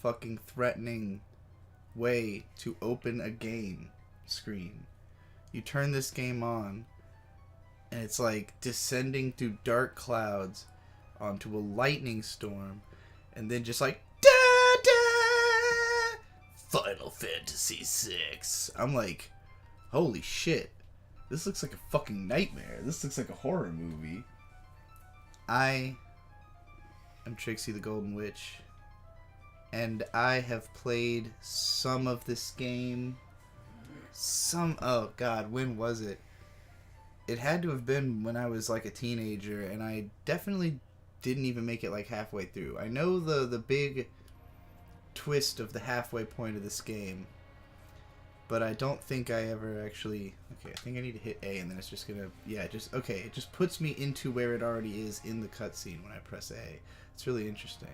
fucking threatening way to open a game screen. You turn this game on, and it's like descending through dark clouds onto a lightning storm, and then just like, da da, Final Fantasy VI. I'm like, holy shit, this looks like a fucking nightmare. This looks like a horror movie. I am Trixie the Golden Witch, and I have played some of this game. Oh god, when was it? It had to have been when I was like a teenager, and I definitely didn't even make it like halfway through. I know the big twist of the halfway point of this game, but I don't think I ever actually... Okay, I think I need to hit A, and then it's just gonna... Yeah, okay, it just puts me into where it already is in the cutscene when I press A. It's really interesting.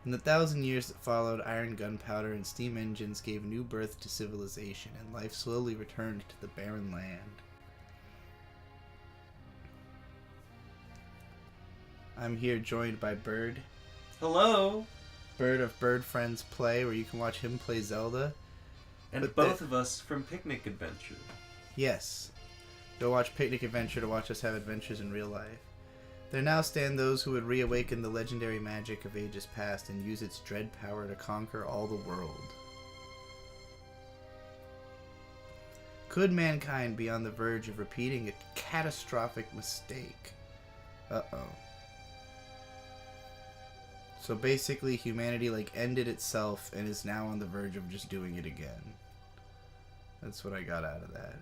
In the 1,000 years that followed, iron gunpowder and steam engines gave new birth to civilization, and life slowly returned to the barren land. I'm here joined by Bird. Hello! Bird of Bird Friends Play, where you can watch him play Zelda. And but both of us from Picnic Adventure. Yes. Go watch Picnic Adventure to watch us have adventures in real life. There now stand those who would reawaken the legendary magic of ages past and use its dread power to conquer all the world. Could mankind be on the verge of repeating a catastrophic mistake? Uh-oh. So basically humanity like ended itself and is now on the verge of just doing it again. That's what I got out of that.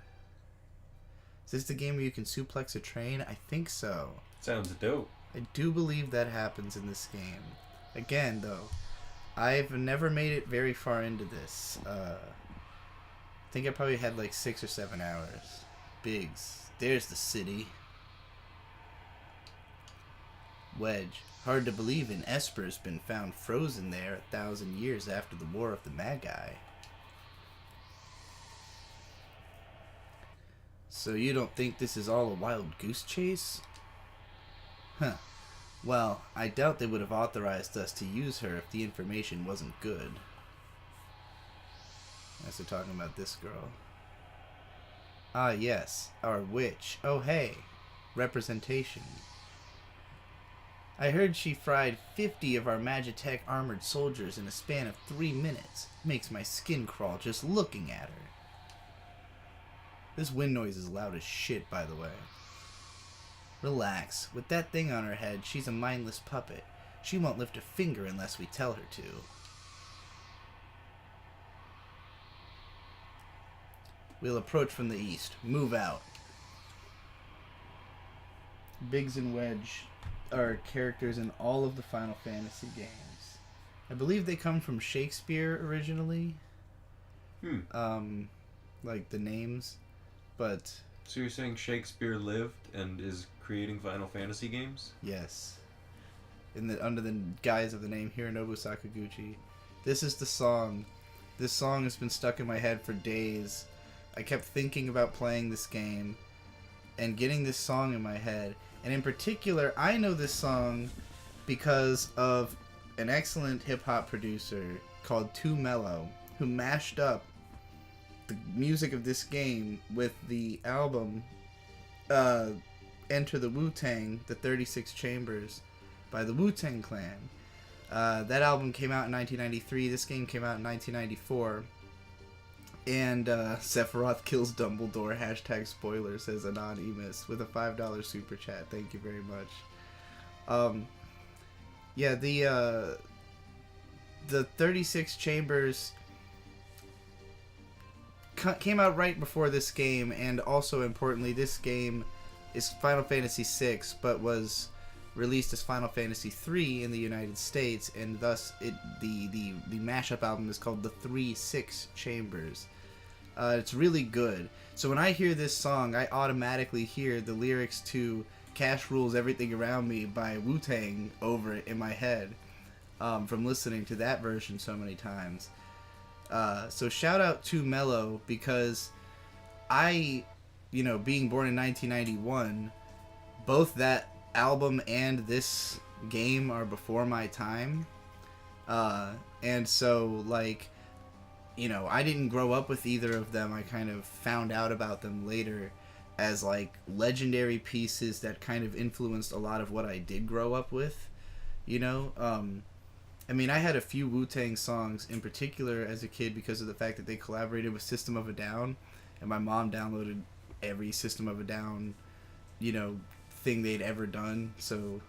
Is this the game where you can suplex a train? I think so. Sounds dope. I do believe that happens in this game. Again, though, I've never made it very far into this. I think I probably had like 6 or 7 hours. Biggs. There's the city. Wedge. Hard to believe an Esper's been found frozen there 1,000 years after the War of the Magi. So you don't think this is all a wild goose chase? Huh. Well, I doubt they would have authorized us to use her if the information wasn't good. As they're talking about this girl. Ah, yes. Our witch. Oh, hey. Representation. I heard she fried 50 of our Magitech armored soldiers in a span of 3 minutes. Makes my skin crawl just looking at her. This wind noise is loud as shit, by the way. Relax. With that thing on her head, she's a mindless puppet. She won't lift a finger unless we tell her to. We'll approach from the east. Move out. Biggs and Wedge are characters in all of the Final Fantasy games. I believe they come from Shakespeare originally. Like the names, but... So you're saying Shakespeare lived and is creating Final Fantasy games? Yes. Under the guise of the name Hironobu Sakaguchi. This is the song. This song has been stuck in my head for days. I kept thinking about playing this game and getting this song in my head. And in particular, I know this song because of an excellent hip-hop producer called Too Mellow, who mashed up the music of this game with the album Enter the Wu-Tang, the 36 Chambers, by the Wu-Tang Clan. That album came out in 1993. This game came out in 1994. And Sephiroth kills Dumbledore, hashtag spoiler, says Anonymous, with a $5 super chat. Thank you very much. Yeah, the 36 Chambers came out right before this game, and also importantly, this game is Final Fantasy VI, but was released as Final Fantasy III in the United States, and thus the mashup album is called the 36 Chambers. It's really good. So when I hear this song, I automatically hear the lyrics to Cash Rules Everything Around Me by Wu-Tang over it in my head from listening to that version so many times. So shout out to Mello, because I, being born in 1991, both that album and this game are before my time. And so, like, you know, I didn't grow up with either of them. I kind of found out about them later as, like, legendary pieces that kind of influenced a lot of what I did grow up with, you know? I mean, I had a few Wu-Tang songs in particular as a kid because of the fact that they collaborated with System of a Down, and my mom downloaded every System of a Down, you know, thing they'd ever done. So,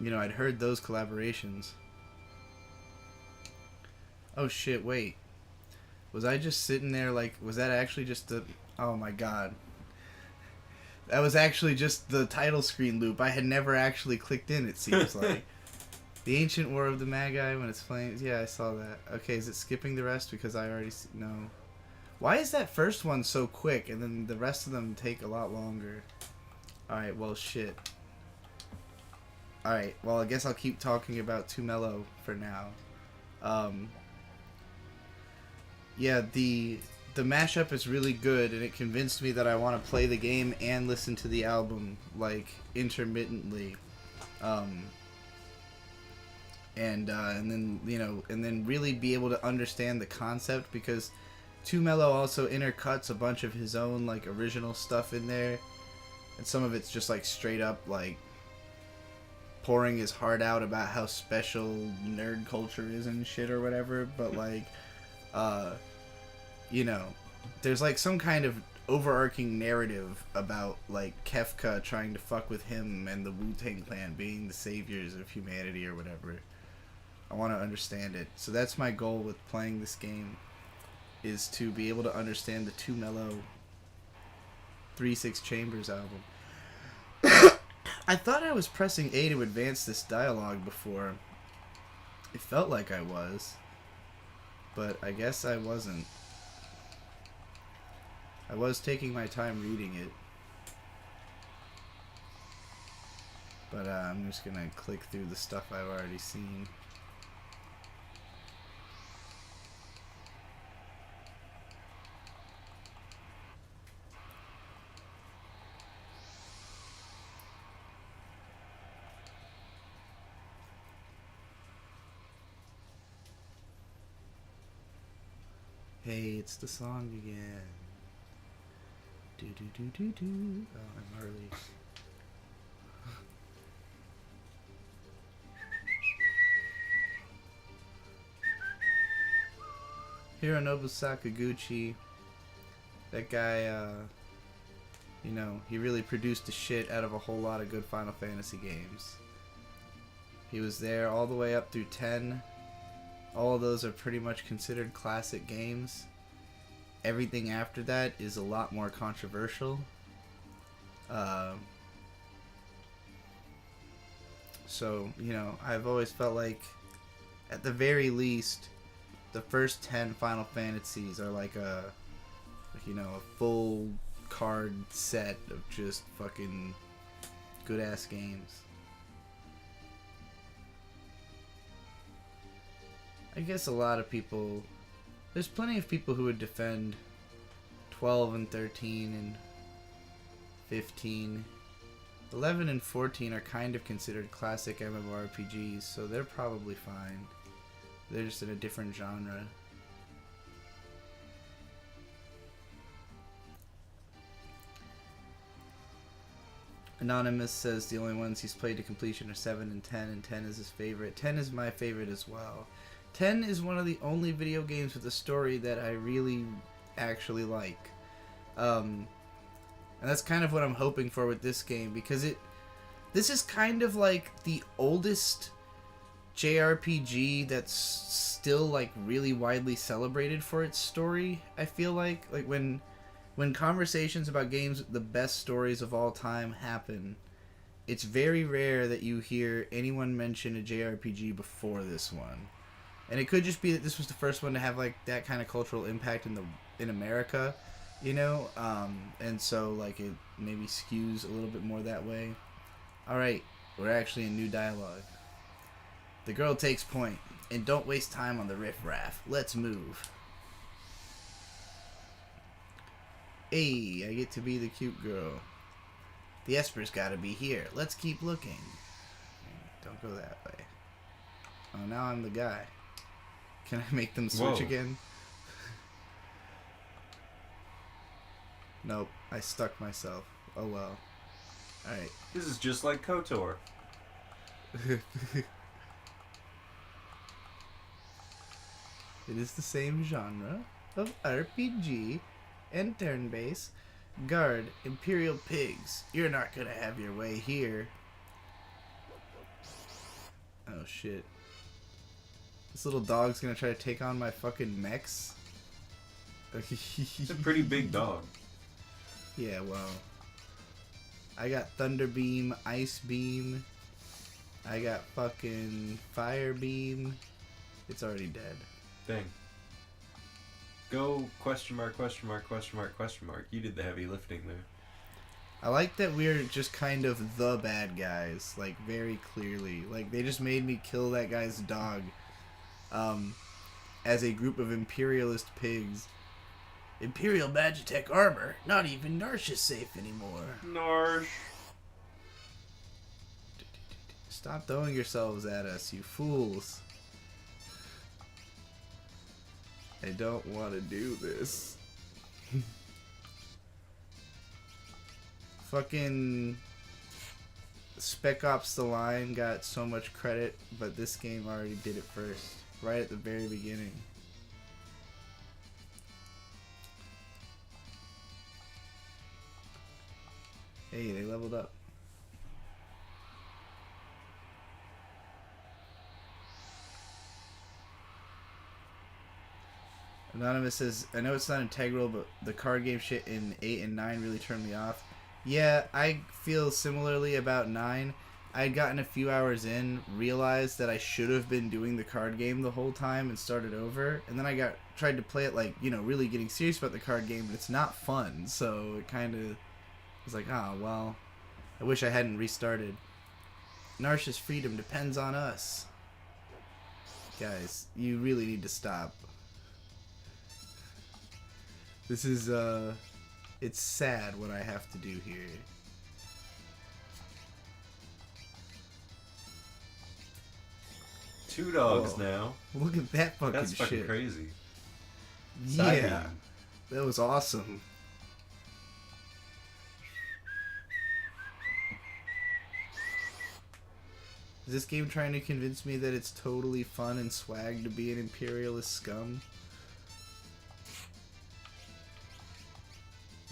you know, I'd heard those collaborations. Oh shit, wait. Was I just sitting there like, was that actually just the... Oh my god. That was actually just the title screen loop. I had never actually clicked in, it seems like. The Ancient War of the Magi when it's flames. Yeah, I saw that. Okay, is it skipping the rest because I already... No. Why is that first one so quick and then the rest of them take a lot longer? Alright, well, shit. Alright, well, I guess I'll keep talking about Too Mellow for now. Yeah, the mashup is really good, and it convinced me that I want to play the game and listen to the album, like, intermittently. And then, you know, and then really be able to understand the concept, because Too Mellow also intercuts a bunch of his own, like, original stuff in there, and some of it's just, like, straight up, like, pouring his heart out about how special nerd culture is and shit or whatever, but, like, you know, there's, like, some kind of overarching narrative about, like, Kefka trying to fuck with him and the Wu-Tang Clan being the saviors of humanity or whatever. I want to understand it. So that's my goal with playing this game, is to be able to understand the Too Mellow 3-6 Chambers album. I thought I was pressing A to advance this dialogue before. It felt like I was, but I guess I wasn't. I was taking my time reading it, but I'm just gonna click through the stuff I've already seen. Hey, it's the song again. Do do do do do. Oh, I'm early. Hironobu Sakaguchi. That guy, you know, he really produced the shit out of a whole lot of good Final Fantasy games. He was there all the way up through 10. All of those are pretty much considered classic games. Everything after that is a lot more controversial. So, you know, I've always felt like, at the very least, the first 10 Final Fantasies are like a, you know, a full card set of just fucking good-ass games. I guess a lot of people... There's plenty of people who would defend 12 and 13 and 15. 11 and 14 are kind of considered classic MMORPGs, so they're probably fine. They're just in a different genre. Anonymous says the only ones he's played to completion are 7 and 10 is his favorite. 10 is my favorite as well. 10 is one of the only video games with a story that I really actually like. And that's kind of what I'm hoping for with this game, because this is kind of like the oldest JRPG that's still like really widely celebrated for its story. I feel like when conversations about games with the best stories of all time happen, it's very rare that you hear anyone mention a JRPG before this one. And it could just be that this was the first one to have like that kind of cultural impact in America, you know, and so like it maybe skews a little bit more that way. All right, we're actually in new dialogue. The girl takes point, and don't waste time on the riffraff. Let's move. Hey, I get to be the cute girl. The Esper's gotta be here. Let's keep looking. Don't go that way. Oh, now I'm the guy. Can I make them switch Whoa. again? Nope, I stuck myself. Oh well. Alright. This is just like KOTOR. It is the same genre of RPG and turn-based. Guard, Imperial Pigs. You're not gonna have your way here. Oh shit. This little dog's gonna try to take on my fucking mechs. It's a pretty big dog. Yeah, well. I got Thunder Beam, Ice Beam. I got fucking Fire Beam. It's already dead. Dang. Go question mark, question mark, question mark, question mark. You did the heavy lifting there. I like that we're just kind of the bad guys, like, very clearly. Like, they just made me kill that guy's dog as a group of imperialist pigs. Imperial Magitech armor. Not even Narsh is safe anymore. Narsh. Stop throwing yourselves at us, you fools. I don't want to do this. Fucking Spec Ops: The Line got so much credit, but this game already did it first, right at the very beginning. Hey, they leveled up. Anonymous says, I know it's not integral, but the card game shit in 8 and 9 really turned me off. Yeah, I feel similarly about 9. I'd gotten a few hours in, realized that I should have been doing the card game the whole time and started over. And then I tried to play it like, really getting serious about the card game, but it's not fun. So it kind of was like, well, I wish I hadn't restarted. Narsh's freedom depends on us. Guys, you really need to stop. This is, it's sad what I have to do here. Two dogs Whoa. now. Look at that fucking That's fucking shit. crazy. Side Yeah, beam. that was awesome. Is this game trying to convince me that it's totally fun and swag to be an imperialist scum?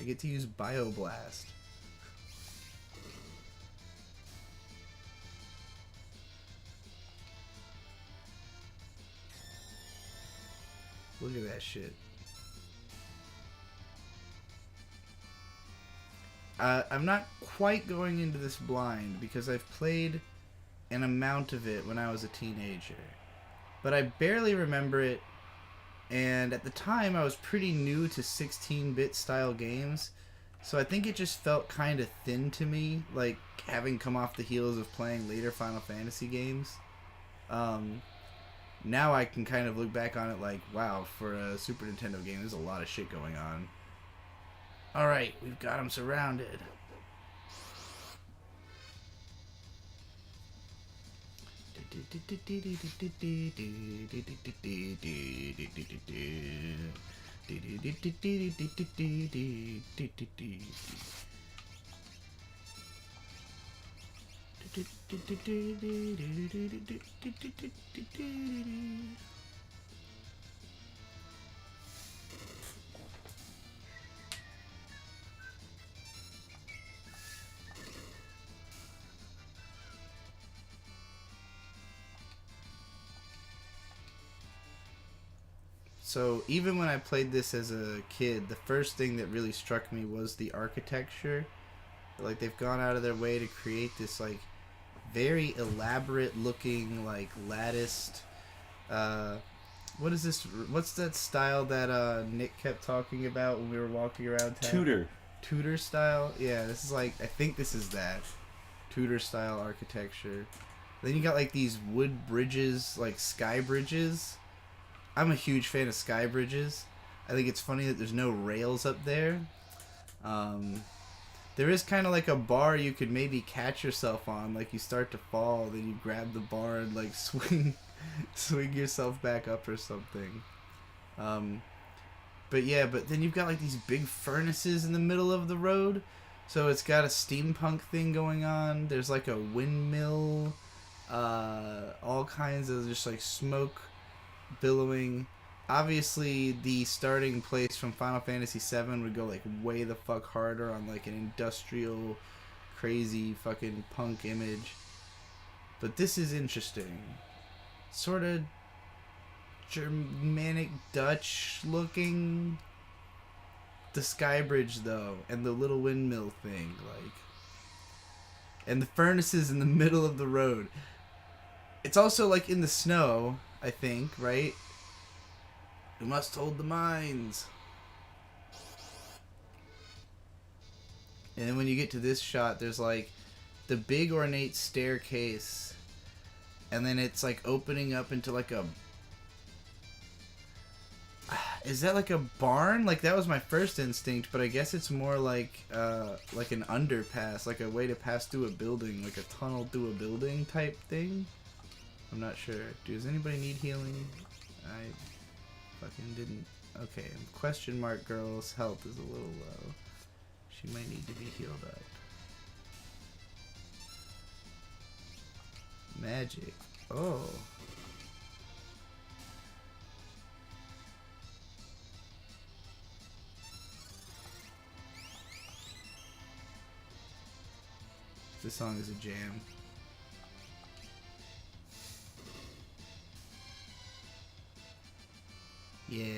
I get to use Bioblast. Look at that shit. I'm not quite going into this blind because I've played an amount of it when I was a teenager. But I barely remember it, and at the time I was pretty new to 16-bit style games, so I think it just felt kind of thin to me, like having come off the heels of playing later Final Fantasy games. Now I can kind of look back on it like, wow, for a Super Nintendo game, there's a lot of shit going on. Alright, we've got them surrounded. So even when I played this as a kid, the first thing that really struck me was the architecture. Like, they've gone out of their way to create this like very elaborate looking, like, latticed, what is this, what's that style that Nick kept talking about when we were walking around town? Tudor style? Yeah, this is like, I think this is that Tudor style architecture. Then you got like these wood bridges, like sky bridges. I'm a huge fan of sky bridges. I think it's funny that there's no rails up there. There is kind of like a bar you could maybe catch yourself on. Like, you start to fall, then you grab the bar and like swing swing yourself back up or something. But yeah, but then you've got like these big furnaces in the middle of the road. So it's got a steampunk thing going on. There's like a windmill, all kinds of just like smoke billowing. Obviously, the starting place from Final Fantasy VII would go like way the fuck harder on like an industrial, crazy fucking punk image. But this is interesting. Sort of Germanic Dutch looking. The sky bridge though, and the little windmill thing, like, and the furnaces in the middle of the road. It's also like in the snow, I think, right? We must hold the mines. And then when you get to this shot, there's like the big ornate staircase, and then it's like opening up into like a... Is that like a barn? Like, that was my first instinct, but I guess it's more like an underpass, like a way to pass through a building, like a tunnel through a building type thing. I'm not sure. Does anybody need healing? I fucking didn't. Okay, question mark girl's health is a little low. She might need to be healed up. Magic. Oh. This song is a jam. Yeah.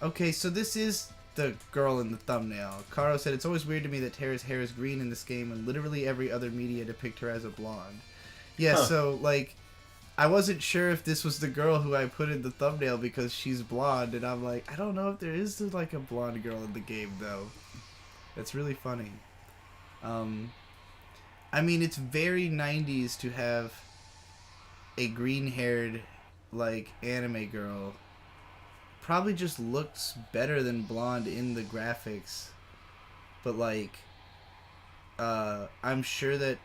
Okay, so this is the girl in the thumbnail. Caro said, it's always weird to me that Terra's hair is green in this game and literally every other media depict her as a blonde. Yeah, so, like, I wasn't sure if this was the girl who I put in the thumbnail because she's blonde, and I'm like, I don't know if there is, like, a blonde girl in the game, though. That's really funny. I mean, it's very 90s to have a green-haired, like, anime girl. Probably just looks better than blonde in the graphics. But, like, I'm sure that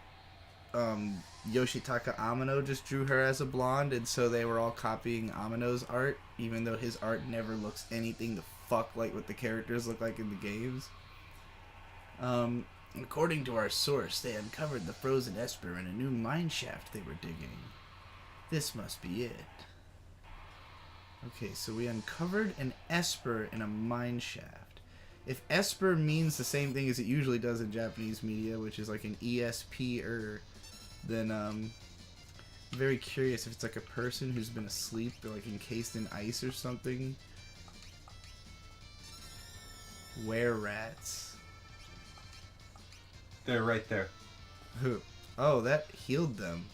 Yoshitaka Amano just drew her as a blonde, and so they were all copying Amano's art, even though his art never looks anything the fuck like what the characters look like in the games. According to our source, they uncovered the frozen Esper in a new mine shaft they were digging. This must be it. Okay, so we uncovered an Esper in a mine shaft. If Esper means the same thing as it usually does in Japanese media, which is like an ESP-er, then I'm very curious if it's like a person who's been asleep or like encased in ice or something. Were rats. They're right there. Oh, that healed them.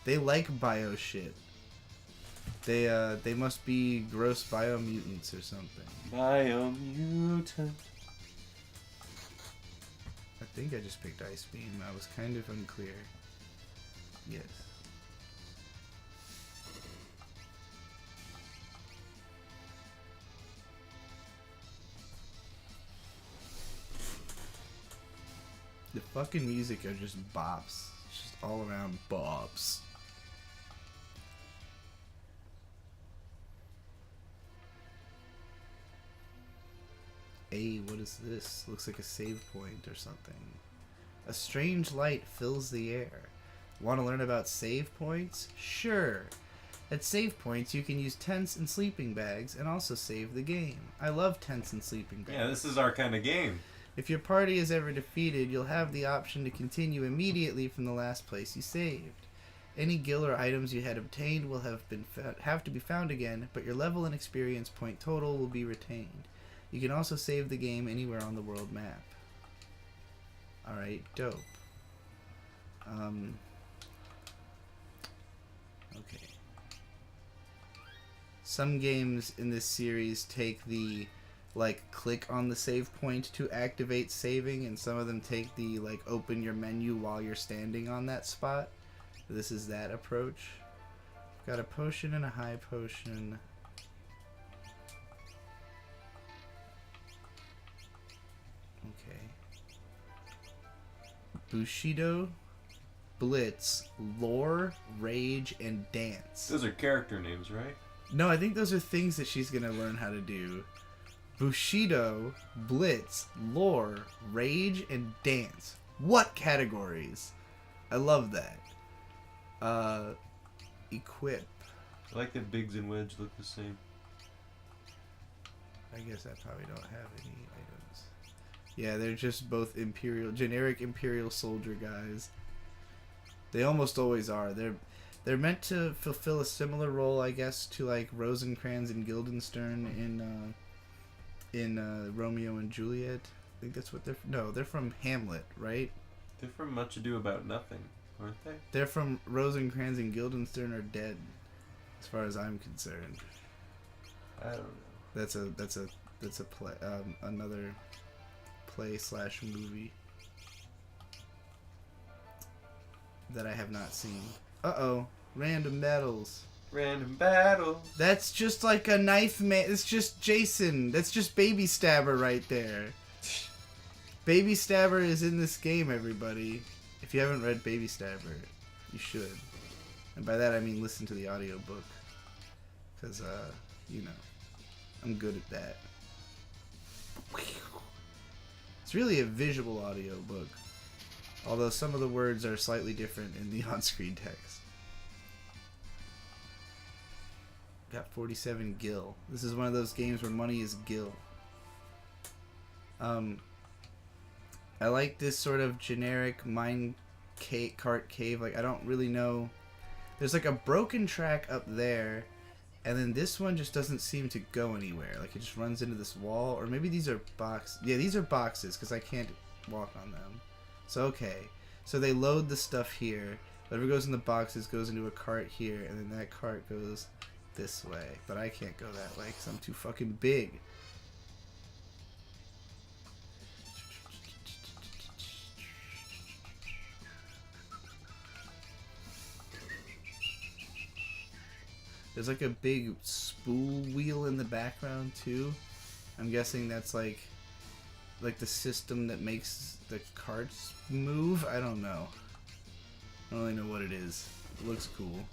They like bio shit. They must be gross biomutants or something. Biomutant. I think I just picked Ice Beam. I was kind of unclear. Yes. The fucking music are just bops. It's just all around bops. Hey, what is this? Looks like a save point or something. A strange light fills the air. Want to learn about save points? Sure. At save points, you can use tents and sleeping bags and also save the game. I love tents and sleeping bags. Yeah, this is our kind of game. If your party is ever defeated, you'll have the option to continue immediately from the last place you saved. Any gil or items you had obtained will have to be found again, but your level and experience point total will be retained. You can also save the game anywhere on the world map. Alright, dope. Okay. Some games in this series take the, like, click on the save point to activate saving, and some of them take the, like, open your menu while you're standing on that spot. This is that approach. Got a potion and a high potion. Okay. Bushido, Blitz, Lore, Rage, and Dance. Those are character names, right? No, I think those are things that she's gonna learn how to do. Bushido, Blitz, Lore, Rage, and Dance. What categories? I love that. Equip. I like that Biggs and Wedge look the same. I guess I probably don't have any items. Yeah, they're just both generic Imperial soldier guys. They almost always are. They're meant to fulfill a similar role, I guess, to like Rosencrantz and Guildenstern in Romeo and Juliet. I think that's what they're from Hamlet, right? They're from Much Ado About Nothing, aren't they? They're from Rosencrantz and Guildenstern are dead, as far as I'm concerned. I don't know. That's a play, another play/movie that I have not seen. Uh-oh, random battles. Random battle. That's just like a knife man. It's just Jason. That's just Baby Stabber right there. Baby Stabber is in this game, everybody. If you haven't read Baby Stabber, you should. And by that I mean listen to the audiobook. Because, you know, I'm good at that. It's really a visual audiobook. Although some of the words are slightly different in the on-screen text. Got 47 gil. This is one of those games where money is gil. I like this sort of generic mine cart cave. Like, I don't really know. There's like a broken track up there, and then this one just doesn't seem to go anywhere. Like, it just runs into this wall, or maybe these are boxes. Yeah, these are boxes because I can't walk on them. So okay, so they load the stuff here. Whatever goes in the boxes goes into a cart here, and then that cart goes this way. But I can't go that way because I'm too fucking big. There's like a big spool wheel in the background too. I'm guessing that's like the system that makes the carts move. I don't know. I don't really know what it is. It looks cool.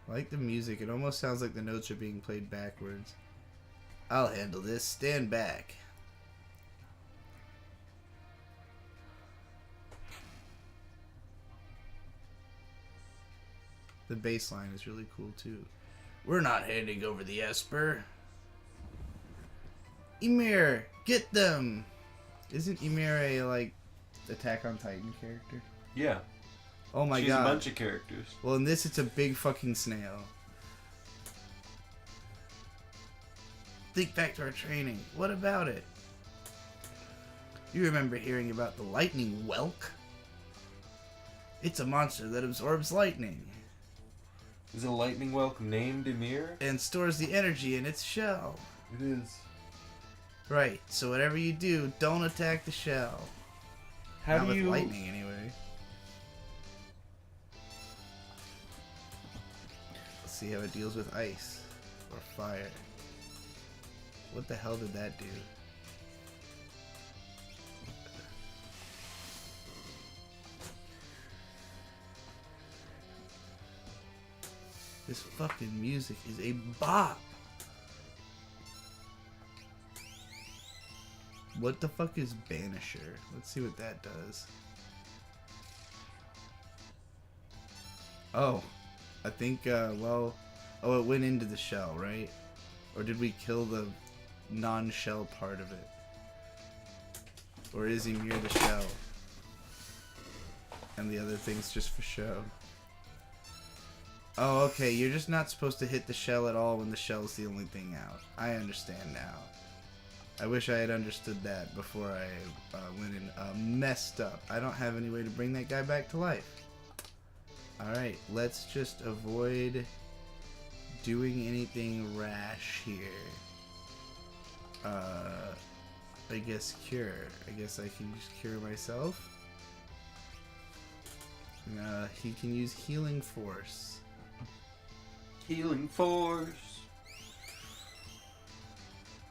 I like the music. It almost sounds like the notes are being played backwards. I'll handle this. Stand back. The bass line is really cool too. We're not handing over the Esper. Ymir, get them! Isn't Ymir a, like, Attack on Titan character? Yeah. Oh my She's god. She's a bunch of characters. Well, in this, it's a big fucking snail. Think back to our training. What about it? You remember hearing about the lightning whelk? It's a monster that absorbs lightning. Is a lightning whelk named Ymir? And stores the energy in its shell. It is. Right, so whatever you do, don't attack the shell. How Not do with you... lightning, anyway. Let's see how it deals with ice. Or fire. What the hell did that do? This fucking music is a bop. What the fuck is Banisher? Let's see what that does. Oh, I think, well, oh, it went into the shell, right? Or did we kill the non-shell part of it? Or is he near the shell? And the other thing's just for show. Oh, okay, you're just not supposed to hit the shell at all when the shell's the only thing out. I understand now. I wish I had understood that before I went and messed up. I don't have any way to bring that guy back to life. Alright, let's just avoid doing anything rash here. I guess cure. I guess I can just cure myself. He can use healing force. Healing force.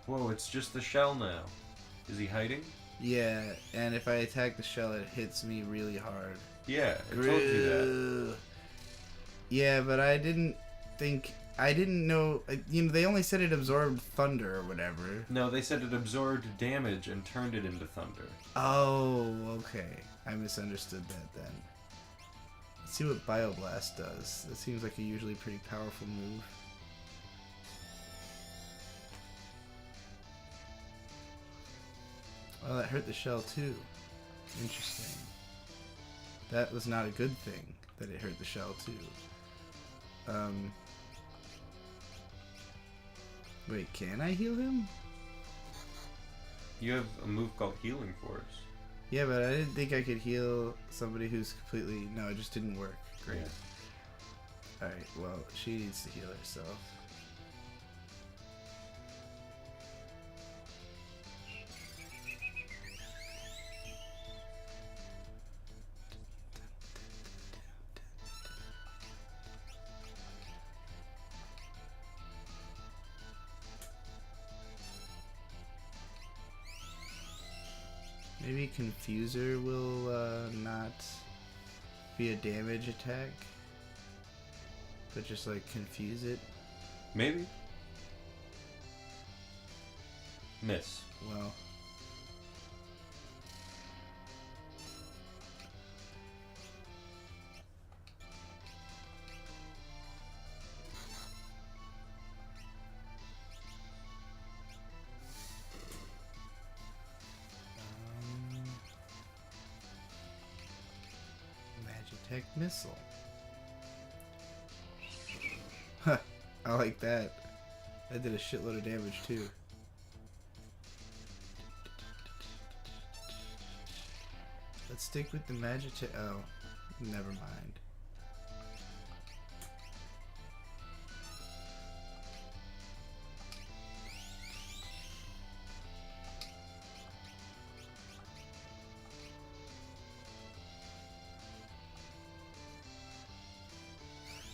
Whoa, it's just the shell now. Is he hiding? Yeah, and if I attack the shell, it hits me really hard. Yeah, I told you that. Yeah, but I didn't know. They only said it absorbed thunder or whatever. No, they said it absorbed damage and turned it into thunder. Oh, okay. I misunderstood that then. Let's see what Bioblast does. That seems like a usually pretty powerful move. Oh, that hurt the shell too. Interesting. That was not a good thing that it hurt the shell too. Wait, can I heal him? You have a move called Healing Force. Yeah, but I didn't think I could heal somebody who's completely... No, it just didn't work. Great. Yeah. Alright, well, she needs to heal herself. Maybe Confuser will not be a damage attack, but just like confuse it. Maybe. Miss. Well. Magitech Missile. Huh, I like that. That did a shitload of damage too. Let's stick with the Magitech. Oh, never mind.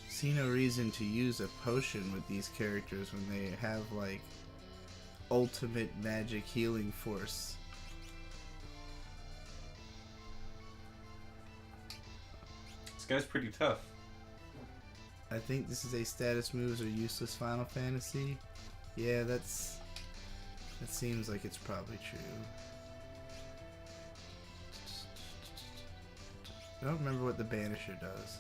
See no reason to use a potion with these characters when they have like ultimate magic healing force. This guy's pretty tough. I think this is a status moves or useless Final Fantasy. Yeah, that seems like it's probably true. I don't remember what the Banisher does.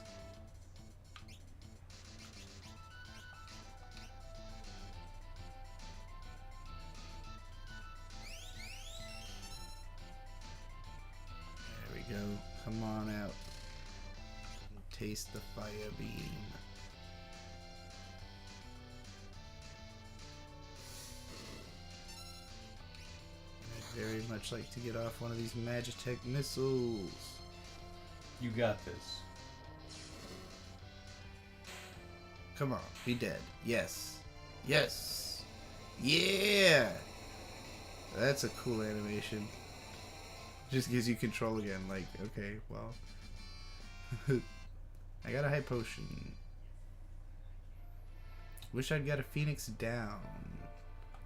There we go. Come on out. Taste the fire beam. I'd very much like to get off one of these Magitech missiles. You got this. Come on, be dead. Yes. Yes. Yeah! That's a cool animation. Just gives you control again. Like, okay, well. I got a high potion. Wish I'd got a Phoenix down.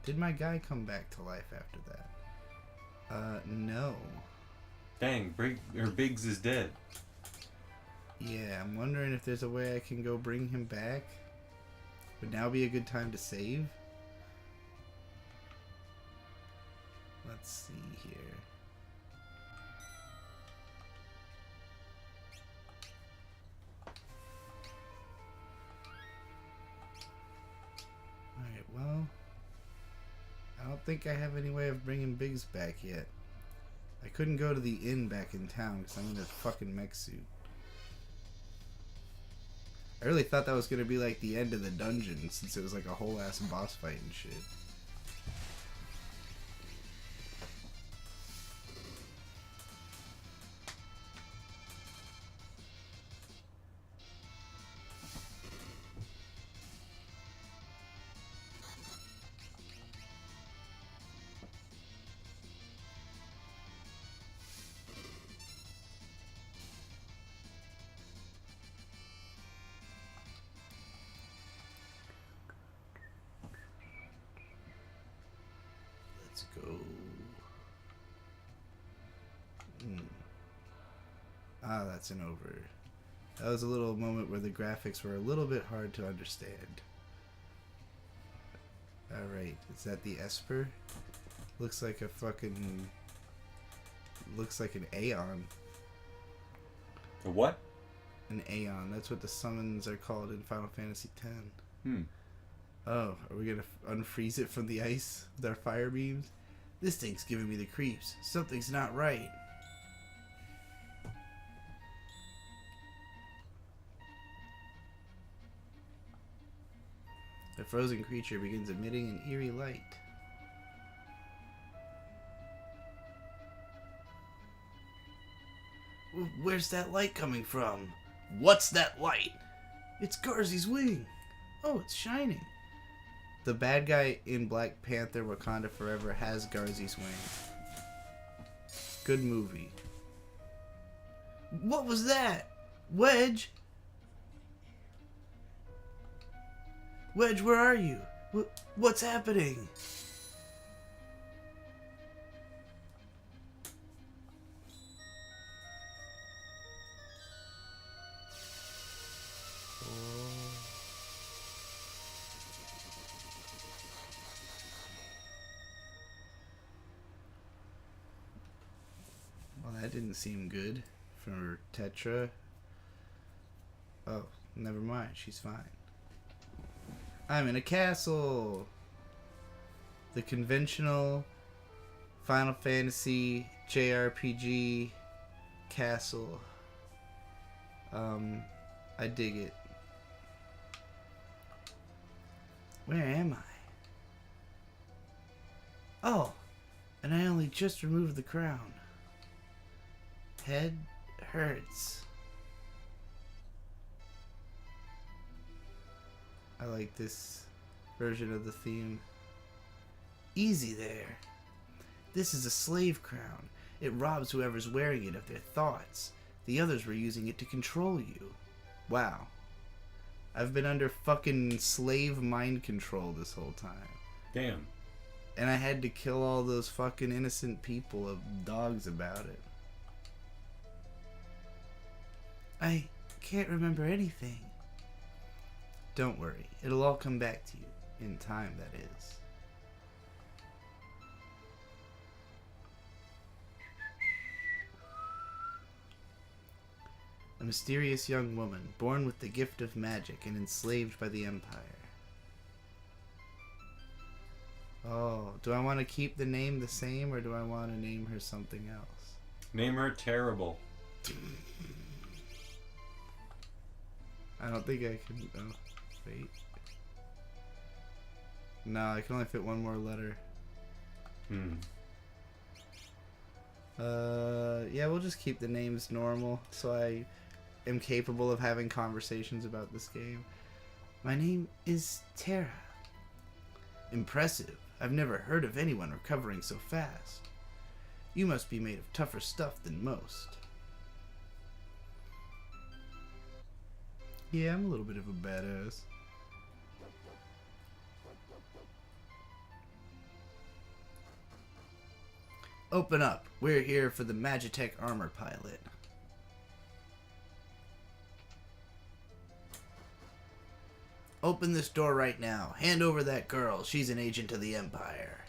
Did my guy come back to life after that? No. Dang, Biggs is dead. Yeah, I'm wondering if there's a way I can go bring him back. Would now be a good time to save? Let's see here. Alright, well, I don't think I have any way of bringing Biggs back yet. I couldn't go to the inn back in town because I'm in a fucking mech suit. I really thought that was going to be like the end of the dungeon since it was like a whole ass boss fight and shit. Let's go. Ah, that's an over. That was a little moment where the graphics were a little bit hard to understand. Alright, is that the Esper? Looks like a fucking... Looks like an Aeon. A what? An Aeon. That's what the summons are called in Final Fantasy X. Oh, are we gonna unfreeze it from the ice with our fire beams? This thing's giving me the creeps. Something's not right. The frozen creature begins emitting an eerie light. Where's that light coming from? What's that light? It's Garzy's wing. Oh, it's shining. The bad guy in Black Panther Wakanda Forever has Garzy's wing. Good movie. What was that? Wedge? Wedge, where are you? What's happening? Well, that didn't seem good for Tetra. Oh, never mind. She's fine. I'm in a castle. The conventional Final Fantasy JRPG castle. I dig it. Where am I? Oh, and I only just removed the crown. Head hurts. I like this version of the theme. Easy there. This is a slave crown. It robs whoever's wearing it of their thoughts. The others were using it to control you. Wow. I've been under fucking slave mind control this whole time. Damn. And I had to kill all those fucking innocent people of dogs about it. I can't remember anything. Don't worry. It'll all come back to you. In time, that is. A mysterious young woman, born with the gift of magic and enslaved by the Empire. Oh, do I want to keep the name the same, or do I want to name her something else? Name her Terrible. I don't think I can... Oh, wait. No, I can only fit one more letter. Yeah, we'll just keep the names normal, so I am capable of having conversations about this game. My name is Terra. Impressive. I've never heard of anyone recovering so fast. You must be made of tougher stuff than most. Yeah, I'm a little bit of a badass. Open up. We're here for the Magitech armor pilot. Open this door right now. Hand over that girl. She's an agent of the Empire.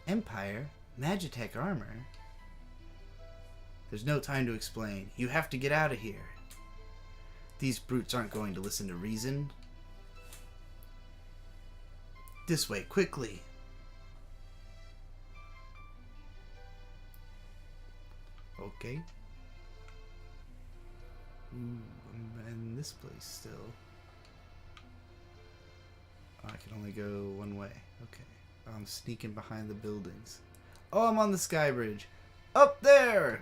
Empire? Magitech armor? There's no time to explain. You have to get out of here. These brutes aren't going to listen to reason. This way, quickly. Okay. Ooh, I'm in this place still. Oh, I can only go one way. Okay. I'm sneaking behind the buildings. Oh, I'm on the sky bridge. Up there!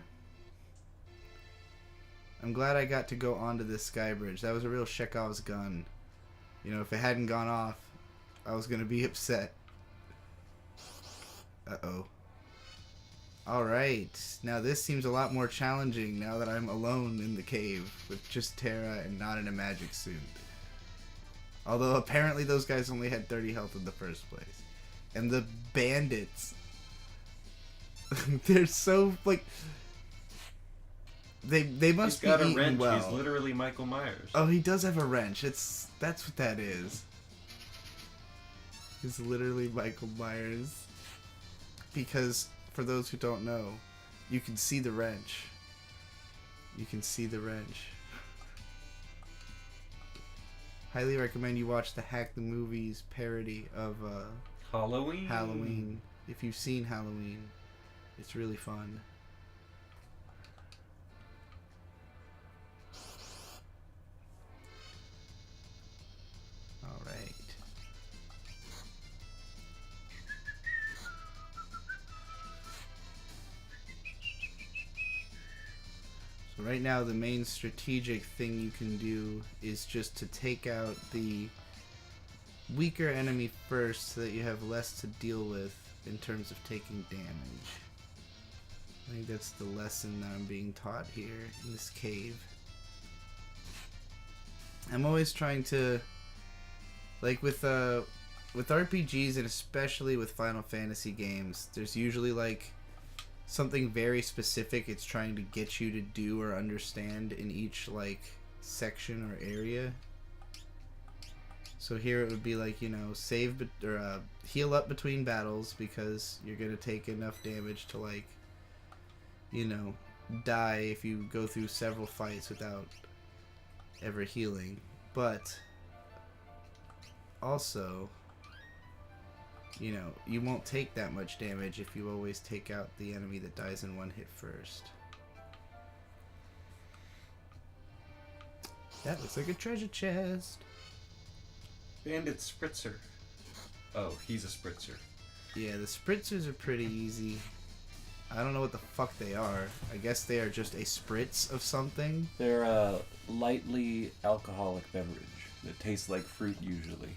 I'm glad I got to go onto this sky bridge. That was a real Chekhov's gun. You know, if it hadn't gone off, I was going to be upset. Uh-oh. Alright. Now this seems a lot more challenging now that I'm alone in the cave with just Terra and not in a magic suit. Although apparently those guys only had 30 health in the first place. And the bandits, they're so like they must He's got be a eating wrench. well. He's literally Michael Myers. Oh, he does have a wrench. That's what that is. He's literally Michael Myers. Because for those who don't know, you can see the wrench. You can see the wrench. Highly recommend you watch the Hack the Movies parody of Halloween. If you've seen Halloween, it's really fun. Alright. So right now the main strategic thing you can do is just to take out the weaker enemy first so that you have less to deal with in terms of taking damage. I think that's the lesson that I'm being taught here in this cave. I'm always trying to, like with RPGs and especially with Final Fantasy games, there's usually like something very specific it's trying to get you to do or understand in each like section or area. So here it would be like, you know, heal up between battles because you're gonna take enough damage to like, you know, die if you go through several fights without ever healing. But also, you know, you won't take that much damage if you always take out the enemy that dies in one hit first. That looks like a treasure chest. Bandit Spritzer. Oh, he's a Spritzer. Yeah, the Spritzers are pretty easy. I don't know what the fuck they are. I guess they are just a spritz of something. They're a lightly alcoholic beverage that tastes like fruit usually.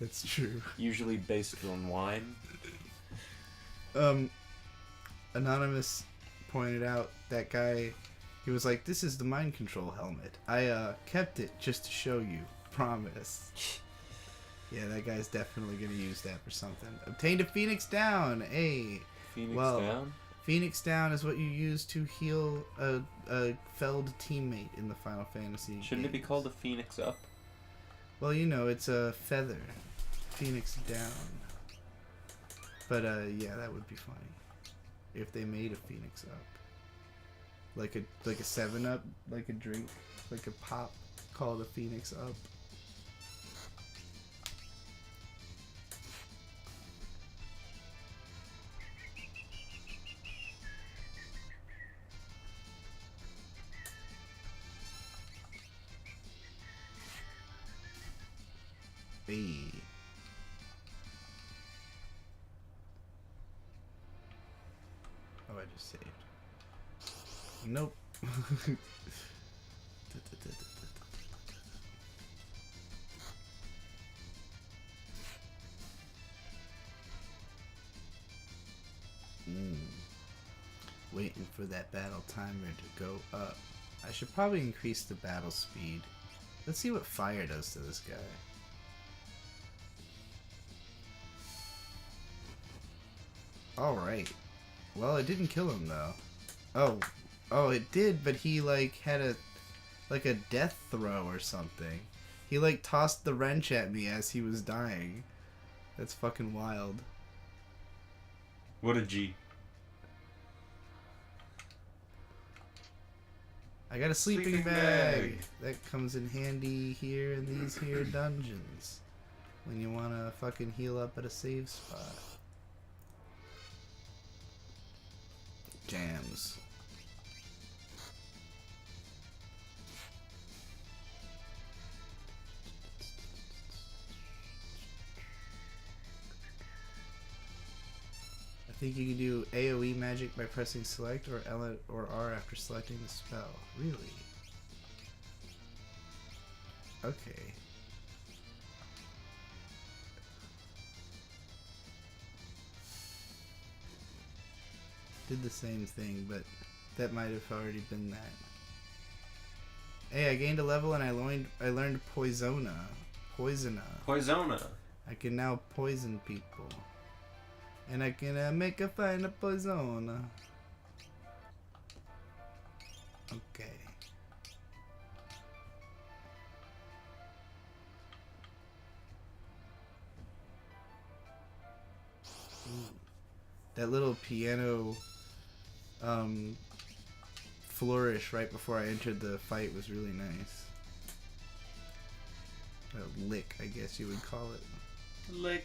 That's true. Usually based on wine. Anonymous pointed out that guy, he was like, this is the mind control helmet. I kept it just to show you. Promise. Yeah, that guy's definitely gonna use that for something. Obtained a Phoenix Down. Hey. Phoenix Down? Phoenix Down is what you use to heal a felled teammate in the Final Fantasy Shouldn't it be called a Phoenix Up? Well, you know, it's a feather. Phoenix Down. But, yeah, that would be funny. If they made a Phoenix Up. Like a 7-Up, like a drink, like a pop called a Phoenix Up. Hey. Oh, I just saved. Nope. Waiting for that battle timer to go up. I should probably increase the battle speed. Let's see what fire does to this guy. Alright. Well, it didn't kill him though. Oh, it did, but he like had a death throw or something. He like tossed the wrench at me as he was dying. That's fucking wild. What a G. I got a sleeping bag. That comes in handy here in these here dungeons. When you wanna fucking heal up at a save spot. Jams. I think you can do AoE magic by pressing select or L or R after selecting the spell. Really? Okay. Did the same thing, but that might have already been that. Hey, I gained a level and I learned Poisona. Poisona. I can now poison people. And I can make a find a Poisona. Okay. Ooh. That little piano flourish right before I entered the fight was really nice. A lick, I guess you would call it. Lick.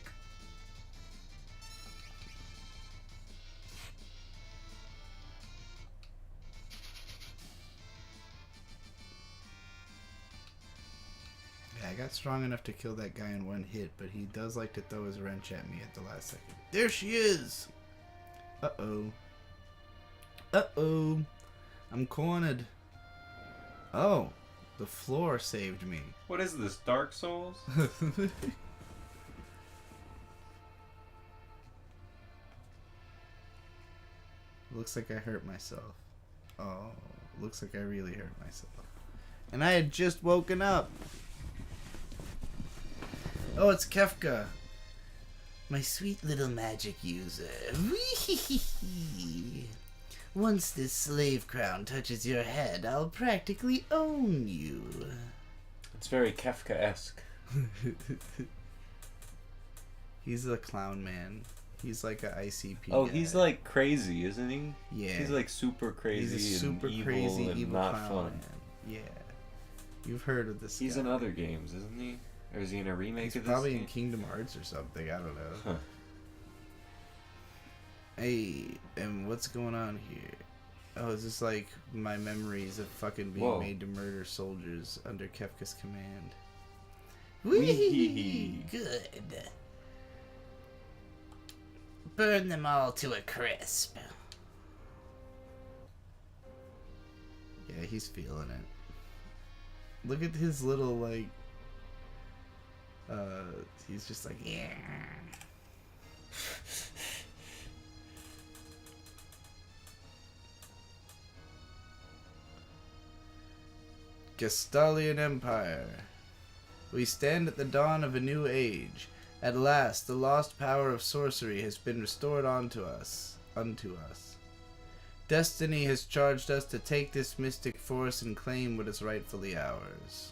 Yeah, I got strong enough to kill that guy in one hit, but he does like to throw his wrench at me at the last second. There she is! Uh-oh. Uh-oh. I'm cornered. Oh, the floor saved me. What is this, Dark Souls? Looks like I hurt myself. Oh, looks like I really hurt myself. And I had just woken up. Oh, it's Kefka. My sweet little magic user. Once this slave crown touches your head, I'll practically own you. It's very Kefka-esque. He's a clown man. He's like a ICP Oh, guy. he's like crazy, isn't he? Yeah. He's like super crazy He's a super and evil crazy and evil not clown fun. man. Yeah. You've heard of this He's guy. in other games, isn't he? Or is he in a remake He's of this probably game? in Kingdom Hearts or something. I don't know. Huh. Hey, and what's going on here? Oh, is this like my memories of fucking being Whoa. made to murder soldiers under Kefka's command? Wee-hee-hee. Good. Burn them all to a crisp. Yeah, he's feeling it. Look at his little, like, he's just like, yeah. Gestalian Empire. We stand at the dawn of a new age. At last, the lost power of sorcery has been restored unto us. Destiny has charged us to take this mystic force and claim what is rightfully ours.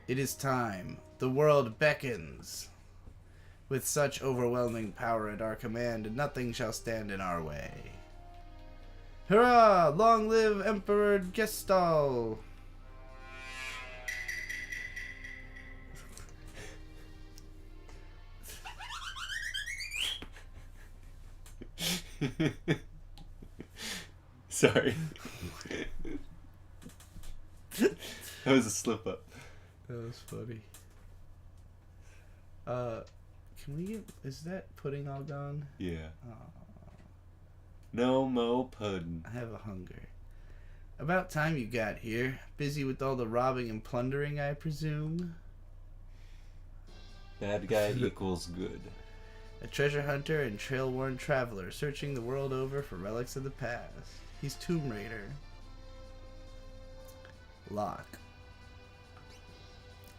It is time. The world beckons. With such overwhelming power at our command, nothing shall stand in our way. Hurrah! Long live Emperor Gestal! Sorry. That was a slip up. That was funny. Can we get... Is that pudding all gone? Yeah. Aw, No mo pudding. I have a hunger. About time you got here. Busy with all the robbing and plundering, I presume? Bad guy equals good. A treasure hunter and trail-worn traveler searching the world over for relics of the past. He's Tomb Raider. Lock.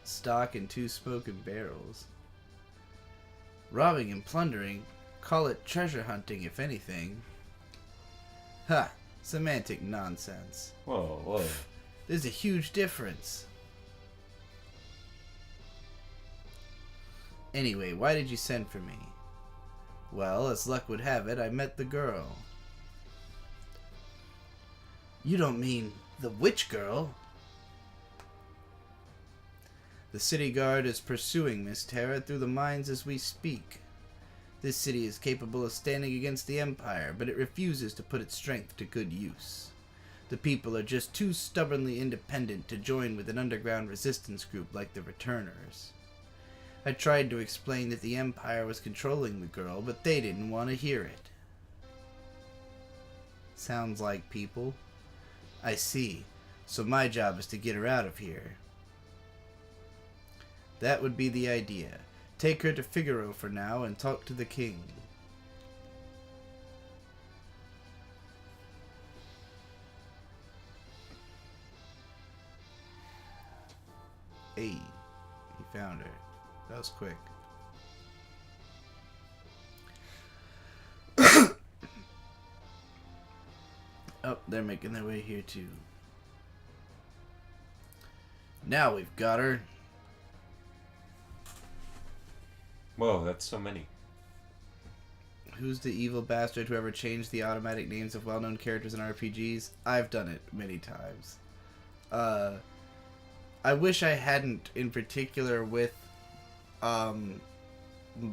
Stock and 2 smoking barrels. Robbing and plundering? Call it treasure hunting, if anything. Ha! Semantic nonsense. Whoa, whoa. There's a huge difference. Anyway, why did you send for me? Well, as luck would have it, I met the girl. You don't mean the witch girl? The city guard is pursuing Miss Terra through the mines as we speak. This city is capable of standing against the Empire, but it refuses to put its strength to good use. The people are just too stubbornly independent to join with an underground resistance group like the Returners. I tried to explain that the Empire was controlling the girl, but they didn't want to hear it. Sounds like people. I see. So my job is to get her out of here. That would be the idea. Take her to Figaro for now and talk to the king. Hey, he found her. That was quick. Oh, they're making their way here too. Now we've got her. Whoa, that's so many. Who's the evil bastard who ever changed the automatic names of well-known characters in RPGs? I've done it many times. I wish I hadn't, in particular with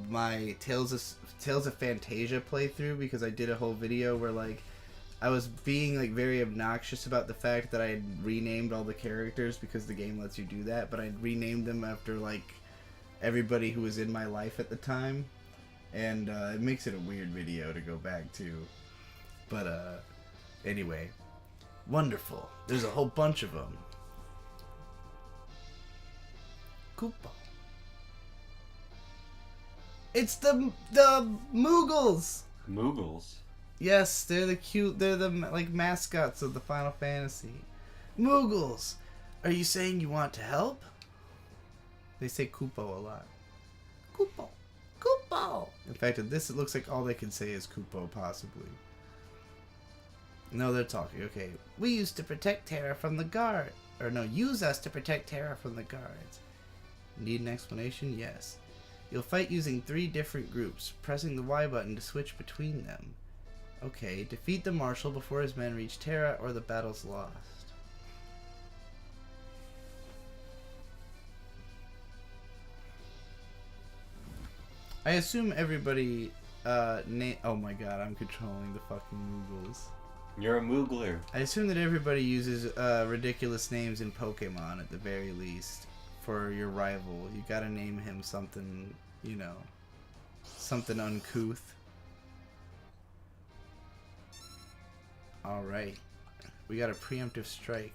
my Tales of Fantasia playthrough, because I did a whole video where like I was being like very obnoxious about the fact that I had renamed all the characters because the game lets you do that, but I'd renamed them after like everybody who was in my life at the time, and it makes it a weird video to go back to. But anyway, wonderful. There's a whole bunch of them. Koopa. It's the Moogles. Moogles? Yes, they're the like mascots of the Final Fantasy. Moogles. Are you saying you want to help? They say Koopo a lot. Koopo. Koopo. In fact, at this it looks like all they can say is Koopo, possibly. No, they're talking. Okay. We used to protect Terra from the guard. Or no, use us to protect Terra from the guards. Need an explanation? Yes. You'll fight using 3 different groups, pressing the Y button to switch between them. Okay, defeat the Marshal before his men reach Terra or the battle's lost. I assume everybody, oh my god, I'm controlling the fucking Moogles. You're a Moogler. I assume that everybody uses ridiculous names in Pokemon at the very least. For your rival, you gotta name him something, you know, something uncouth. Alright. We got a preemptive strike.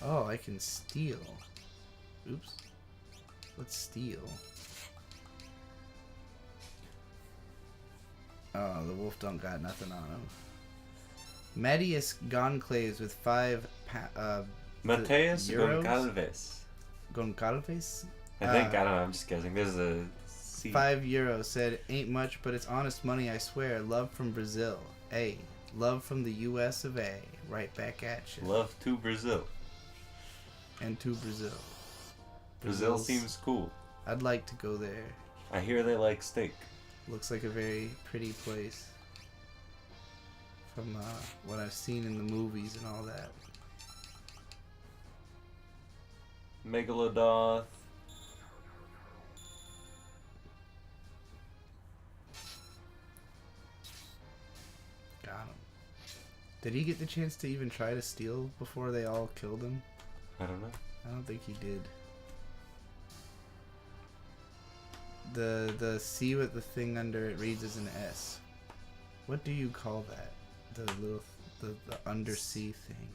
Oh, I can steal. Oops. Let's steal. Oh, the wolf don't got nothing on him. Medius Gonclaves with 5 Mateus euros? Goncalves. Goncalves? I think, I don't know, I'm just guessing. There's a C. 5 euros said, ain't much, but it's honest money, I swear. Love from Brazil. A. Love from the US of A. Right back at you. Love to Brazil. And to Brazil. Brazil seems cool. I'd like to go there. I hear they like steak. Looks like a very pretty place. From what I've seen in the movies and all that. Megalodoth. Got him. Did he get the chance to even try to steal before they all killed him? I don't know. I don't think he did. The C with the thing under it reads as an S. What do you call that? The little the undersea thing.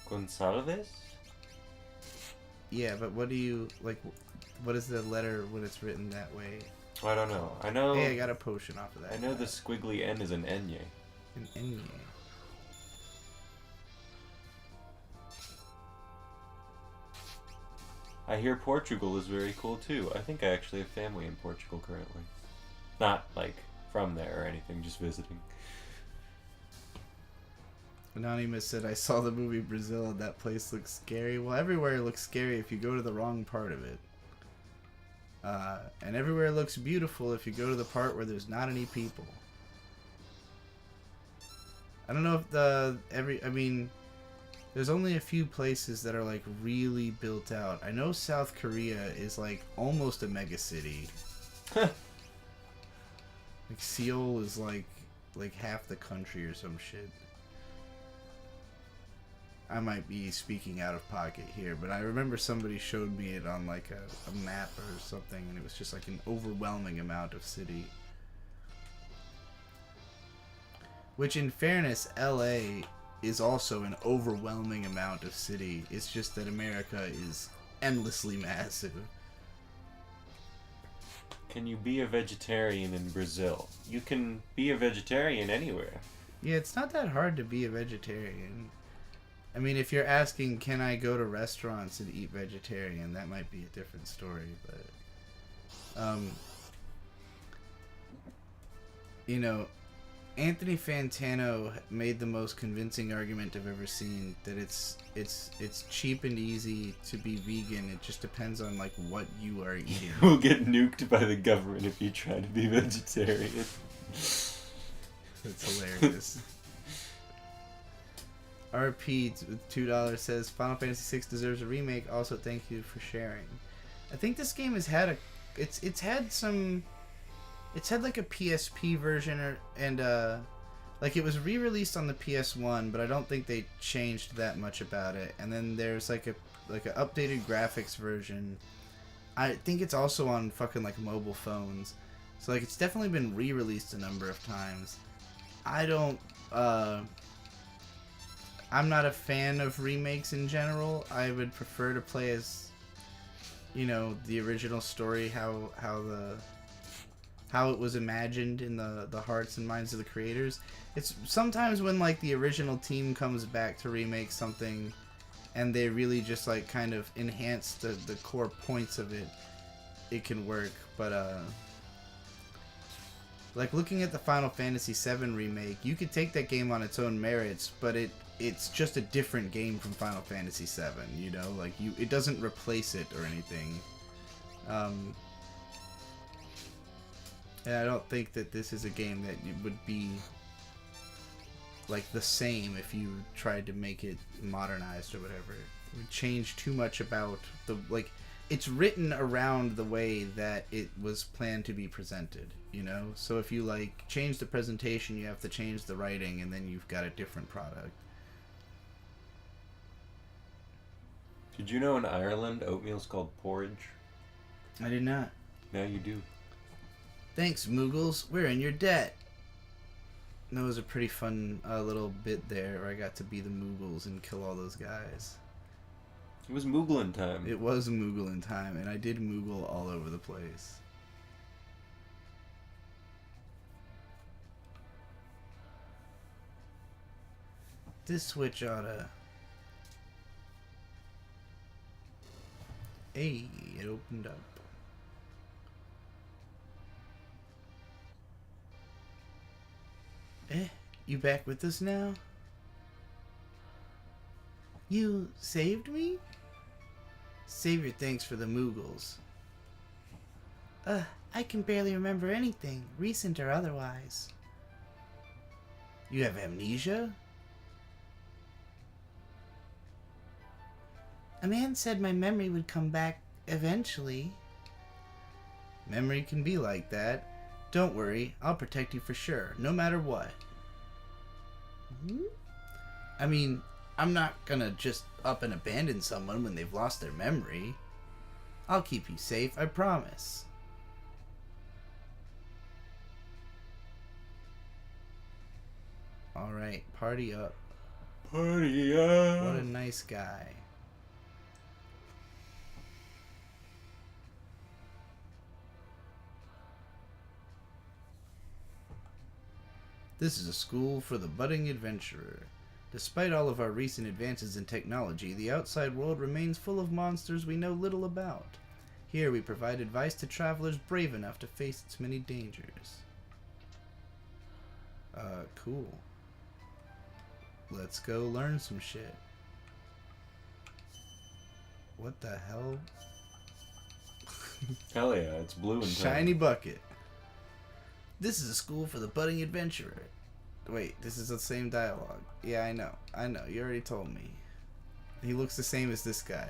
Gonçalves? Yeah, but what do you like? What is the letter when it's written that way? I don't know. I know. Hey, I got a potion off of that. I know guy. the squiggly N is an Enye. An Enye. I hear Portugal is very cool too. I think I actually have family in Portugal currently. Not like from there or anything, just visiting. Anonymous said, I saw the movie Brazil and that place looks scary. Well, everywhere looks scary if you go to the wrong part of it. And everywhere looks beautiful if you go to the part where there's not any people. I don't know if I mean, there's only a few places that are like really built out. I know South Korea is like almost a mega city. Like Seoul is like half the country or some shit. I might be speaking out of pocket here, but I remember somebody showed me it on like a map or something, and it was just like an overwhelming amount of city. Which, in fairness, LA is also an overwhelming amount of city. It's just that America is endlessly massive. Can you be a vegetarian in Brazil? You can be a vegetarian anywhere. Yeah, it's not that hard to be a vegetarian. I mean, if you're asking, can I go to restaurants and eat vegetarian, that might be a different story, but, you know, Anthony Fantano made the most convincing argument I've ever seen that it's cheap and easy to be vegan. It just depends on like what you are eating. You'll get nuked by the government if you try to be vegetarian. That's hilarious. RP with $2 says Final Fantasy VI deserves a remake. Also, thank you for sharing. I think this game has had it's had like a PSP version and like it was re-released on the PS1, but I don't think they changed that much about it. And then there's like a updated graphics version. I think it's also on fucking like mobile phones. So like it's definitely been re-released a number of times. I'm not a fan of remakes in general. I would prefer to play as, you know, the original story, how it was imagined in the hearts and minds of the creators. It's sometimes when like the original team comes back to remake something and they really just like kind of enhance the core points of it, it can work. But like looking at the Final Fantasy VII remake, you could take that game on its own merits, but it's just a different game from Final Fantasy VII, you know? Like it doesn't replace it or anything. And I don't think that this is a game that would be like the same if you tried to make it modernized or whatever. It would change too much about it's written around the way that it was planned to be presented, you know? So if you like change the presentation, you have to change the writing, and then you've got a different product. Did you know in Ireland oatmeal's called porridge? I did not. Now you do. Thanks, Moogles. We're in your debt. That was a pretty fun little bit there where I got to be the Moogles and kill all those guys. It was Mooglin time. It was Mooglin time, and I did Moogle all over the place. This switch oughta... Hey, it opened up. You back with us now? You saved me? Save your thanks for the Moogles. I can barely remember anything, recent or otherwise. You have amnesia? A man said my memory would come back eventually. Memory can be like that. Don't worry, I'll protect you for sure, no matter what. I mean, I'm not gonna just up and abandon someone when they've lost their memory. I'll keep you safe, I promise. Alright, party up. Party up! What a nice guy. This is a school for the budding adventurer. Despite all of our recent advances in technology, the outside world remains full of monsters we know little about. Here we provide advice to travelers brave enough to face its many dangers. Cool. Let's go learn some shit. What the hell? Hell yeah, it's blue and Shiny bucket. This is a school for the budding adventurer. Wait, this is the same dialogue. Yeah, I know. You already told me. He looks the same as this guy.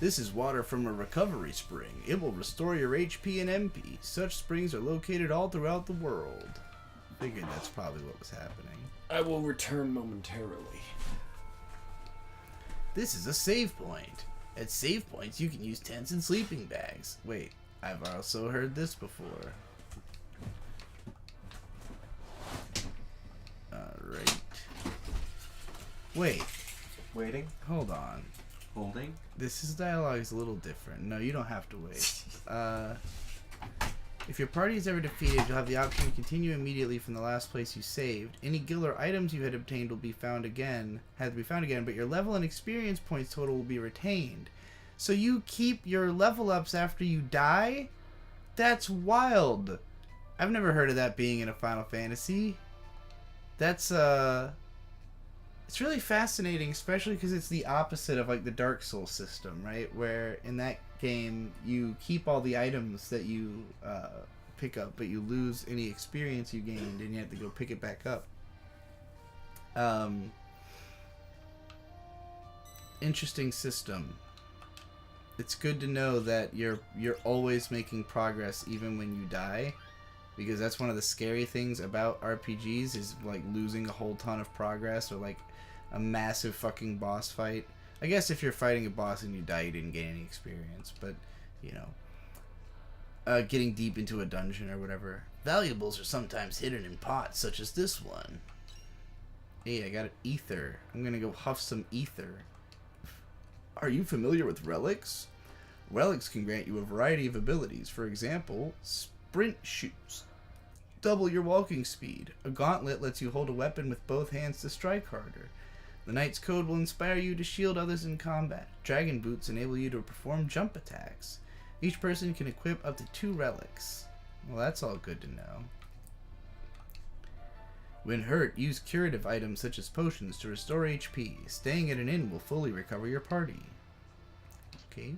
This is water from a recovery spring. It will restore your HP and MP. Such springs are located all throughout the world. Figured that's probably what was happening. I will return momentarily. This is a save point. At save points, you can use tents and sleeping bags. Wait, I've also heard this before. Alright. Wait. Waiting? Hold on. Holding? This dialogue is a little different. No, you don't have to wait. If your party is ever defeated, you'll have the option to continue immediately from the last place you saved. Any gil or items you had obtained will be found again, but your level and experience points total will be retained. So you keep your level ups after you die? That's wild. I've never heard of that being in a Final Fantasy. That's it's really fascinating, especially because it's the opposite of like the Dark Souls system, right? Where in that game you keep all the items that you pick up, but you lose any experience you gained, and you have to go pick it back up. Interesting system. It's good to know that you're always making progress even when you die, because that's one of the scary things about RPGs is like losing a whole ton of progress or like a massive fucking boss fight. I guess if you're fighting a boss and you die, you didn't gain any experience, but you know, getting deep into a dungeon or whatever. Valuables are sometimes hidden in pots, such as this one. Hey, I got an ether. I'm gonna go huff some ether. Are you familiar with relics? Relics can grant you a variety of abilities. For example, sprint shoes. Double your walking speed. A gauntlet lets you hold a weapon with both hands to strike harder. The Knight's Code will inspire you to shield others in combat. Dragon boots enable you to perform jump attacks. Each person can equip up to 2 relics. Well, that's all good to know. When hurt, use curative items such as potions to restore HP. Staying at an inn will fully recover your party. Okay.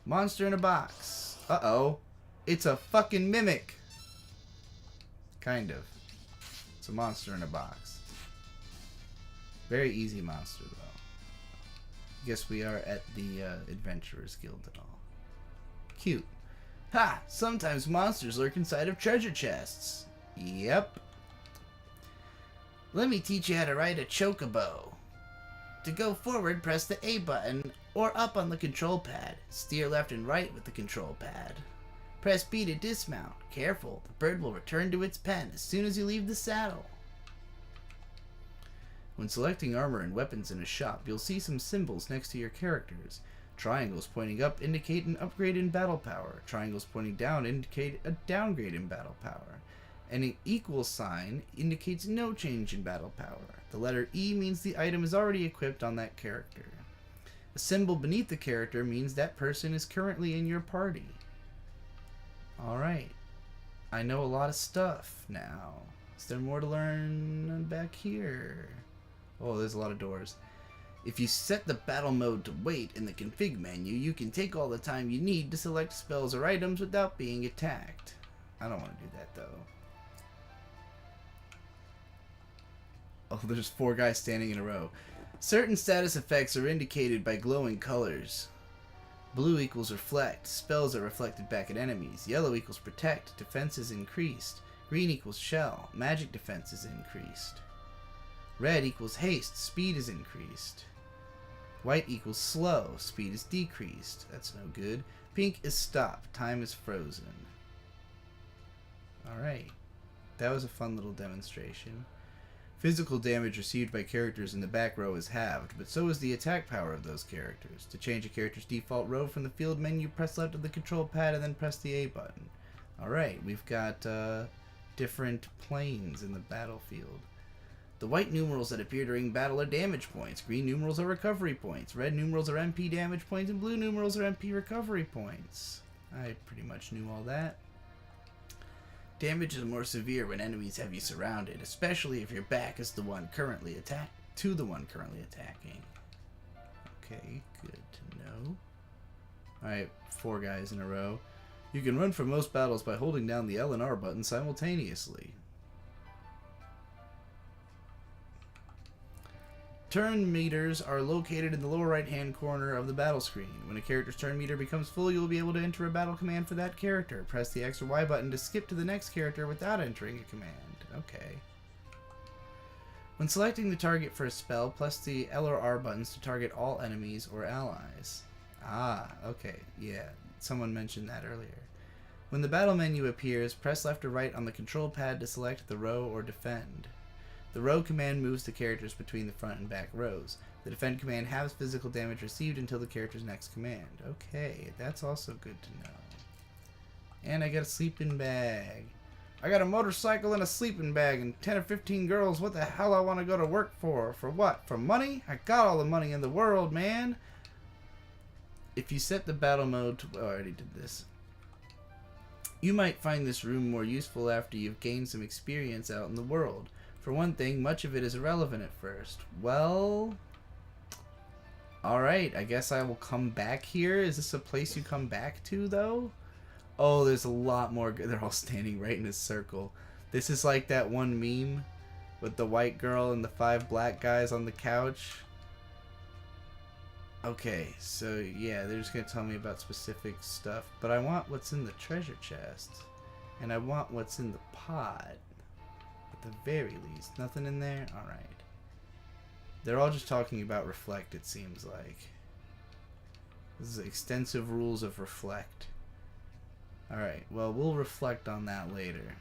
Monster in a box. Uh-oh. It's a fucking mimic. Kind of. It's a monster in a box. Very easy monster, though. Guess we are at the Adventurers Guild and all. Cute. Ha! Sometimes monsters lurk inside of treasure chests. Yep. Let me teach you how to ride a chocobo. To go forward, press the A button or up on the control pad. Steer left and right with the control pad. Press B to dismount. Careful, the bird will return to its pen as soon as you leave the saddle. When selecting armor and weapons in a shop, you'll see some symbols next to your characters. Triangles pointing up indicate an upgrade in battle power. Triangles pointing down indicate a downgrade in battle power. And an equal sign indicates no change in battle power. The letter E means the item is already equipped on that character. A symbol beneath the character means that person is currently in your party. Alright. I know a lot of stuff now. Is there more to learn back here? Oh, there's a lot of doors. If you set the battle mode to wait in the config menu, you can take all the time you need to select spells or items without being attacked. I don't want to do that though. Oh, there's 4 guys standing in a row. Certain status effects are indicated by glowing colors. Blue equals reflect. Spells are reflected back at enemies. Yellow equals protect. Defense is increased. Green equals shell. Magic defense is increased. Red equals haste. Speed is increased. White equals slow. Speed is decreased. That's no good. Pink is stop. Time is frozen. Alright. That was a fun little demonstration. Physical damage received by characters in the back row is halved, but so is the attack power of those characters. To change a character's default row from the field menu, press left of the control pad and then press the A button. Alright, we've got different planes in the battlefield. The white numerals that appear during battle are damage points. Green numerals are recovery points. Red numerals are MP damage points, and blue numerals are MP recovery points. I pretty much knew all that. Damage is more severe when enemies have you surrounded, especially if your back is the one currently attacking. Okay, good to know. Alright, 4 guys in a row. You can run for most battles by holding down the L and R button simultaneously. Turn meters are located in the lower right hand corner of the battle screen. When a character's turn meter becomes full, you will be able to enter a battle command for that character. Press the X or Y button to skip to the next character without entering a command. Okay. When selecting the target for a spell, press the L or R buttons to target all enemies or allies. Ah, okay, yeah, someone mentioned that earlier. When the battle menu appears, press left or right on the control pad to select the row or defend. The row command moves the characters between the front and back rows. The defend command halves physical damage received until the character's next command. Okay, that's also good to know. And I got a sleeping bag. I got a motorcycle and a sleeping bag and 10 or 15 girls. What the hell I want to go to work for? For what? For money? I got all the money in the world, man. If you set the battle mode to... Oh, I already did this. You might find this room more useful after you've gained some experience out in the world. For one thing, much of it is irrelevant at first. Well... Alright, I guess I will come back here. Is this a place you come back to, though? Oh, there's a lot more. They're all standing right in a circle. This is like that one meme with the white girl and the 5 black guys on the couch. Okay, so yeah, they're just going to tell me about specific stuff. But I want what's in the treasure chest. And I want what's in the pod. At the very least. Nothing in there? Alright. They're all just talking about reflect, it seems like. This is extensive rules of reflect. Alright, well, we'll reflect on that later.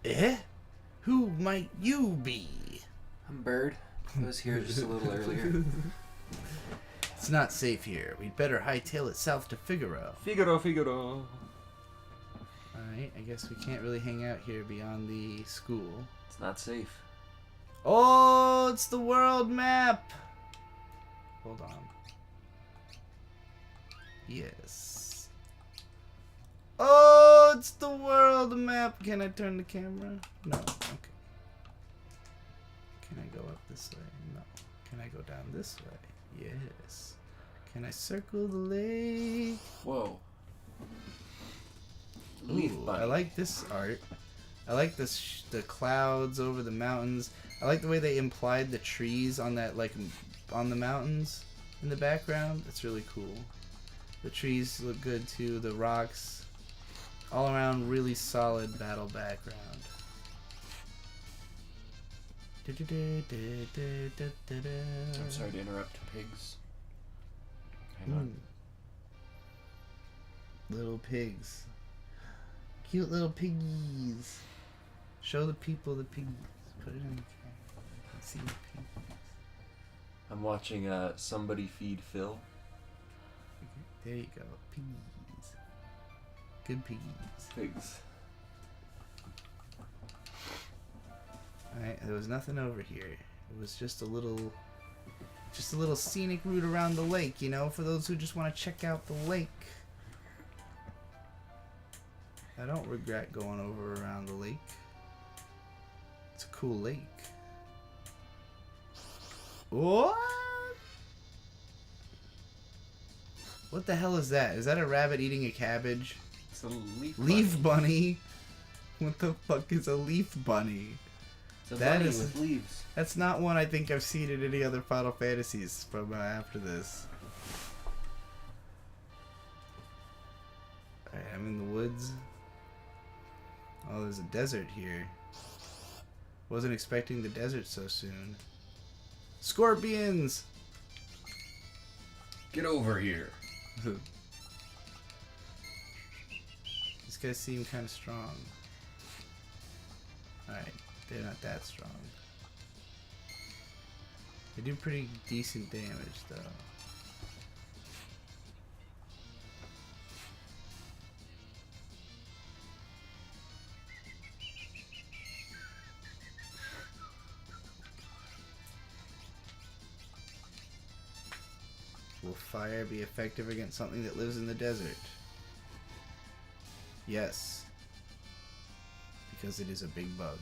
Eh? Who might you be? I'm Bird. I was here just a little earlier. It's not safe here. We'd better hightail it south to Figaro. Figaro. Alright, I guess we can't really hang out here beyond the school. It's not safe. Oh, it's the world map! Hold on. Yes. Oh, it's the world map! Can I turn the camera? No. Okay. Can I go up this way? No. Can I go down this way? Yes. Can I circle the lake? Whoa. Ooh, I like this art. I like this the clouds over the mountains. I like the way they implied the trees on that, like, on the mountains in the background. It's really cool. The trees look good too. The rocks, all around, really solid battle background. I'm sorry to interrupt, pigs. Hang on. Little pigs. Cute little piggies. Show the people the piggies. Put it in the camera. I can see the piggies. I'm watching Somebody Feed Phil. There you go. Piggies. Good piggies. Pigs. Alright, there was nothing over here. It was just a little scenic route around the lake, you know, for those who just want to check out the lake. I don't regret going over around the lake. It's a cool lake. What? What the hell is that? Is that a rabbit eating a cabbage? It's a Leaf bunny? What the fuck is a leaf bunny? It's a That bunny is- with leaves. That's not one I think I've seen in any other Final Fantasies from after this. Alright, I'm in the woods. Oh, there's a desert here. Wasn't expecting the desert so soon. Scorpions! Get over here. These guys seem kind of strong. Alright, they're not that strong. They do pretty decent damage, though. Will fire be effective against something that lives in the desert? Yes. Because it is a big bug.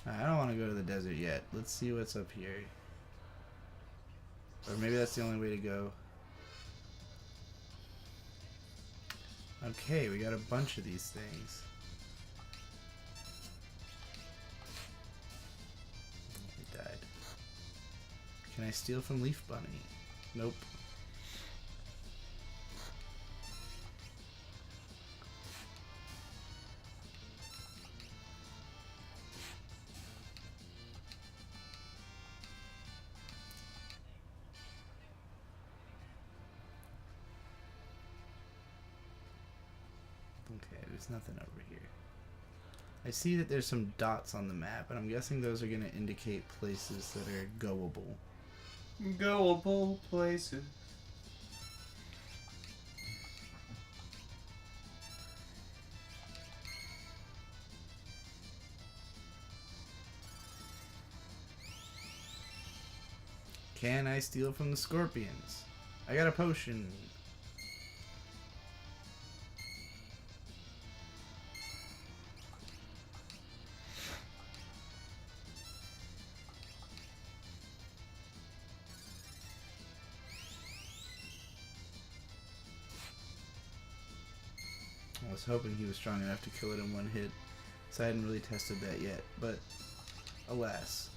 I don't want to go to the desert yet. Let's see what's up here. Or maybe that's the only way to go. Okay, we got a bunch of these things. Can I steal from Leaf Bunny? Nope. Okay, there's nothing over here. I see that there's some dots on the map, and I'm guessing those are going to indicate places that are goable. Goable places. Can I steal from the scorpions? I got a potion. I was hoping he was strong enough to kill it in one hit, so I hadn't really tested that yet, but alas.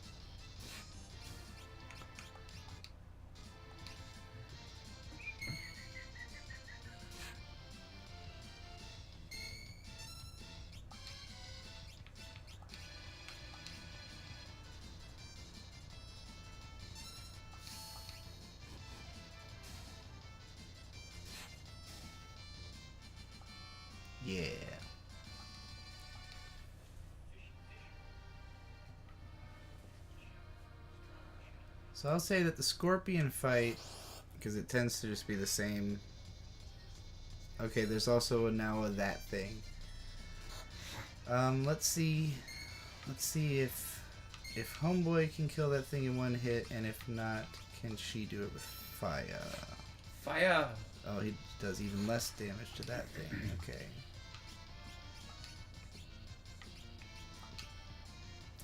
Yeah. So I'll say that the scorpion fight, because it tends to just be the same. Okay, there's also now a that thing. Let's see if Homeboy can kill that thing in one hit, and if not, can she do it with fire? Fire! Oh, he does even less damage to that thing. Okay.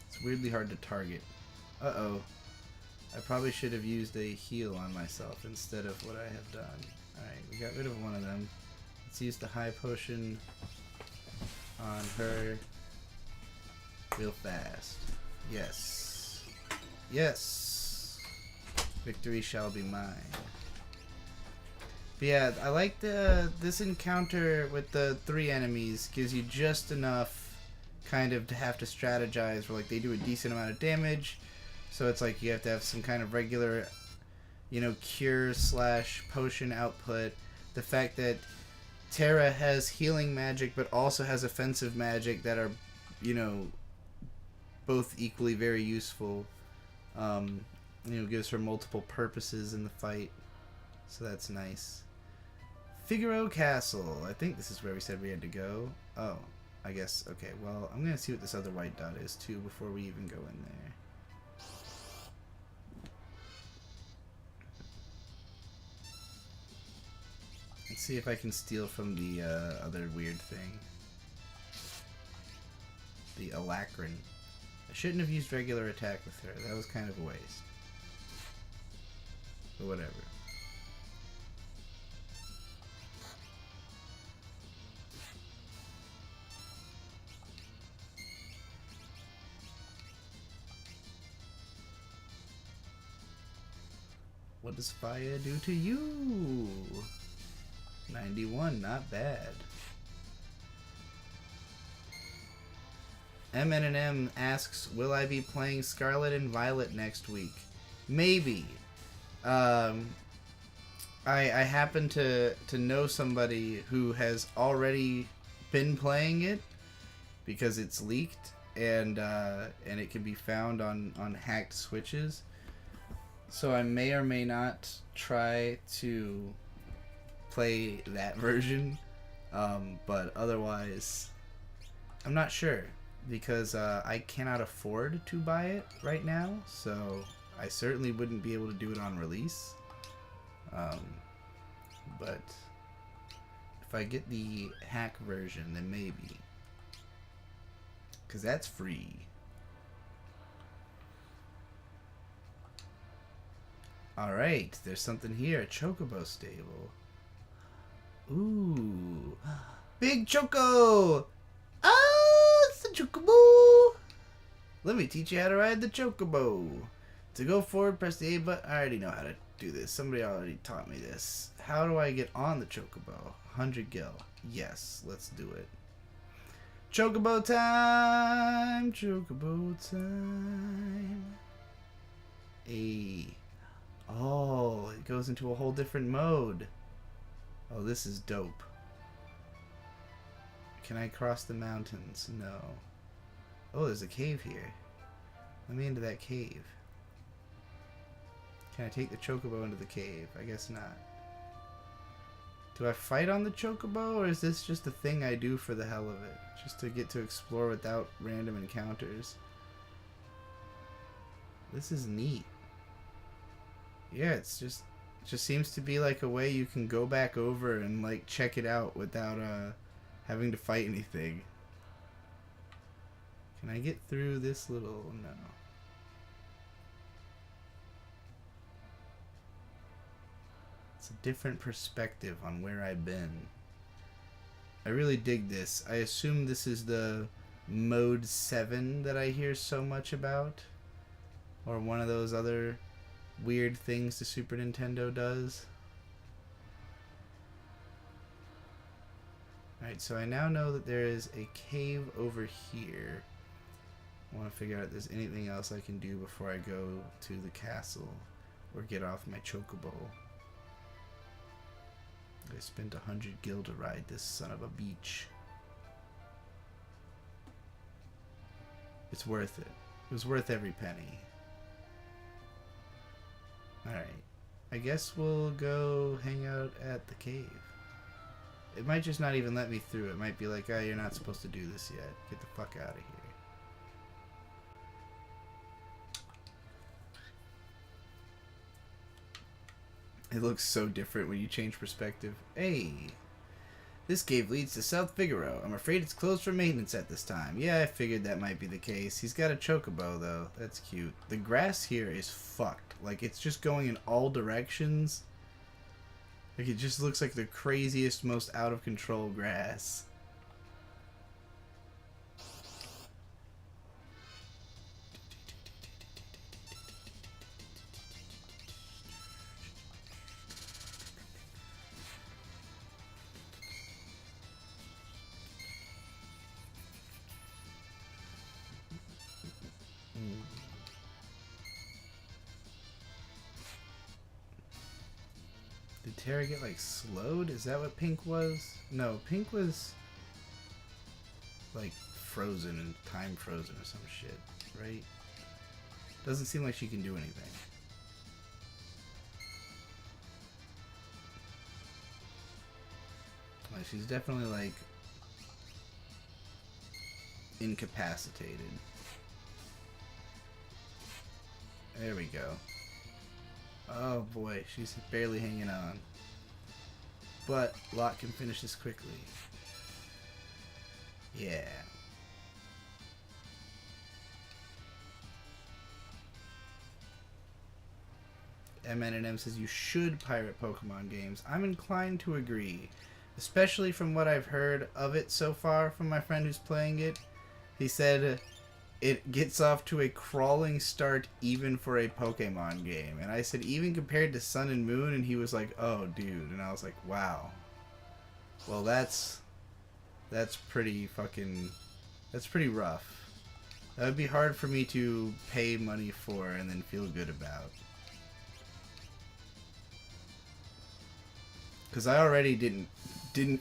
It's weirdly hard to target. Uh-oh. I probably should have used a heal on myself instead of what I have done. Alright, we got rid of one of them. Let's use the high potion on her real fast. Yes. Yes! Victory shall be mine. But yeah, I like this encounter with the 3 enemies. Gives you just enough kind of to have to strategize where like they do a decent amount of damage. So it's like you have to have some kind of regular, you know, cure / potion output. The fact that Terra has healing magic but also has offensive magic that are, you know, both equally very useful. You know, gives her multiple purposes in the fight. So that's nice. Figaro Castle. I think this is where we said we had to go. Oh, I guess. Okay, well, I'm going to see what this other white dot is too before we even go in there. Let's see if I can steal from the other weird thing. The Alacrin. I shouldn't have used regular attack with her. That was kind of a waste. But whatever. What does fire do to you? 91, not bad. MNM asks, will I be playing Scarlet and Violet next week? Maybe. I happen to know somebody who has already been playing it because it's leaked and it can be found on hacked switches. So I may or may not try to play that version, but otherwise I'm not sure because I cannot afford to buy it right now, so I certainly wouldn't be able to do it on release, but if I get the hack version then maybe, because that's free. Alright, there's something here. A Chocobo stable. Ooh. Big Choco! Oh, it's the Chocobo! Let me teach you how to ride the Chocobo. To go forward, press the A button. I already know how to do this. Somebody already taught me this. How do I get on the chocobo? 100 gil. Yes, let's do it. Chocobo time! Chocobo time. Oh, it goes into a whole different mode. Oh, this is dope. Can I cross the mountains? No. Oh, there's a cave here. Let me into that cave. Can I take the chocobo into the cave? I guess not. Do I fight on the chocobo, or is this just a thing I do for the hell of it? Just to get to explore without random encounters. This is neat. Yeah, it just seems to be like a way you can go back over and like check it out without having to fight anything. Can I get through this little... No. It's a different perspective on where I've been. I really dig this. I assume this is the Mode 7 that I hear so much about. Or one of those other weird things the Super Nintendo does. Alright, so I now know that there is a cave over here. I want to figure out if there's anything else I can do before I go to the castle or get off my chocobo. I spent 100 gil to ride this son of a beach. It's worth it. It was worth every penny. Alright. I guess we'll go hang out at the cave. It might just not even let me through. It might be like, oh, you're not supposed to do this yet. Get the fuck out of here. It looks so different when you change perspective. Hey, this cave leads to South Figaro. I'm afraid it's closed for maintenance at this time. Yeah, I figured that might be the case. He's got a chocobo, though. That's cute. The grass here is fucked. Like, it's just going in all directions. Like, it just looks like the craziest, most out-of-control grass. Did Terra get, like, slowed? Is that what Pink was? No, Pink was, like, frozen and time frozen or some shit, right? Doesn't seem like she can do anything. Like, she's definitely, like, incapacitated. There we go. Oh boy, she's barely hanging on. But Lot can finish this quickly. Yeah. MN&M says you should pirate Pokemon games. I'm inclined to agree. Especially from what I've heard of it so far from my friend who's playing it. He said it gets off to a crawling start even for a Pokemon game. And I said, even compared to Sun and Moon? And he was like, oh, dude. And I was like, wow. Well, that's pretty fucking... That's pretty rough. That would be hard for me to pay money for and then feel good about. Because I already didn't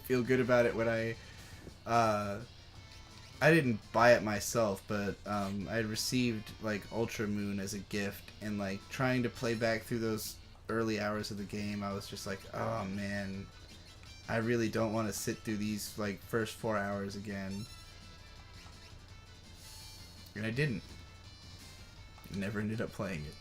feel good about it when I didn't buy it myself, but I had received like Ultra Moon as a gift, and like trying to play back through those early hours of the game, I was just like, oh man, I really don't want to sit through these like first 4 hours again. And I didn't. Never ended up playing it.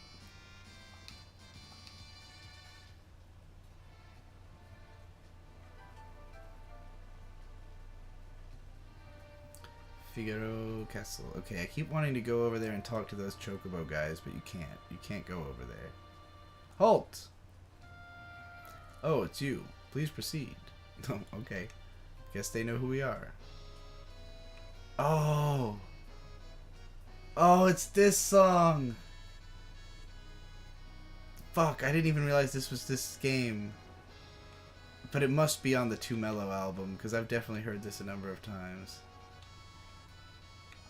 Figaro Castle. Okay, I keep wanting to go over there and talk to those Chocobo guys, but you can't. You can't go over there. Halt! Oh, it's you. Please proceed. Oh, okay. Guess they know who we are. Oh! Oh, it's this song! Fuck, I didn't even realize this was this game. But it must be on the Too Mellow album, because I've definitely heard this a number of times.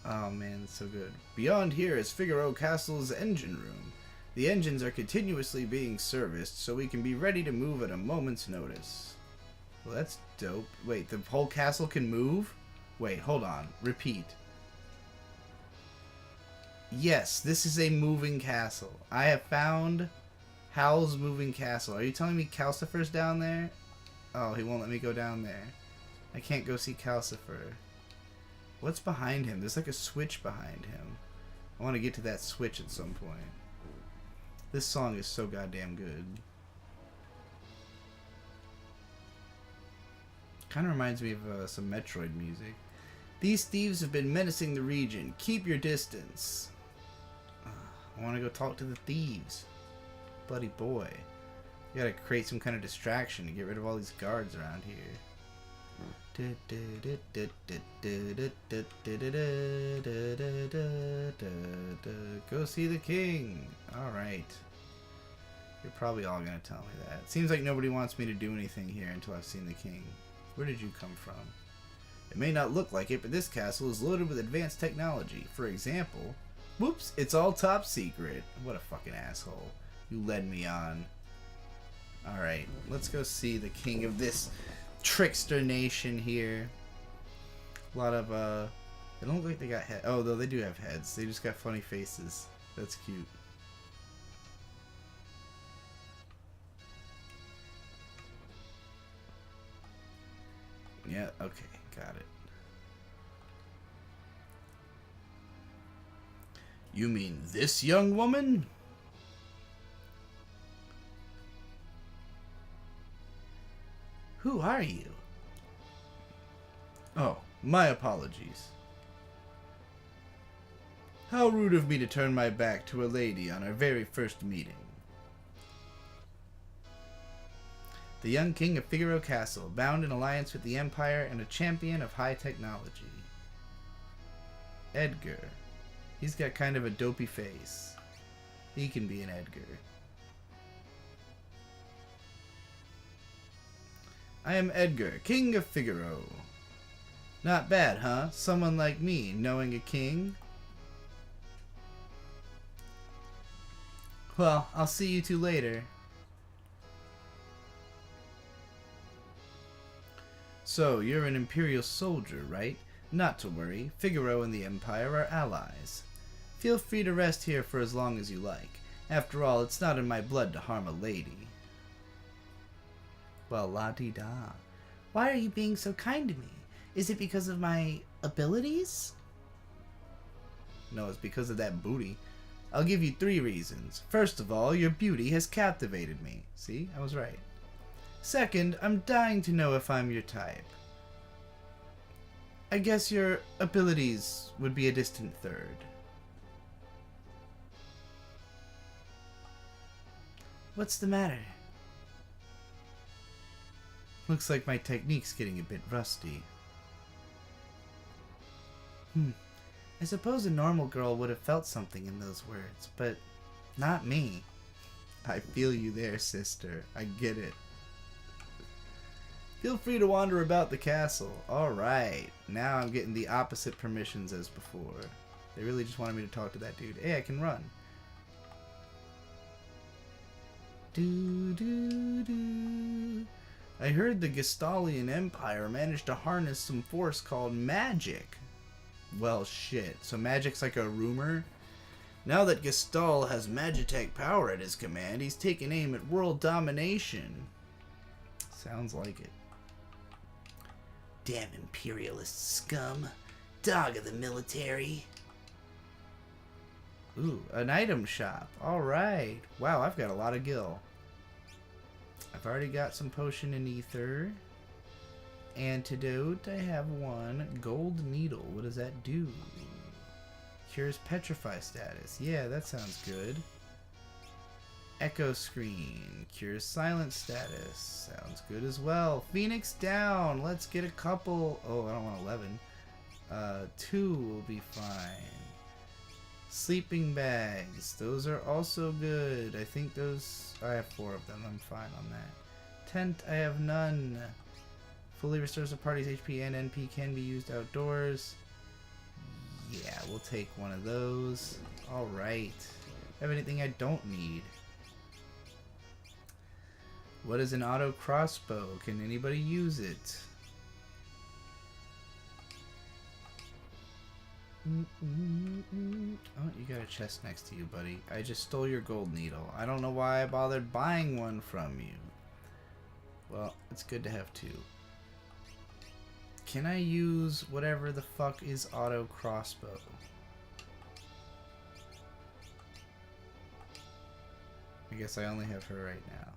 Oh man, it's so good. Beyond here is Figaro Castle's engine room. The engines are continuously being serviced, so we can be ready to move at a moment's notice. Well, that's dope. Wait, the whole castle can move? Wait, hold on. Repeat. Yes, this is a moving castle. I have found Howl's moving castle. Are you telling me Calcifer's down there? Oh, he won't let me go down there. I can't go see Calcifer. What's behind him? There's like a switch behind him. I want to get to that switch at some point. This song is so goddamn good. Kind of reminds me of some Metroid music. These thieves have been menacing the region. Keep your distance. I want to go talk to the thieves. Bloody boy. You gotta create some kind of distraction to get rid of all these guards around here. Go see the king. Alright. You're probably all gonna tell me that. Seems like nobody wants me to do anything here until I've seen the king. Where did you come from? It may not look like it, but this castle is loaded with advanced technology. For example, whoops, it's all top secret. What a fucking asshole. You led me on. Alright, let's go see the king of this trickster nation here. A lot of, they don't look like they got heads. Oh, though they do have heads. They just got funny faces. That's cute. Yeah, okay, got it. You mean this young woman? Who are you? Oh, my apologies. How rude of me to turn my back to a lady on our very first meeting. The young king of Figaro Castle, bound in alliance with the Empire and a champion of high technology. Edgar. He's got kind of a dopey face. He can be an Edgar. I am Edgar, king of Figaro. Not bad, huh? Someone like me, knowing a king? Well, I'll see you two later. So, you're an Imperial soldier, right? Not to worry, Figaro and the Empire are allies. Feel free to rest here for as long as you like. After all, it's not in my blood to harm a lady. Well, la-di-da. Why are you being so kind to me? Is it because of my abilities? No, it's because of that booty. I'll give you 3 reasons. First of all, your beauty has captivated me. See, I was right. Second, I'm dying to know if I'm your type. I guess your abilities would be a distant third. What's the matter? Looks like my technique's getting a bit rusty. I suppose a normal girl would have felt something in those words, but not me. I feel you there, sister. I get it. Feel free to wander about the castle. Alright, now I'm getting the opposite permissions as before. They really just wanted me to talk to that dude. Hey, I can run. I heard the Gestalian Empire managed to harness some force called magic. Well, shit. So magic's like a rumor? Now that Gestal has Magitech power at his command, he's taken aim at world domination. Sounds like it. Damn imperialist scum. Dog of the military. Ooh, an item shop. Alright. Wow, I've got a lot of gil. I've already got some potion and ether. Antidote, I have 1. Gold needle, what does that do? Cures petrify status. Yeah, that sounds good. Echo screen, cures silent status. Sounds good as well. Phoenix down, let's get a couple. Oh, I don't want 11. 2 will be fine. Sleeping bags. Those are also good. I think those... I have 4 of them. I'm fine on that. Tent. I have none. Fully restores the party's HP and NP. Can be used outdoors. Yeah, we'll take one of those. Alright. Have anything I don't need? What is an auto crossbow? Can anybody use it? Oh, you got a chest next to you, buddy. I just stole your gold needle. I don't know why I bothered buying one from you. Well, it's good to have 2. Can I use whatever the fuck is auto crossbow? I guess I only have her right now.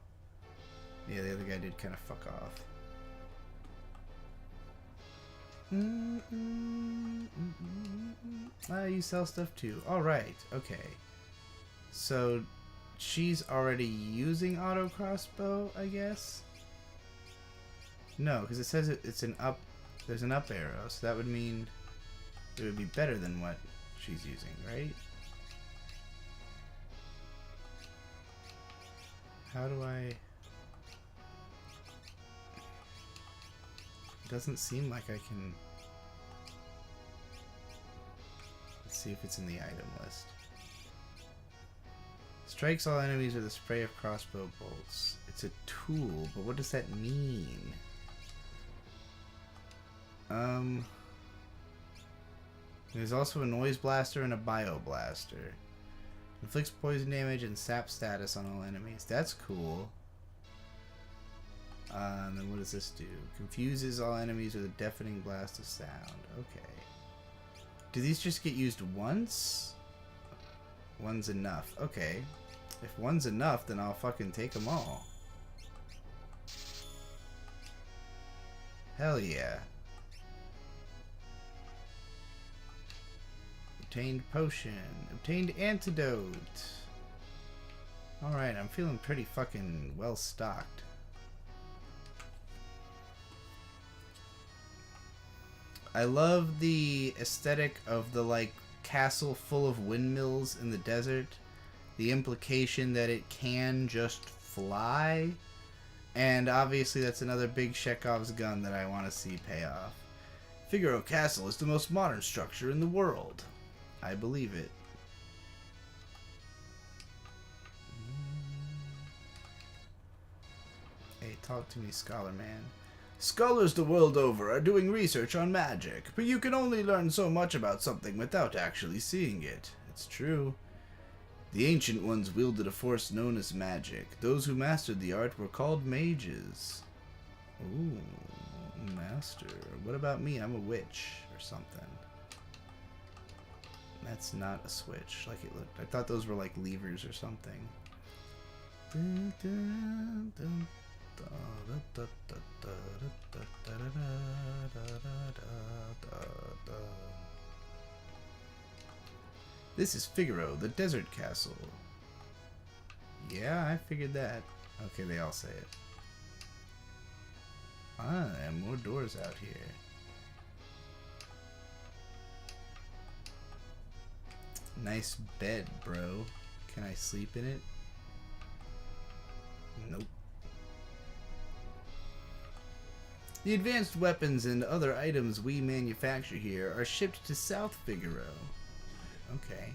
Yeah, the other guy did kind of fuck off. You sell stuff too. Alright, okay. So, she's already using auto crossbow, I guess? No, because it says it's an up... There's an up arrow, so that would mean it would be better than what she's using, right? How do I... It doesn't seem like I can... Let's see if it's in the item list. Strikes all enemies with a spray of crossbow bolts. It's a tool, but what does that mean? There's also a noise blaster and a bio blaster. Inflicts poison damage and sap status on all enemies. That's cool. And then what does this do? Confuses all enemies with a deafening blast of sound. Okay. Do these just get used once? One's enough. Okay. If one's enough, then I'll fucking take them all. Hell yeah. Obtained potion. Obtained antidote. Alright, I'm feeling pretty fucking well stocked. I love the aesthetic of the like castle full of windmills in the desert. The implication that it can just fly. And obviously that's another big Chekhov's gun that I want to see pay off. Figaro Castle is the most modern structure in the world. I believe it. Hey, talk to me, Scholar Man. Scholars the world over are doing research on magic, but you can only learn so much about something without actually seeing it. It's true. The ancient ones wielded a force known as magic. Those who mastered the art were called mages. Ooh, master. What about me? I'm a witch or something. That's not a switch like it looked. I thought those were like levers or something. This is Figaro, the desert castle. Yeah, I figured that. Okay, they all say it. Ah, and more doors out here. Nice bed, bro. Can I sleep in it? Nope. The advanced weapons and other items we manufacture here are shipped to South Figaro. Okay.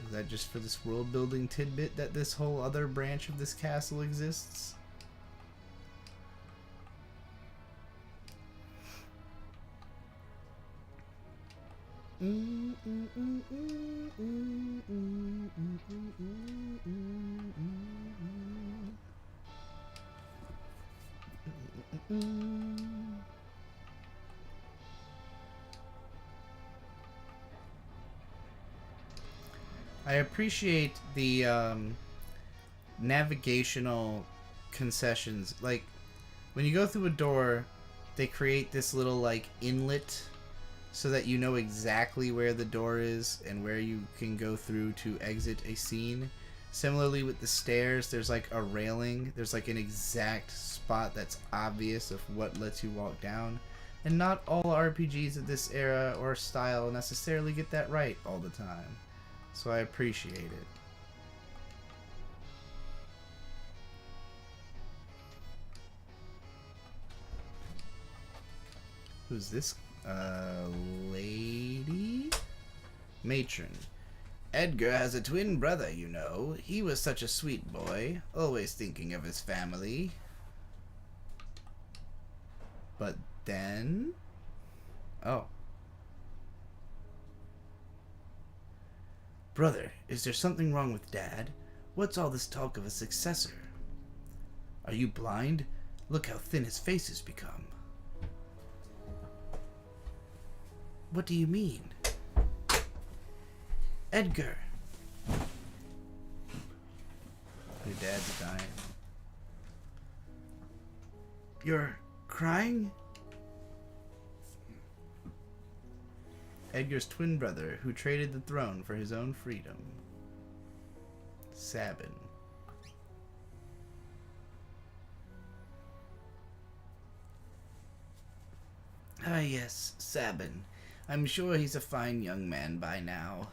Is that just for this world building tidbit that this whole other branch of this castle exists? I appreciate the navigational concessions. Like, when you go through a door, they create this little, like, inlet so that you know exactly where the door is and where you can go through to exit a scene. Similarly with the stairs, there's like a railing. There's like an exact spot that's obvious of what lets you walk down. And not all RPGs of this era or style necessarily get that right all the time. So I appreciate it. Who's this lady? Matron. Edgar has a twin brother, you know. He was such a sweet boy, always thinking of his family. But then... Oh. Brother, is there something wrong with Dad? What's all this talk of a successor? Are you blind? Look how thin his face has become. What do you mean? Edgar! Your dad's dying. You're crying? Edgar's twin brother, who traded the throne for his own freedom. Sabin. Ah yes, Sabin. I'm sure he's a fine young man by now.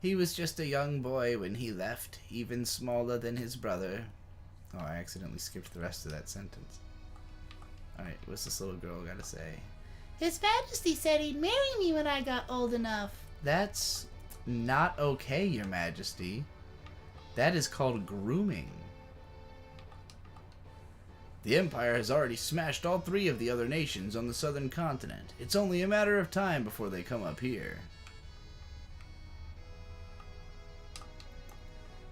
He was just a young boy when he left, even smaller than his brother. Oh, I accidentally skipped the rest of that sentence. Alright, what's this little girl gotta say? His Majesty said he'd marry me when I got old enough. That's not okay, Your Majesty. That is called grooming. The Empire has already smashed all 3 of the other nations on the southern continent. It's only a matter of time before they come up here.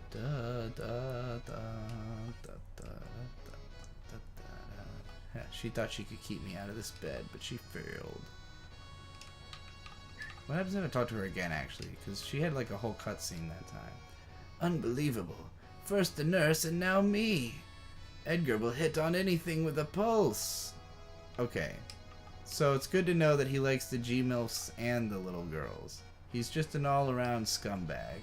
Da, da, da, da, da, da, da, da. Yeah, she thought she could keep me out of this bed, but she failed. What happens if I talk to her again, actually? Because she had like a whole cutscene that time. Unbelievable. First the nurse and now me. Edgar will hit on anything with a pulse. Okay. So it's good to know that he likes the G-MILFs and the little girls. He's just an all-around scumbag.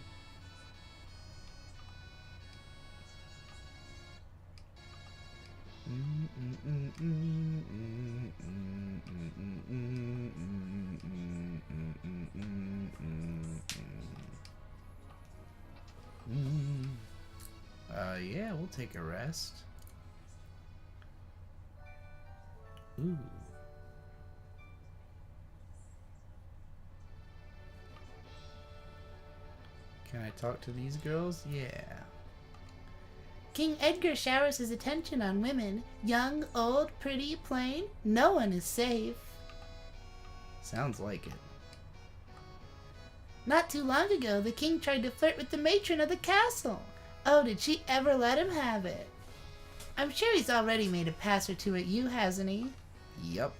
Yeah, we'll take a rest. Ooh. Can I talk to these girls? Yeah. King Edgar showers his attention on women. Young, old, pretty, plain. No one is safe. Sounds like it. Not too long ago, the king tried to flirt with the matron of the castle. Oh, did she ever let him have it? I'm sure he's already made a pass or two at you, hasn't he? Yep.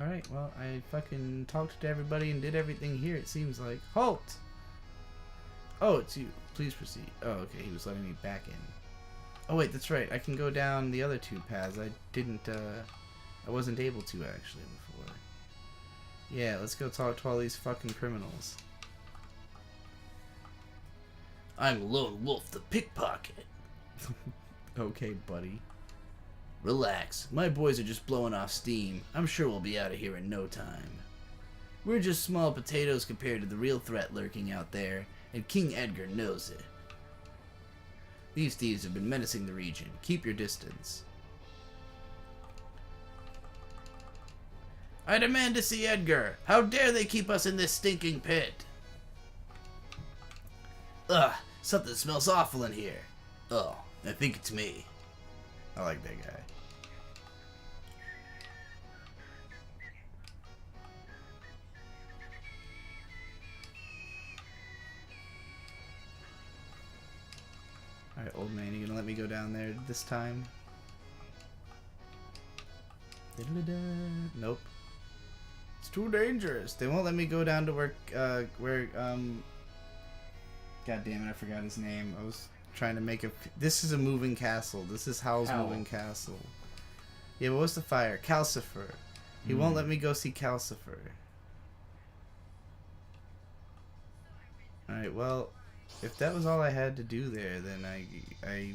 Alright, well, I fucking talked to everybody and did everything here, it seems like. Halt! Oh, it's you. Please proceed. Oh, okay, he was letting me back in. Oh, wait, that's right. I can go down the other 2 paths. I wasn't able to, actually, before. Yeah, let's go talk to all these fucking criminals. I'm Lone Wolf the Pickpocket. Okay, buddy. Relax. My boys are just blowing off steam. I'm sure we'll be out of here in no time. We're just small potatoes compared to the real threat lurking out there, and King Edgar knows it. These thieves have been menacing the region. Keep your distance. I demand to see Edgar. How dare they keep us in this stinking pit? Ugh, something smells awful in here. Oh, I think it's me. I like that guy. Alright, old man, you gonna let me go down there this time? Nope. It's too dangerous. They won't let me go down to where God damn it, I forgot his name. I was trying to make a... This is a moving castle. This is Howl's moving castle. Yeah, what was the fire? Calcifer. He won't let me go see Calcifer. Alright, well, if that was all I had to do there, then I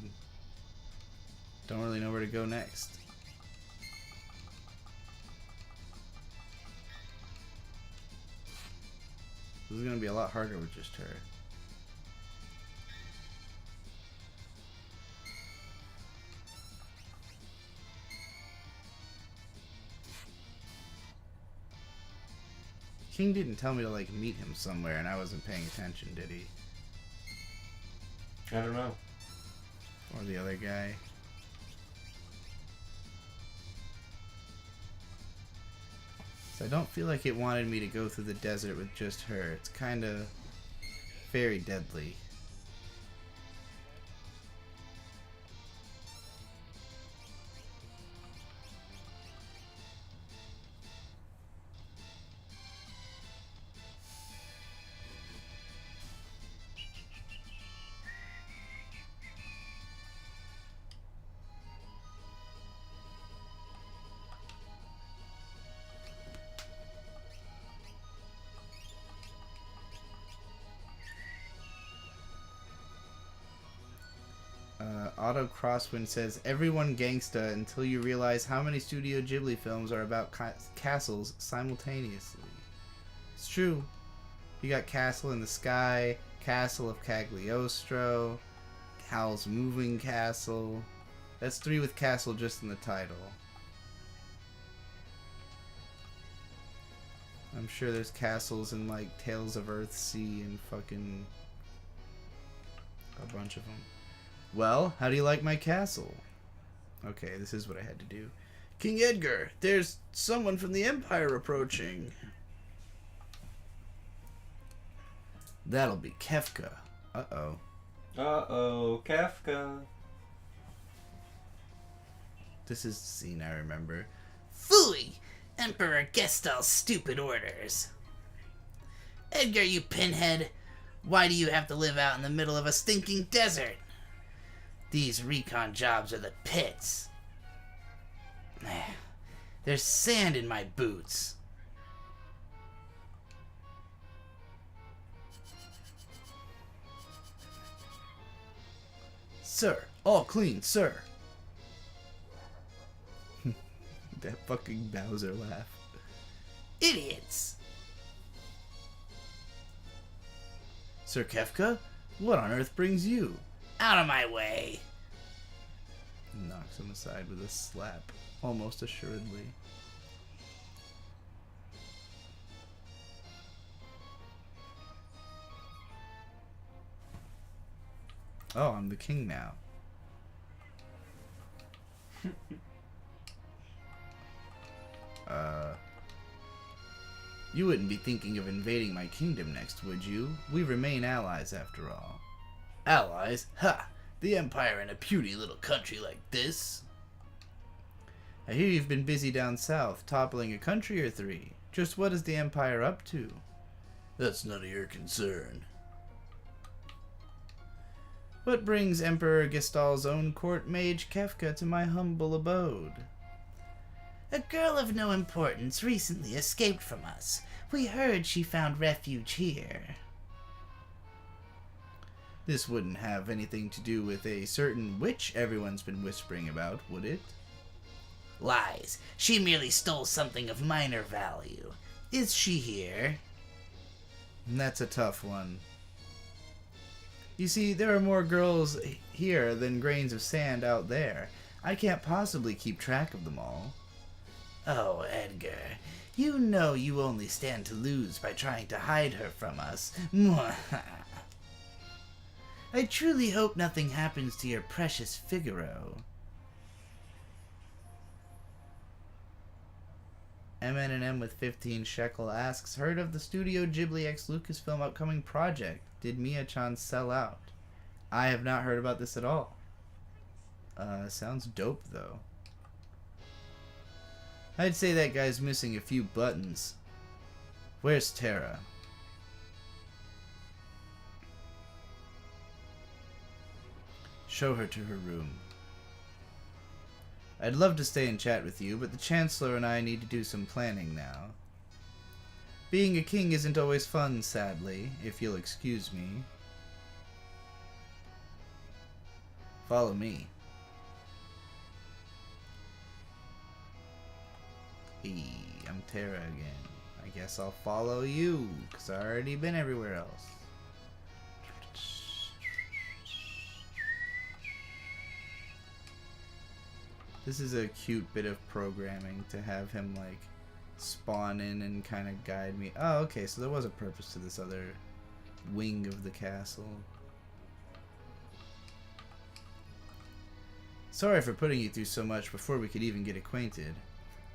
Don't really know where to go next. This is going to be a lot harder with just her. King didn't tell me to like meet him somewhere and I wasn't paying attention, did he? I don't know. Or the other guy. So I don't feel like it wanted me to go through the desert with just her. It's kind of very deadly. Auto Crosswind says, everyone gangsta until you realize how many Studio Ghibli films are about castles simultaneously. It's true. You got Castle in the Sky, Castle of Cagliostro, Howl's Moving Castle. That's 3 with castle just in the title. I'm sure there's castles in like Tales of Earthsea and fucking a bunch of them. Well, how do you like my castle? Okay, this is what I had to do. King Edgar, there's someone from the Empire approaching. That'll be Kefka. Uh-oh. Uh-oh, Kafka. This is the scene I remember. Phooey! Emperor Gestal's stupid orders. Edgar, you pinhead. Why do you have to live out in the middle of a stinking desert? These recon jobs are the pits. There's sand in my boots. Sir, all clean, sir. That fucking Bowser laugh. Idiots! Sir Kefka, what on earth brings you? Out of my way. Knocks him aside with a slap, almost assuredly. Oh, I'm the king now. You wouldn't be thinking of invading my kingdom next, would you? We remain allies after all. Allies? Ha! The Empire in a puny little country like this? I hear you've been busy down south, toppling a country or 3. Just what is the Empire up to? That's none of your concern. What brings Emperor Gestal's own court mage Kefka to my humble abode? A girl of no importance recently escaped from us. We heard she found refuge here. This wouldn't have anything to do with a certain witch everyone's been whispering about, would it? Lies. She merely stole something of minor value. Is she here? That's a tough one. You see, there are more girls here than grains of sand out there. I can't possibly keep track of them all. Oh, Edgar, you know you only stand to lose by trying to hide her from us. I truly hope nothing happens to your precious Figaro. MNM with 15 shekel asks, heard of the Studio Ghibli x Lucasfilm upcoming project? Did Mia-chan sell out? I have not heard about this at all. Sounds dope though. I'd say that guy's missing a few buttons. Where's Terra? Show her to her room. I'd love to stay and chat with you, but the Chancellor and I need to do some planning now. Being a king isn't always fun, sadly, if you'll excuse me. Follow me. Hey, I'm Terra again. I guess I'll follow you, because I've already been everywhere else. This is a cute bit of programming to have him, like, spawn in and kind of guide me. Oh, okay, so there was a purpose to this other wing of the castle. Sorry for putting you through so much before we could even get acquainted.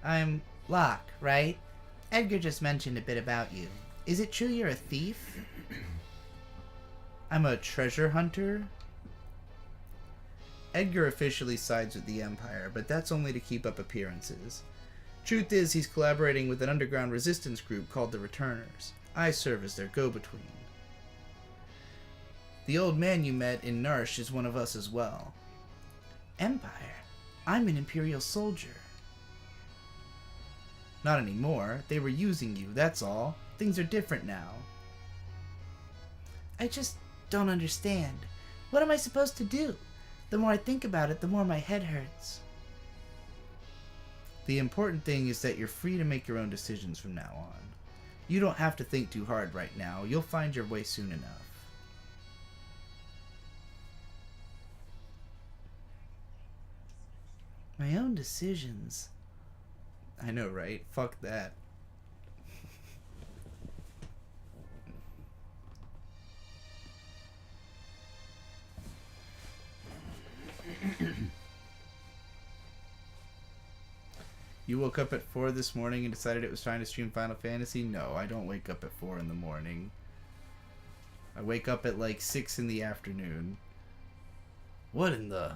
I'm Locke, right? Edgar just mentioned a bit about you. Is it true you're a thief? I'm a treasure hunter. Edgar officially sides with the Empire, but that's only to keep up appearances. Truth is, he's collaborating with an underground resistance group called the Returners. I serve as their go-between. The old man you met in Narsh is one of us as well. Empire? I'm an Imperial soldier. Not anymore. They were using you, that's all. Things are different now. I just don't understand. What am I supposed to do? The more I think about it, the more my head hurts. The important thing is that you're free to make your own decisions from now on. You don't have to think too hard right now. You'll find your way soon enough. My own decisions. I know, right? Fuck that. You woke up at 4 this morning and decided it was time to stream Final Fantasy? No, I don't wake up at 4 in the morning. I wake up at like 6 in the afternoon. What in the...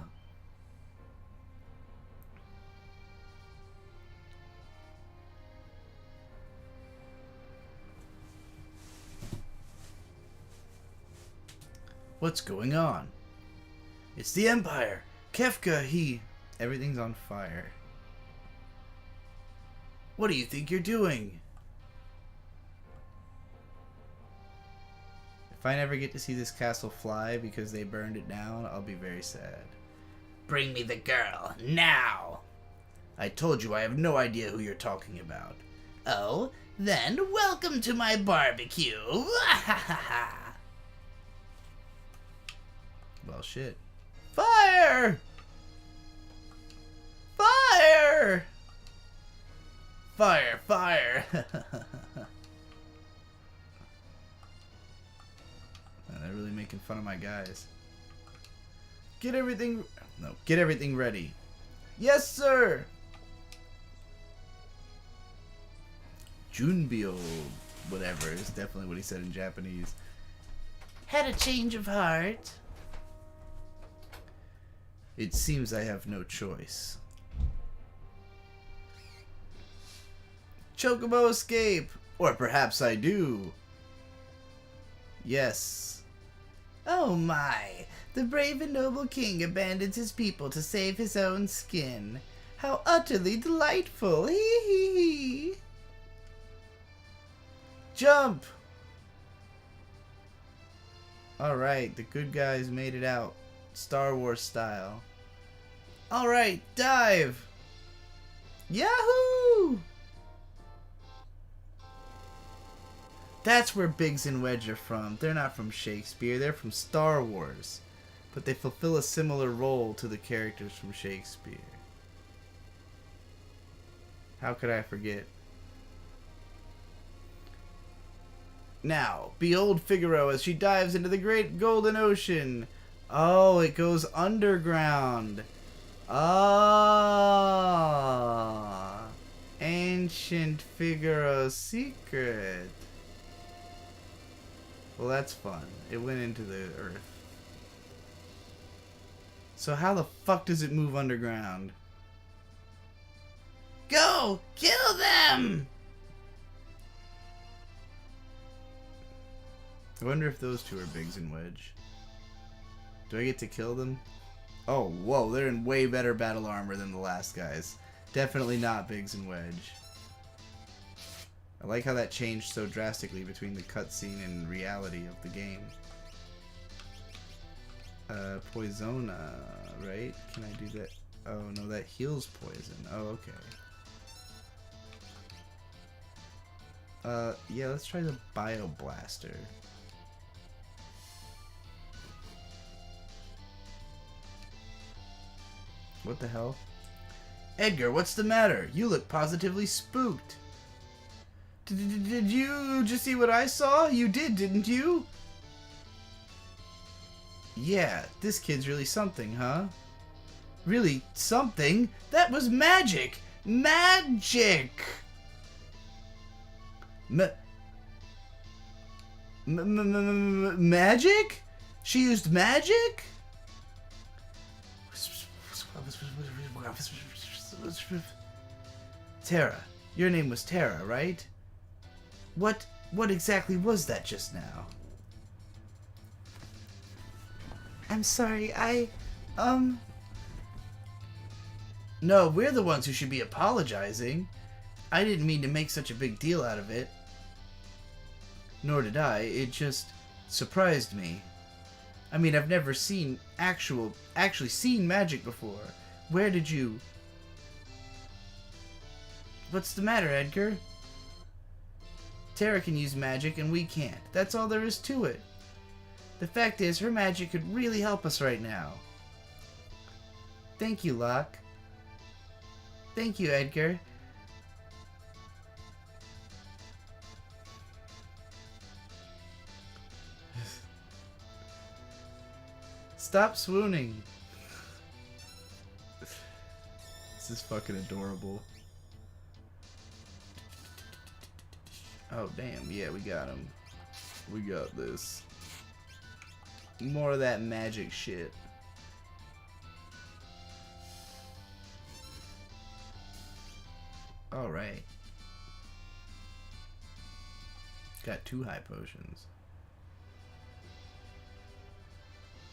What's going on? It's the Empire. Kefka, he... Everything's on fire. What do you think you're doing? If I never get to see this castle fly because they burned it down, I'll be very sad. Bring me the girl, now! I told you I have no idea who you're talking about. Oh, then welcome to my barbecue! Well, shit. Fire! Fire! Fire, fire! Man, they're really making fun of my guys. Get everything... No, get everything ready. Yes, sir! Junbyo, whatever, is definitely what he said in Japanese. Had a change of heart. It seems I have no choice. Chocobo escape! Or perhaps I do. Yes. Oh my! The brave and noble king abandons his people to save his own skin. How utterly delightful! Hee hee hee! Jump! Alright, the good guys made it out. Star Wars style. Alright, dive! Yahoo! That's where Biggs and Wedge are from. They're not from Shakespeare, they're from Star Wars. But they fulfill a similar role to the characters from Shakespeare. How could I forget? Now, behold Figaro as she dives into the great golden ocean. Oh, it goes underground. Ah, ancient Figaro's secret. Well, that's fun. It went into the earth. So how the fuck does it move underground? Go! Kill them! I wonder if those two are Biggs and Wedge. Do I get to kill them? Oh, whoa, they're in way better battle armor than the last guys. Definitely not Biggs and Wedge. I like how that changed so drastically between the cutscene and reality of the game. Poisona, right? Can I do that? Oh, no, that heals poison. Oh, okay. Yeah, let's try the Bio Blaster. What the hell? Edgar, what's the matter? You look positively spooked. Did you just see what I saw? You did, didn't you? Yeah, this kid's really something, huh? Really something? That was magic! Magic! Magic? She used magic? Tara. Your name was Tara, right? What exactly was that just now? I'm sorry, No, we're the ones who should be apologizing. I didn't mean to make such a big deal out of it. Nor did I. It just surprised me. I mean, I've never seen actually seen magic before. Where did you... What's the matter, Edgar? Tara can use magic and we can't. That's all there is to it. The fact is, her magic could really help us right now. Thank you, Locke. Thank you, Edgar. Stop swooning. This is fucking adorable. Oh, damn. Yeah, we got him. We got this. More of that magic shit. Alright. Got 2 high potions.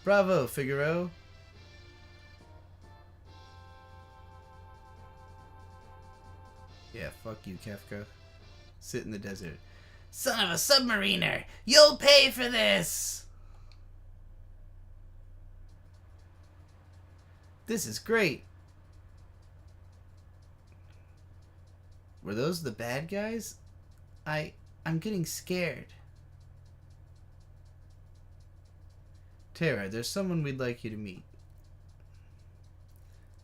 Bravo, Figaro. Yeah, fuck you, Kefka. Sit in the desert. Son of a submariner! You'll pay for this! This is great. Were those the bad guys? I'm getting scared. Tara, there's someone we'd like you to meet.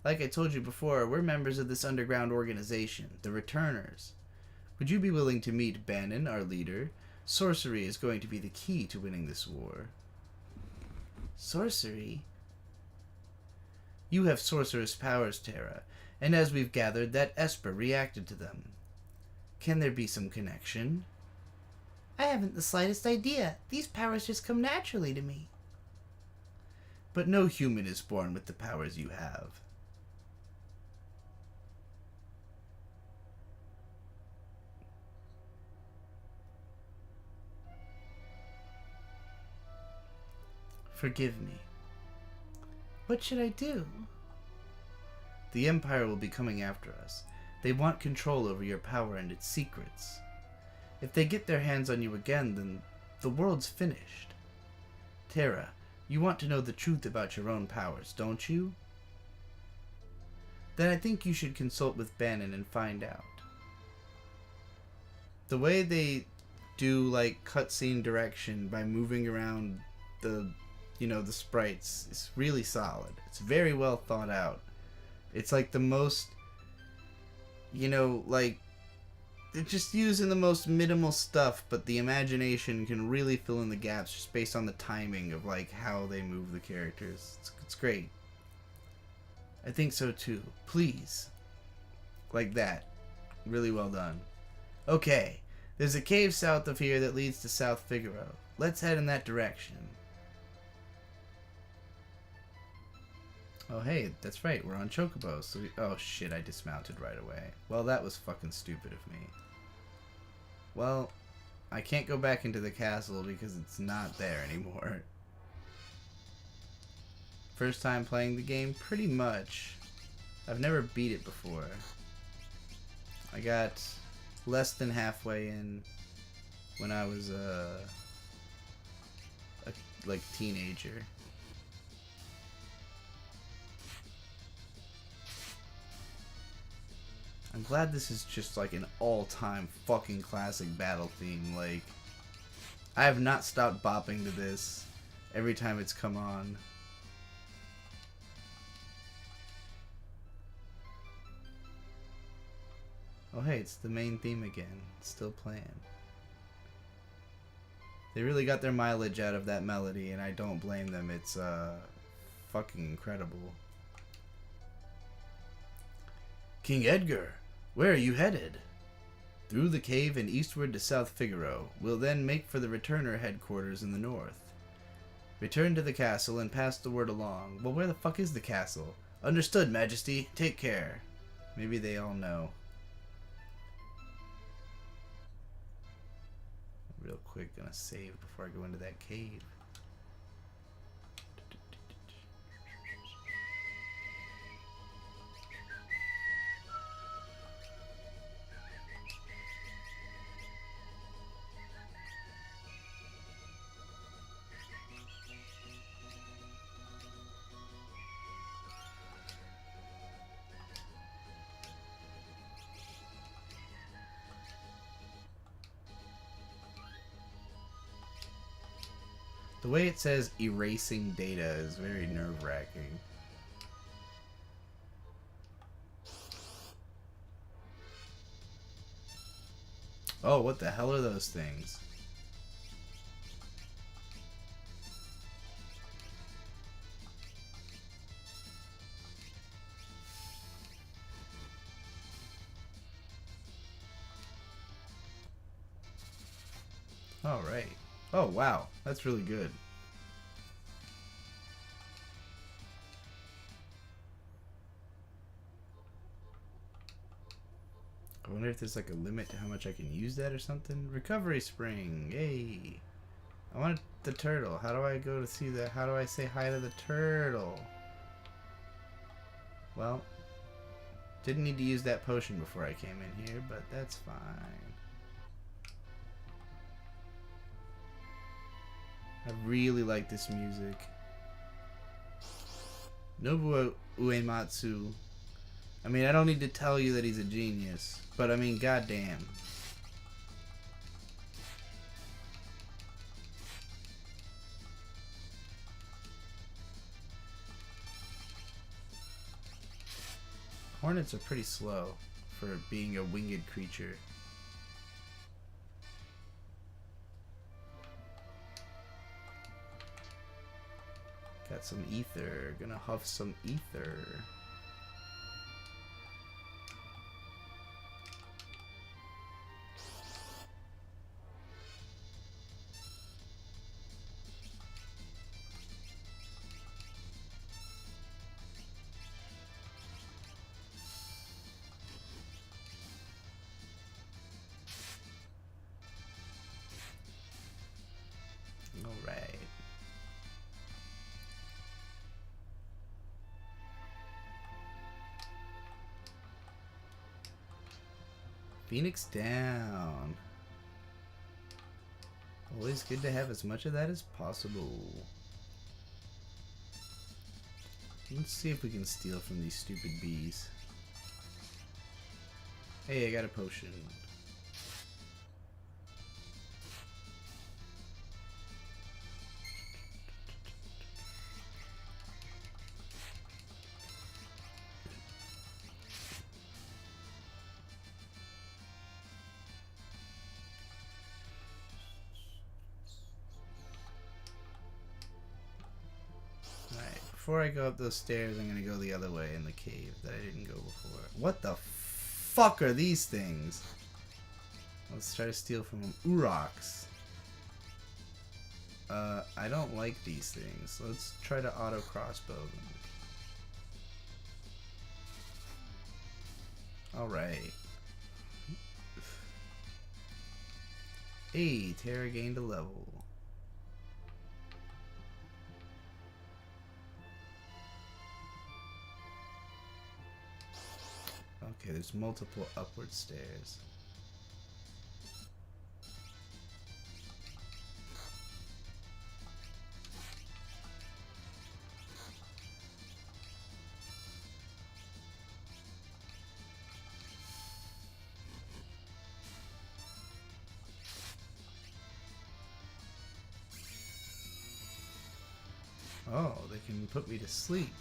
Like I told you before, we're members of this underground organization, the Returners. Would you be willing to meet Bannon, our leader? Sorcery is going to be the key to winning this war. Sorcery? You have sorceress powers, Tara, and as we've gathered, that Esper reacted to them. Can there be some connection? I haven't the slightest idea. These powers just come naturally to me. But no human is born with the powers you have. Forgive me. What should I do? The Empire will be coming after us. They want control over your power and its secrets. If they get their hands on you again, then the world's finished. Tara, you want to know the truth about your own powers, don't you? Then I think you should consult with Bannon and find out. The way they do, like, cutscene direction by moving around the sprites is really solid. It's very well thought out. It's like the most, like, they're just using the most minimal stuff, but the imagination can really fill in the gaps just based on the timing of, like, how they move the characters. It's great. I think so too. Please. Like that. Really well done. Okay. There's a cave south of here that leads to South Figaro. Let's head in that direction. Oh, hey, that's right. We're on Chocobos. So oh, shit, I dismounted right away. Well, that was fucking stupid of me. Well, I can't go back into the castle because it's not there anymore. First time playing the game, pretty much. I've never beat it before. I got less than halfway in when I was a teenager. I'm glad this is just like an all-time fucking classic battle theme. Like, I have not stopped bopping to this every time it's come on. Oh hey, it's the main theme again. It's still playing. They really got their mileage out of that melody, and I don't blame them. It's fucking incredible. King Edgar, where are you headed? Through the cave and eastward to South Figaro. We'll then make for the Returner headquarters in the north. Return to the castle and pass the word along. Well, where the fuck is the castle? Understood, Majesty. Take care. Maybe they all know. Real quick, gonna save before I go into that cave. The way it says erasing data is very nerve-wracking. Oh, what the hell are those things? All right. Oh, wow. That's really good. I wonder if there's like a limit to how much I can use that or something. Recovery spring. Yay. I wanted the turtle. How do I go to see that? How do I say hi to the turtle? Well, didn't need to use that potion before I came in here, but that's fine. I really like this music. Nobuo Uematsu. I mean, I don't need to tell you that he's a genius, but I mean, goddamn. Hornets are pretty slow for being a winged creature. Got some ether. Gonna huff some ether. Alright. Phoenix down. Always good to have as much of that as possible. Let's see if we can steal from these stupid bees. Hey, I got a potion. Before I go up those stairs, I'm gonna go the other way in the cave that I didn't go before. What the fuck are these things? Let's try to steal from them. Uroks. I don't like these things. Let's try to auto crossbow them. Alright. Hey, Terra gained a level. Okay, there's multiple upward stairs. Oh, they can put me to sleep.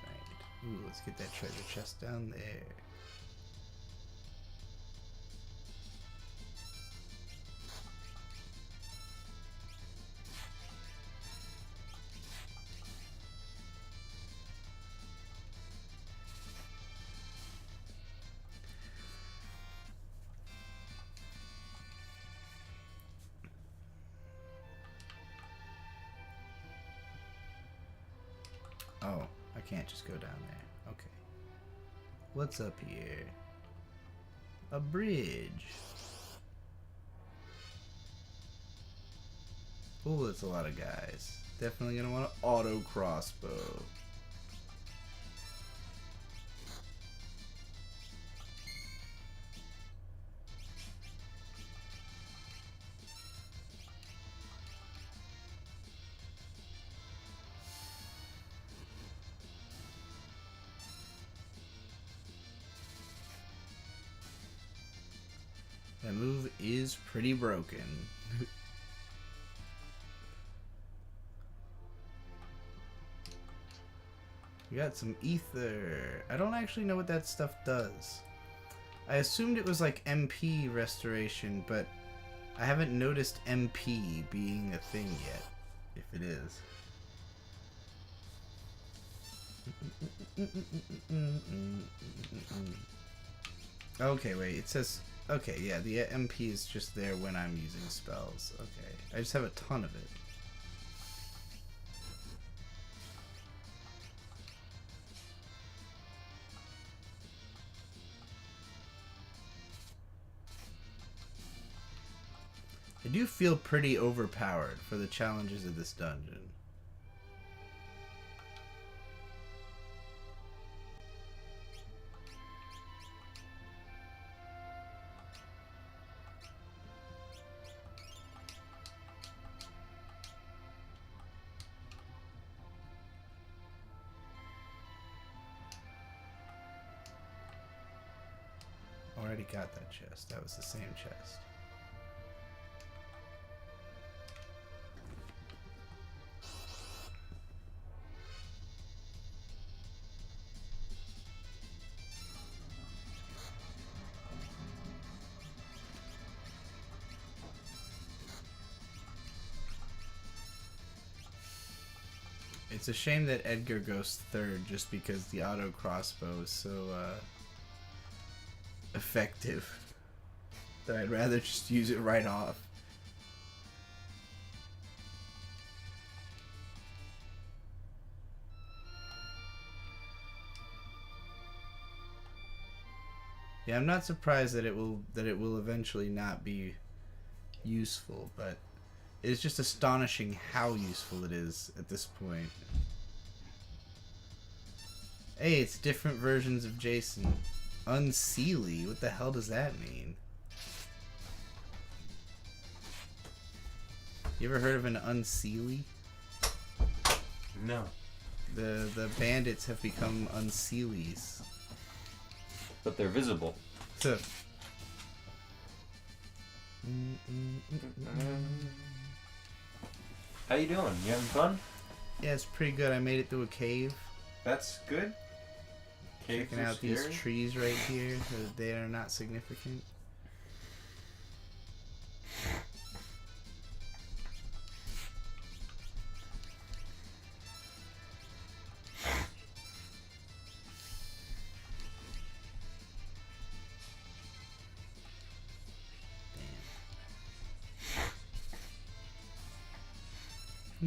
Right. Ooh, let's get that treasure chest down there. Oh, I can't just go down there. Okay. What's up here? A bridge. Oh, that's a lot of guys. Definitely gonna want an auto crossbow. That move is pretty broken. We got some ether. I don't actually know what that stuff does. I assumed it was like MP restoration, but I haven't noticed MP being a thing yet, if it is. Okay, wait, it says... Okay, yeah, the MP is just there when I'm using spells. Okay, I just have a ton of it. I do feel pretty overpowered for the challenges of this dungeon. Already got that chest. That was the same chest. It's a shame that Edgar goes third just because the auto crossbow is so effective that I'd rather just use it right off. Yeah, I'm not surprised that it will eventually not be useful, but it's just astonishing how useful it is at this point. Hey, it's different versions of Jason. Unseelie? What the hell does that mean? You ever heard of an unseelie? No. The bandits have become unseelies. But they're visible. So. How you doing? You having fun? Yeah, it's pretty good. I made it through a cave. That's good. Caves Checking are out these scary. trees right here. They are not significant.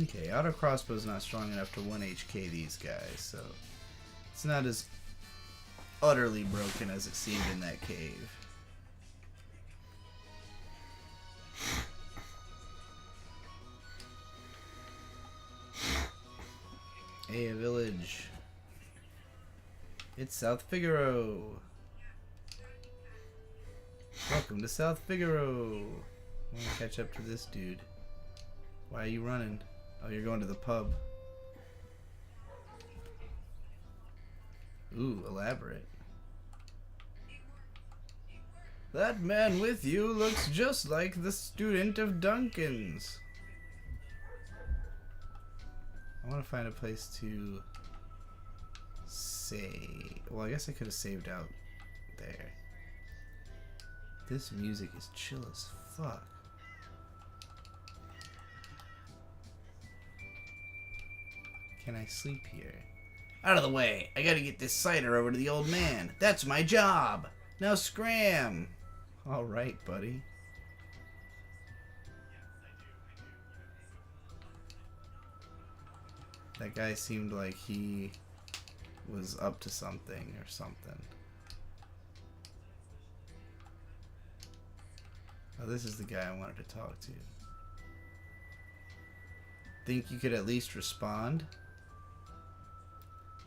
Okay, auto crossbow's not strong enough to 1 HK these guys, so it's not as utterly broken as it seemed in that cave. Hey, a village. It's South Figaro. Welcome to South Figaro. I want to catch up to this dude. Why are you running? Oh, you're going to the pub. Ooh, elaborate. That man with you looks just like the student of Duncan's. I want to find a place to save. Well, I guess I could have saved out there. This music is chill as fuck. Can I sleep here? Out of the way! I gotta get this cider over to the old man. That's my job! Now scram! Alright, buddy. That guy seemed like he was up to something or something. Oh, this is the guy I wanted to talk to. Think you could at least respond?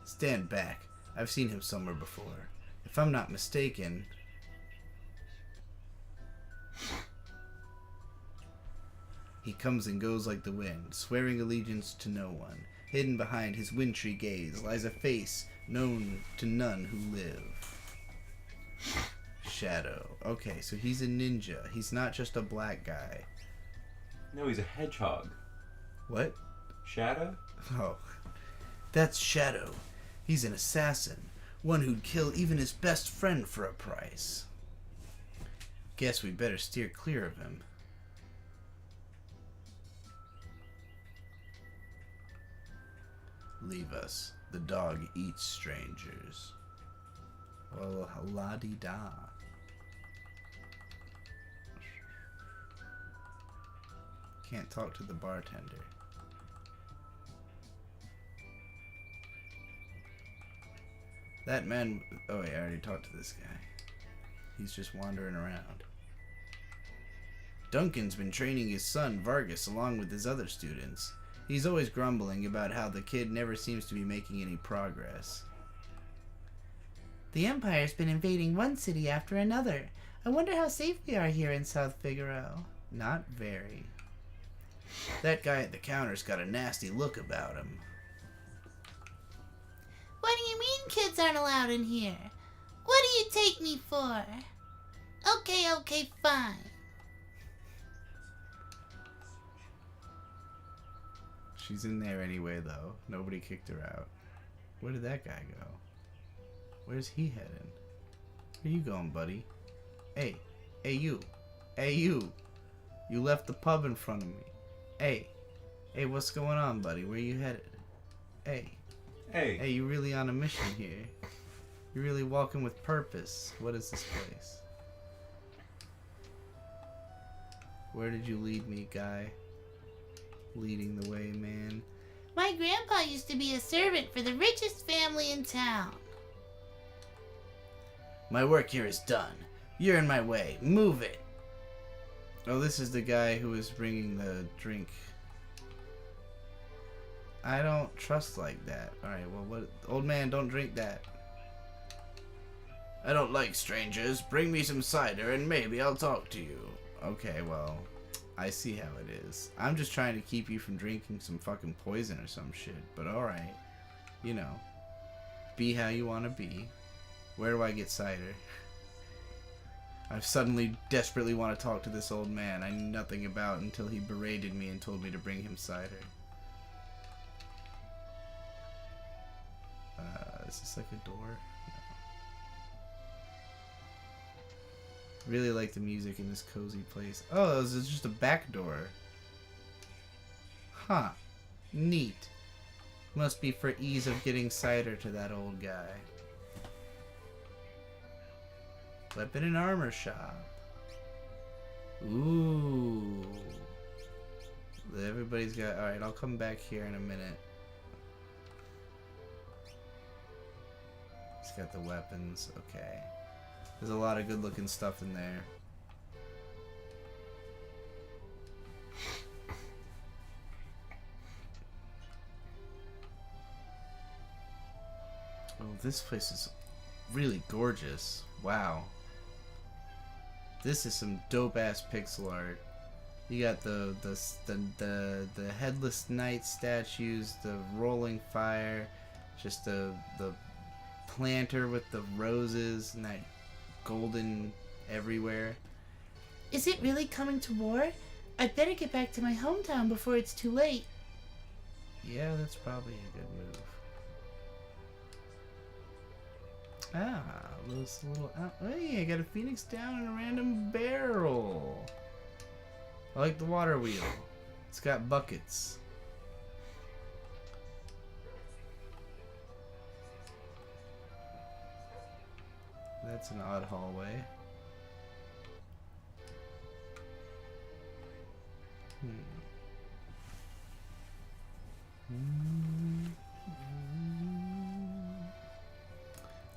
Stand back. I've seen him somewhere before. If I'm not mistaken... He comes and goes like the wind, swearing allegiance to no one. Hidden behind his wintry gaze lies a face known to none who live. Shadow. Okay, so he's a ninja. He's not just a black guy. No, he's a hedgehog. What? Shadow? Oh. That's Shadow. He's an assassin. One who'd kill even his best friend for a price. Guess we better steer clear of him. Leave us. The dog eats strangers. Well, la-di-da. Can't talk to the bartender. That man... Oh wait, I already talked to this guy. He's just wandering around. Duncan's been training his son, Vargas, along with his other students. He's always grumbling about how the kid never seems to be making any progress. The Empire's been invading one city after another. I wonder how safe we are here in South Figaro. Not very. That guy at the counter's got a nasty look about him. What do you mean kids aren't allowed in here? What do you take me for? Okay, fine. She's in there anyway, though. Nobody kicked her out. Where did that guy go? Where's he heading? Where you going, buddy? Hey you. Hey you. You left the pub in front of me. Hey, what's going on, buddy? Where you headed? Hey, you really on a mission here? You're really walking with purpose. What is this place? Where did you lead me, guy? Leading the way, man. My grandpa used to be a servant for the richest family in town. My work here is done. You're in my way. Move it. Oh, this is the guy who was bringing the drink. I don't trust like that. Alright, well, what? Old man, don't drink that. I don't like strangers. Bring me some cider and maybe I'll talk to you. Okay, well, I see how it is. I'm just trying to keep you from drinking some fucking poison or some shit. But alright. You know. Be how you want to be. Where do I get cider? I suddenly desperately want to talk to this old man I knew nothing about until he berated me and told me to bring him cider. Is this like a door? No. Really like the music in this cozy place. Oh, this is just a back door. Huh. Neat. Must be for ease of getting cider to that old guy. Weapon and armor shop. Ooh. Everybody's got... Alright, I'll come back here in a minute. He's got the weapons. Okay. There's a lot of good looking stuff in there. Oh, this place is really gorgeous. Wow. This is some dope ass pixel art. You got the headless knight statues, the rolling fire, just the planter with the roses and that golden everywhere. Is it really coming to war? I'd better get back to my hometown before it's too late. Yeah, that's probably a good move. Ah, this little hey, I got a phoenix down in a random barrel. I like the water wheel. It's got buckets. That's an odd hallway.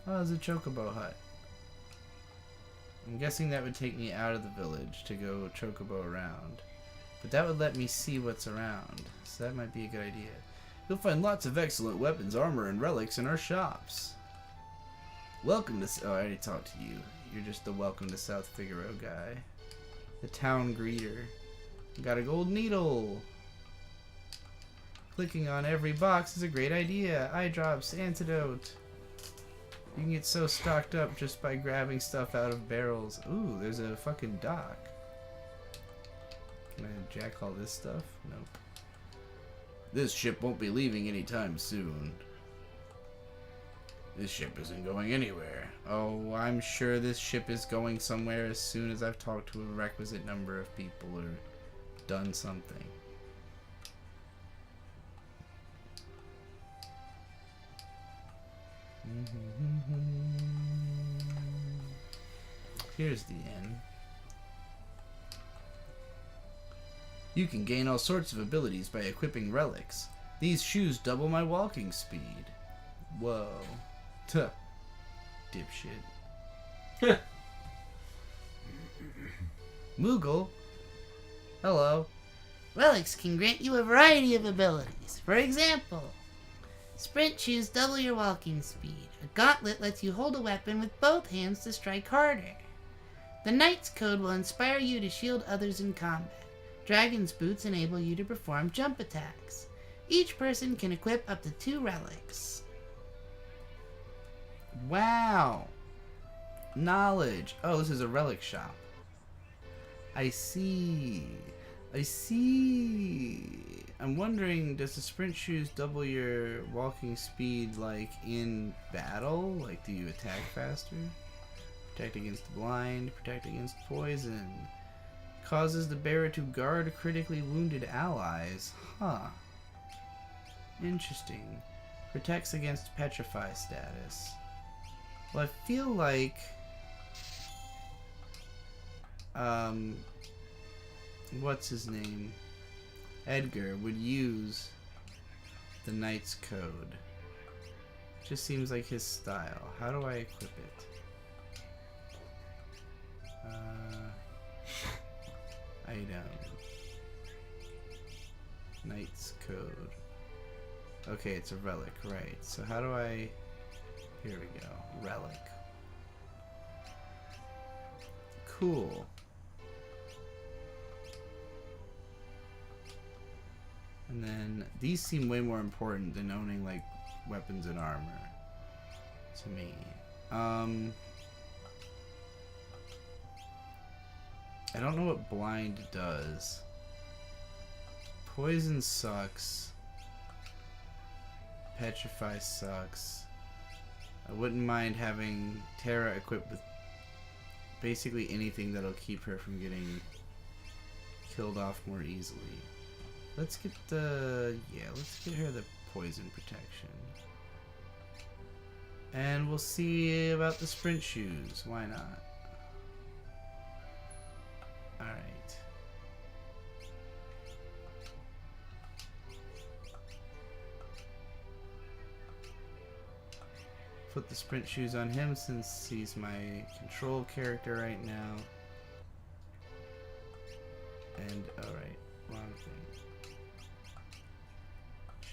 Oh, there's a chocobo hut. I'm guessing that would take me out of the village to go chocobo around. But that would let me see what's around, so that might be a good idea. You'll find lots of excellent weapons, armor, and relics in our shops. Welcome to... Oh, I already talked to you. You're just the welcome to South Figaro guy. The town greeter. Got a gold needle. Clicking on every box is a great idea. Eye drops, antidote. You can get so stocked up just by grabbing stuff out of barrels. Ooh, there's a fucking dock. Can I jack all this stuff? Nope. This ship won't be leaving anytime soon. This ship isn't going anywhere. Oh, I'm sure this ship is going somewhere as soon as I've talked to a requisite number of people or done something. Here's the inn. You can gain all sorts of abilities by equipping relics. These shoes double my walking speed. Whoa. Tuh. Dipshit. Moogle? Hello. Relics can grant you a variety of abilities. For example, sprint shoes double your walking speed. A gauntlet lets you hold a weapon with both hands to strike harder. The Knight's Code will inspire you to shield others in combat. Dragon's Boots enable you to perform jump attacks. Each person can equip up to 2 relics. Wow. Knowledge. Oh, this is a relic shop. I see. I see. I'm wondering, does the sprint shoes double your walking speed, like, in battle? Like, do you attack faster? Protect against the blind, protect against poison. Causes the bearer to guard critically wounded allies. Huh. Interesting. Protects against petrify status. Well, I feel like... what's his name? Edgar would use the Knight's Code. Just seems like his style. How do I equip it? Item. Knight's Code. Okay, it's a relic, right. So how do I... Here we go. Relic. Cool. And then these seem way more important than owning like weapons and armor to me. I don't know what blind does. Poison sucks. Petrify sucks. I wouldn't mind having Terra equipped with basically anything that'll keep her from getting killed off more easily. Let's get the... yeah, let's get her the poison protection. And we'll see about the sprint shoes. Why not? Alright. Put the sprint shoes on him since he's my control character right now. And, alright, wrong thing.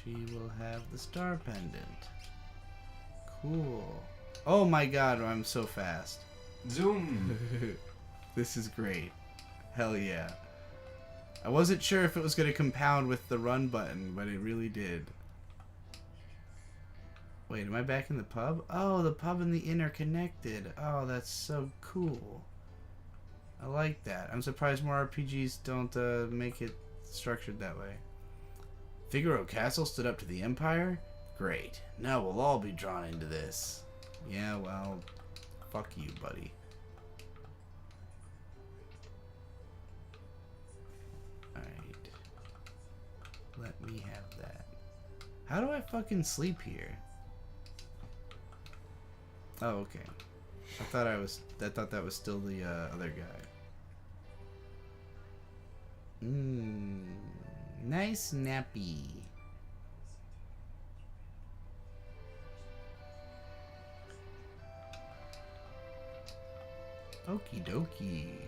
She will have the star pendant. Cool. Oh my god, I'm so fast. Zoom! This is great. Hell yeah. I wasn't sure if it was going to compound with the run button, but it really did. Wait, am I back in the pub? Oh, the pub and the inn are connected. Oh, that's so cool. I like that. I'm surprised more RPGs don't make it structured that way. Figaro Castle stood up to the Empire? Great. Now we'll all be drawn into this. Yeah, well, fuck you, buddy. Alright. Let me have that. How do I fucking sleep here? Oh, okay. I thought that was still the other guy. Nice nappy. Okie dokie.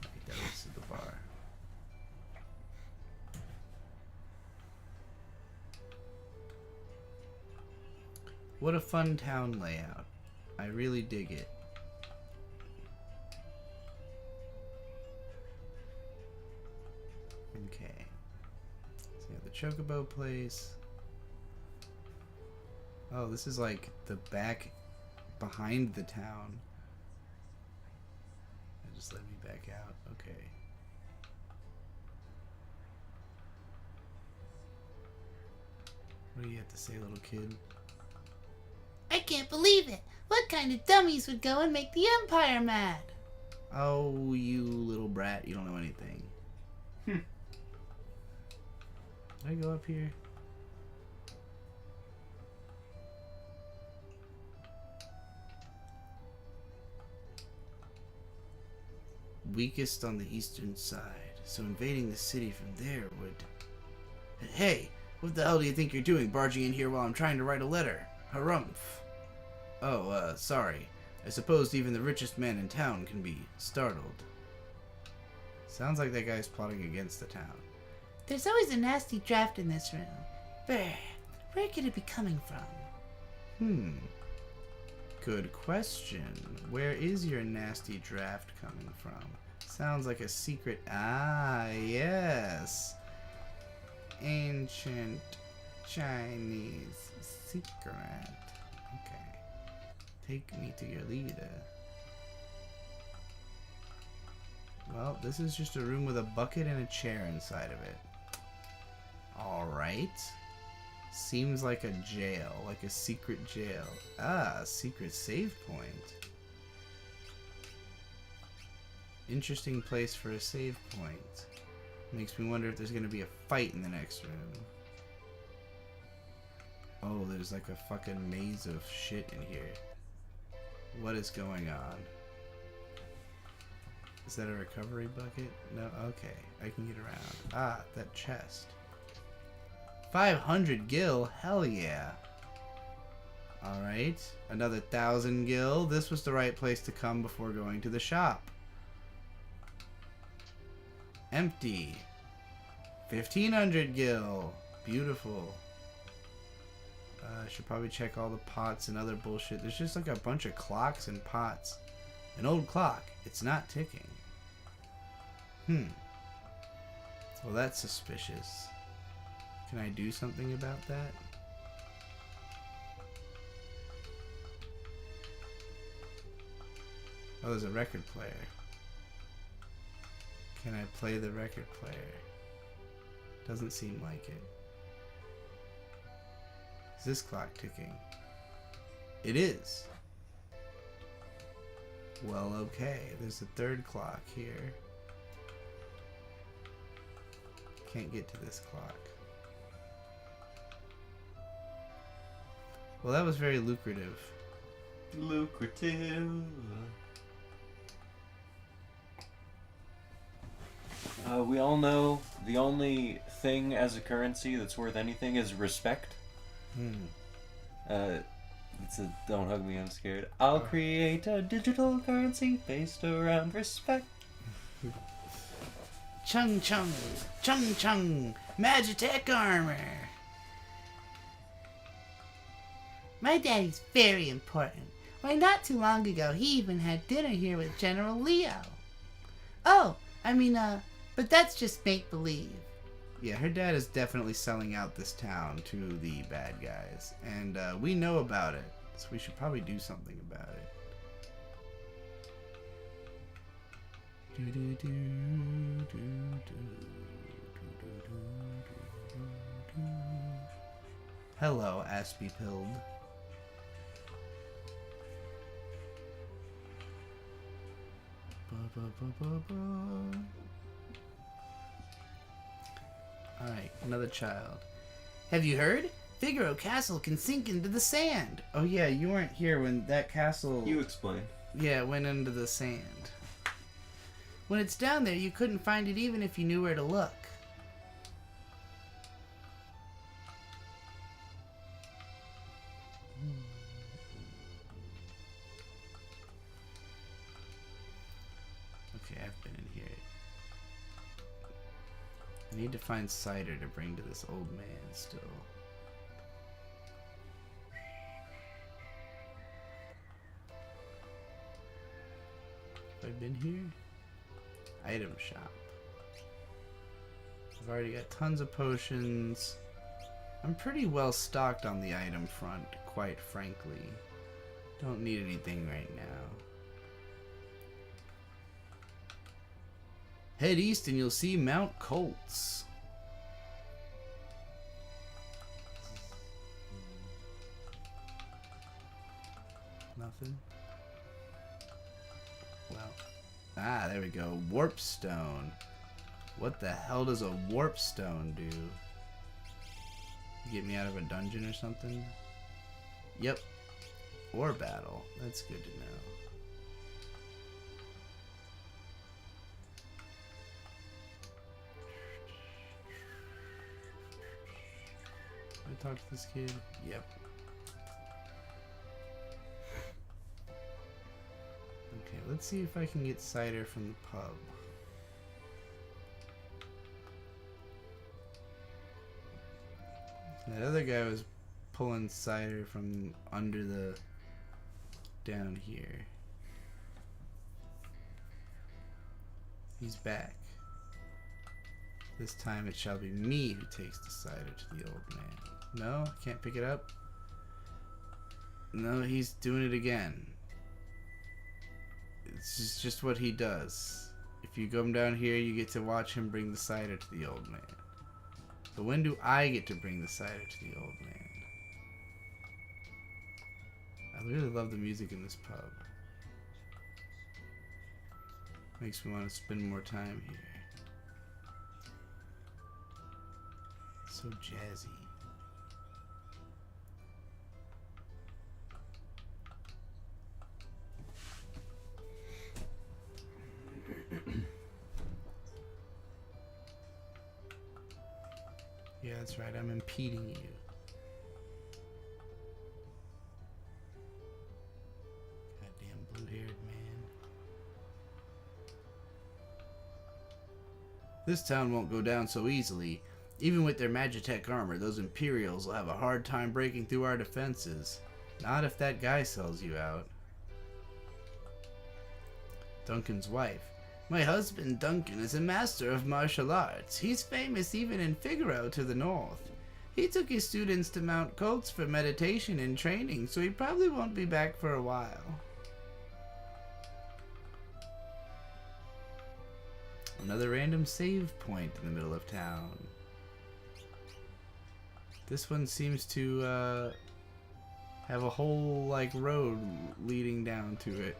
Right, that was the bar. What a fun town layout. I really dig it. Okay. So you have the Chocobo place. Oh, this is like the back behind the town. Just let me back out. Okay. What do you have to say, little kid? I can't believe it. What kind of dummies would go and make the Empire mad? Oh, you little brat. You don't know anything. Did I go up here? Weakest on the eastern side, so invading the city from there would... Hey, what the hell do you think you're doing, barging in here while I'm trying to write a letter? Harumph. Oh, sorry. I suppose even the richest man in town can be startled. Sounds like that guy's plotting against the town. There's always a nasty draft in this room. Where could it be coming from? Good question. Where is your nasty draft coming from? Sounds like a secret... Ah, yes. Ancient Chinese secret. Okay. Take me to your leader. Well, this is just a room with a bucket and a chair inside of it. Alright. Seems like a jail, like a secret jail. Ah, a secret save point. Interesting place for a save point. Makes me wonder if there's going to be a fight in the next room. Oh, there's like a fucking maze of shit in here. What is going on? Is that a recovery bucket? No? Okay, I can get around. Ah, that chest. 500 gil? Hell yeah. Alright, another 1,000 gil. This was the right place to come before going to the shop. Empty. 1,500 gil. Beautiful. I should probably check all the pots and other bullshit. There's just like a bunch of clocks and pots. An old clock. It's not ticking. Well, that's suspicious. Can I do something about that? Oh, there's a record player. Can I play the record player? Doesn't seem like it. Is this clock ticking? It is. Well, okay. There's a third clock here. Can't get to this clock. Well, that was very lucrative. Lucrative. We all know the only thing as a currency that's worth anything is respect. It's a don't hug me, I'm scared. I'll create a digital currency based around respect. Chung chung, chung chung, Magitech armor. My daddy's very important. Why, not too long ago, he even had dinner here with General Leo. Oh, but that's just make-believe. Yeah, her dad is definitely selling out this town to the bad guys. And we know about it, so we should probably do something about it. Hello, Aspie Pilled. Alright, another child. Have you heard? Figaro Castle can sink into the sand. Oh yeah, you weren't here when that castle... You explain. Yeah, went into the sand. When it's down there, you couldn't find it even if you knew where to look. Okay, I've been in here. I need to find cider to bring to this old man still. Have I been here? Item shop. I've already got tons of potions. I'm pretty well stocked on the item front, quite frankly. Don't need anything right now. Head east and you'll see Mount Colts. Nothing? Well. Ah, there we go. Warpstone. What the hell does a warpstone do? Get me out of a dungeon or something? Yep. Or battle. That's good to know. Can I talk to this kid? Yep. Okay, let's see if I can get cider from the pub. That other guy was pulling cider from under the... down here. He's back. This time it shall be me who takes the cider to the old man. No, I can't pick it up. No, he's doing it again. It's just what he does. If you come down here, you get to watch him bring the cider to the old man. But when do I get to bring the cider to the old man? I really love the music in this pub. Makes me want to spend more time here. So jazzy. Yeah, that's right. I'm impeding you. Goddamn blue-haired man. This town won't go down so easily. Even with their Magitech armor, those Imperials will have a hard time breaking through our defenses. Not if that guy sells you out. Duncan's wife. My husband, Duncan, is a master of martial arts. He's famous even in Figaro to the north. He took his students to Mount Colts for meditation and training, so he probably won't be back for a while. Another random save point in the middle of town. This one seems to have a whole like road leading down to it.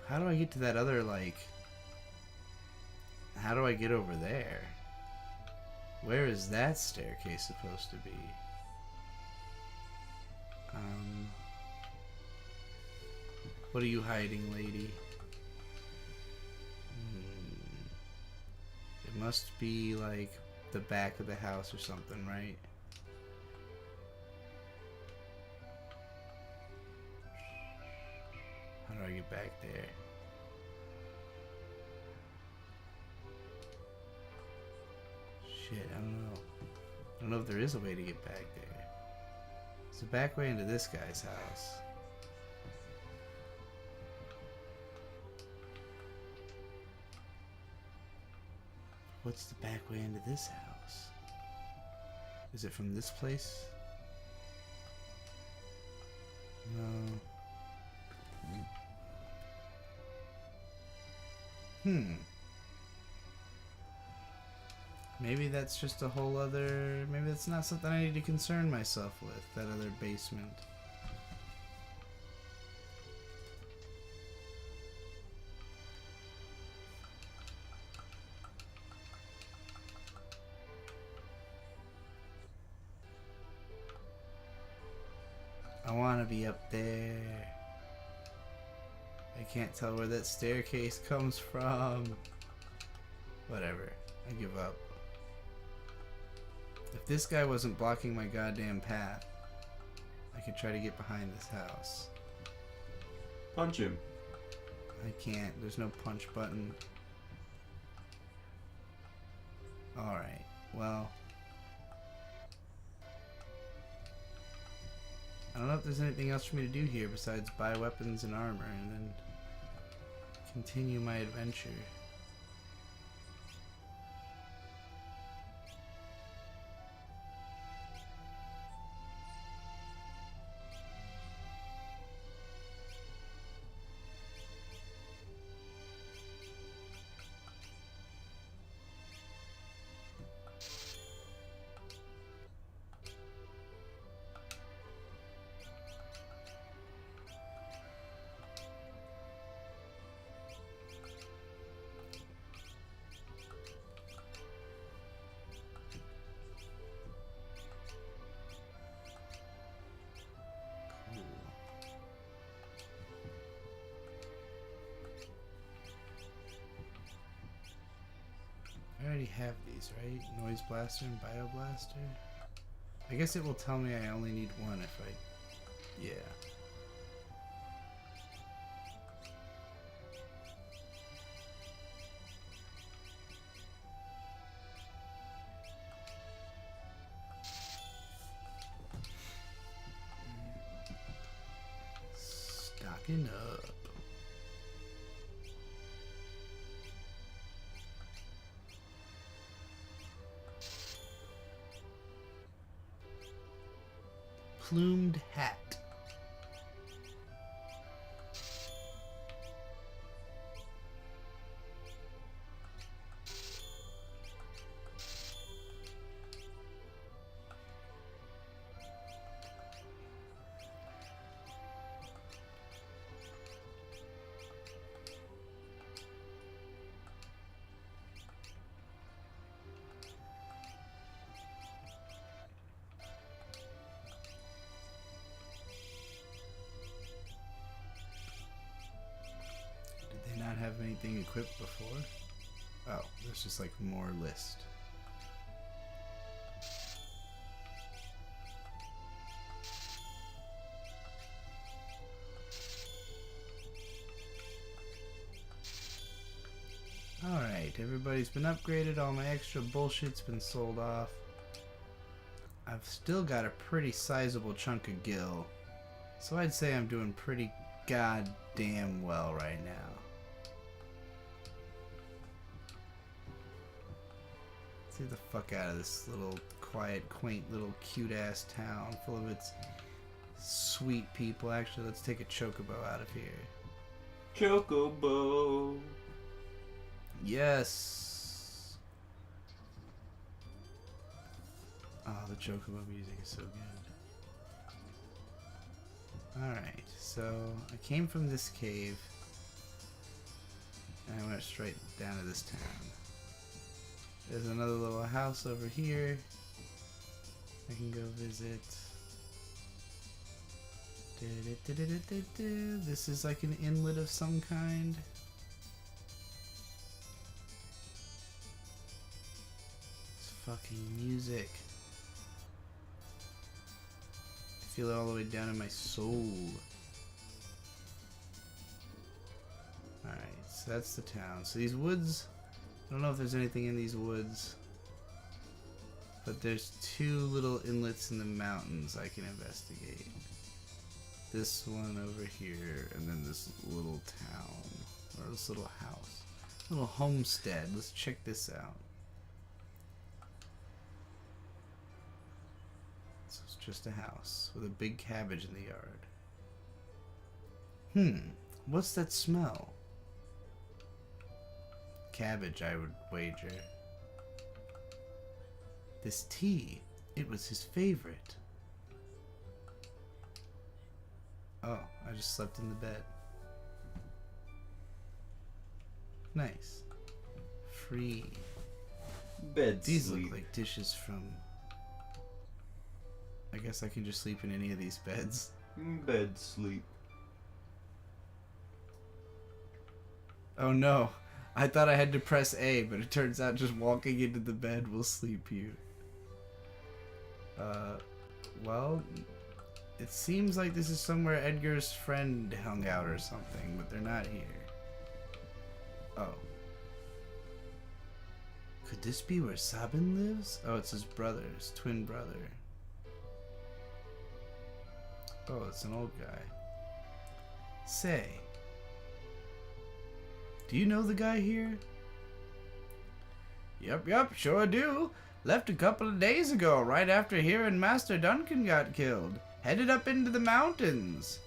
How do I get to that other like... How do I get over there? Where is that staircase supposed to be? What are you hiding, lady? It must be like the back of the house or something, right? How do I get back there? Shit, I don't know. don't know if there is a way to get back there. It's a back way into this guy's house. What's the back way into this house? Is it from this place? No. Maybe that's just a whole other... Maybe that's not something I need to concern myself with, that other basement. I want to be up there. I can't tell where that staircase comes from. Whatever. I give up. If this guy wasn't blocking my goddamn path, I could try to get behind this house. Punch him. I can't. There's no punch button. Alright. Well. I don't know if there's anything else for me to do here besides buy weapons and armor and then continue my adventure. I already have these, right? Noise Blaster and Bio Blaster? I guess it will tell me I only need one if I... Yeah. Stocking up. Plumed hat. Have anything equipped before? Oh, there's just like more list. Alright, everybody's been upgraded, all my extra bullshit's been sold off. I've still got a pretty sizable chunk of gil, so I'd say I'm doing pretty goddamn well right now. Let's get the fuck out of this little quiet, quaint, little cute-ass town full of its sweet people. Actually, let's take a chocobo out of here. Chocobo. Yes. Oh, the chocobo music is so good. Alright, so I came from this cave and I went straight down to this town. There's another little house over here I can go visit. This is like an inlet of some kind. It's fucking music. I feel it all the way down in my soul. Alright, so that's the town. So these woods... I don't know if there's anything in these woods But there's 2 little inlets in the mountains I can investigate. This one over here, and then this little town, or this little house. Little homestead. Let's check this out. So it's just a house with a big cabbage in the yard. What's that smell? Cabbage, I would wager. This tea, it was his favorite. Oh, I just slept in the bed. Nice. Free. Bed These sleep. look like dishes from... I guess I can just sleep in any of these beds. Bed sleep. Oh no. I thought I had to press A, but it turns out just walking into the bed will sleep you. Well, it seems like this is somewhere Edgar's friend hung out or something, but they're not here. Oh. Could this be where Sabin lives? Oh, it's his brother, his twin brother. Oh, it's an old guy. Say, do you know the guy here? Yep, sure do. Left a couple of days ago, right after hearing Master Duncan got killed. Headed up into the mountains.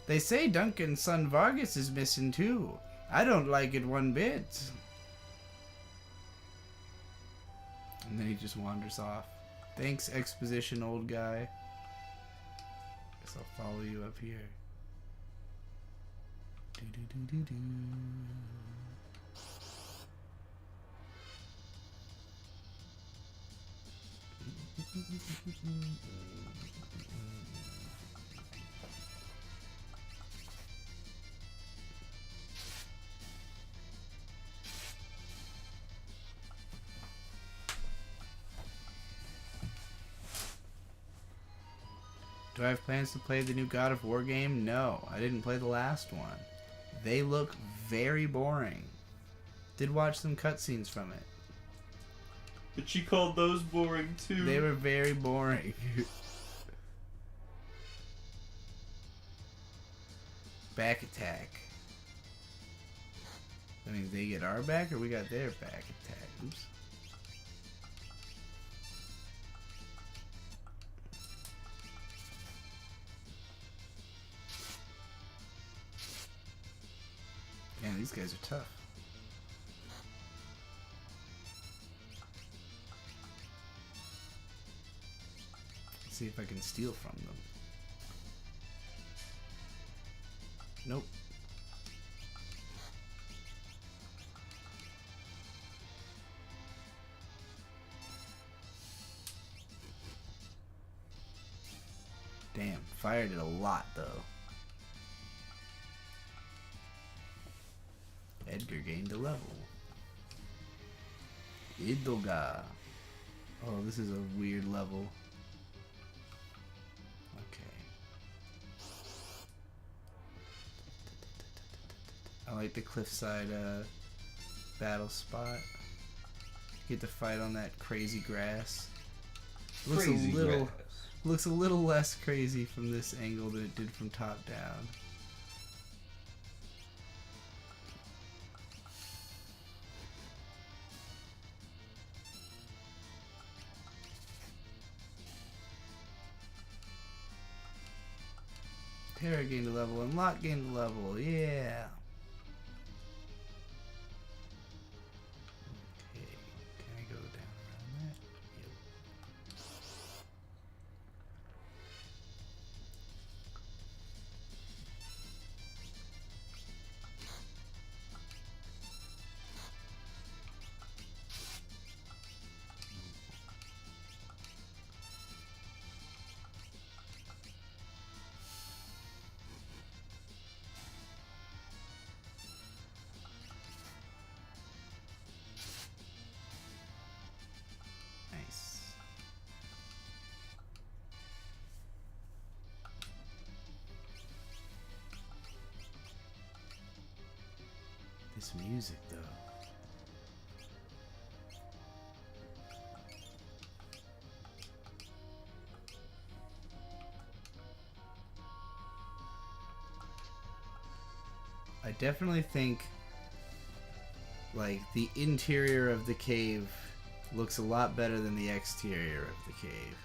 They say Duncan's son Vargas is missing too. I don't like it one bit. And then he just wanders off. Thanks, exposition, old guy. Guess I'll follow you up here. Do-do-do-do-do. Do I have plans to play the new God of War game? No, I didn't play the last one. They look very boring. Did watch some cutscenes from it. But she called those boring too. They were very boring. Back attack. I mean, they get our back or we got their back attack? Oops. Man, these guys are tough. Let's see if I can steal from them. Nope. Damn, fired it a lot though. Edgar gained a level. Idoga. Oh, this is a weird level. Okay. I like the cliffside battle spot. You get to fight on that crazy grass. Looks Crazy a little grass. looks a little less crazy from this angle than it did from top down. Terra gained a level and Lot gained a level, yeah. Okay, can I go down around that? Yep. Nice. This music, though. definitely think like the interior of the cave looks a lot better than the exterior of the cave.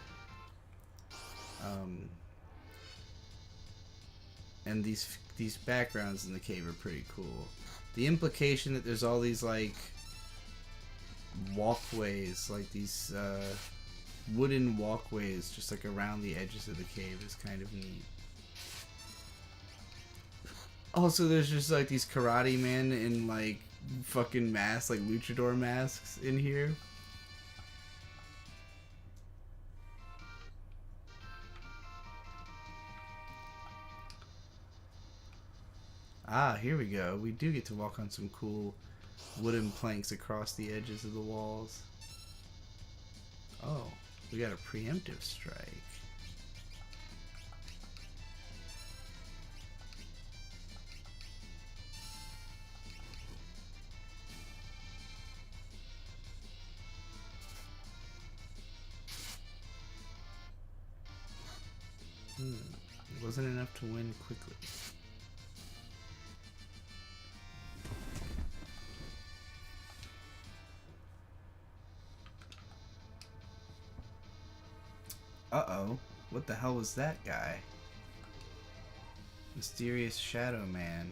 And these backgrounds in the cave are pretty cool. The implication that there's all these like walkways, like these wooden walkways just like around the edges of the cave is kind of neat. Also, there's just like these karate men in like fucking masks, like luchador masks in here. Ah, here we go. We do get to walk on some cool wooden planks across the edges of the walls. Oh, we got a preemptive strike. It wasn't enough to win quickly. Uh-oh. What the hell was that guy? Mysterious Shadow Man.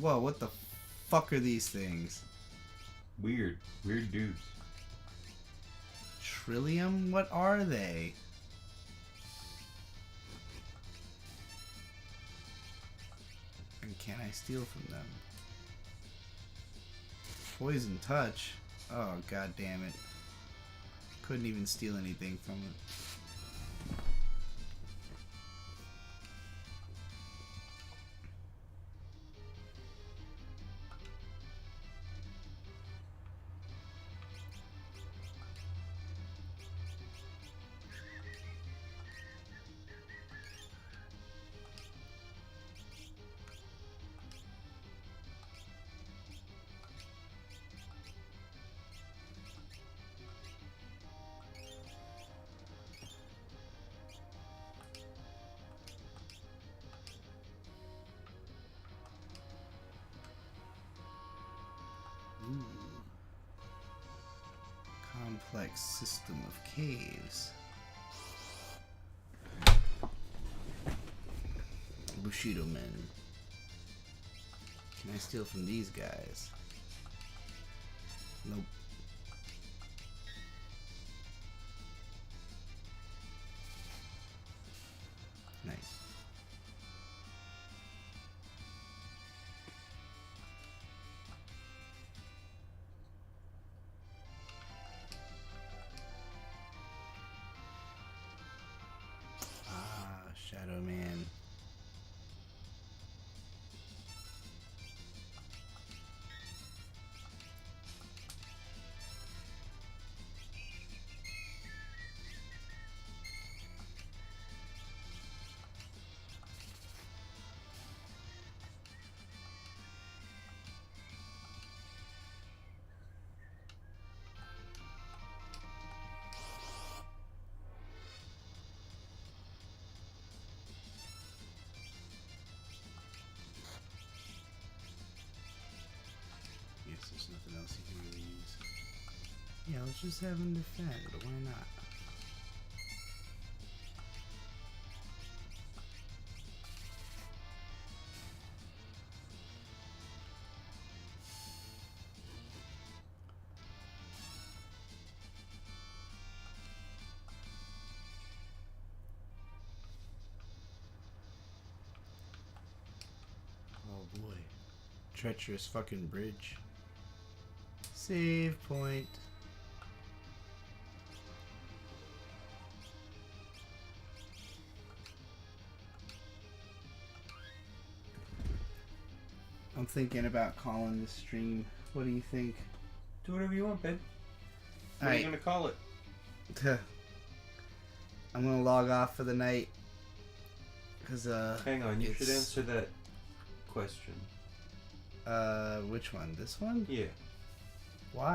Whoa, what the fuck are these things? Weird dudes. Trillium? What are they? And can I steal from them? Poison touch? Oh, god damn it. Couldn't even steal anything from it. Ooh. Complex system of caves. Bushido men. Can I steal from these guys? Nope. Nice. Shadow Man. There's nothing else you can really use. Yeah, let's just have him defend. Why not? Oh boy. Treacherous fucking bridge. Save point. I'm thinking about calling this stream. What do you think? Do whatever you want, babe. What are Alright. you gonna call it? I'm gonna log off for the night. Cause Hang on, you should it's- answer that question. Which one? This one? Yeah.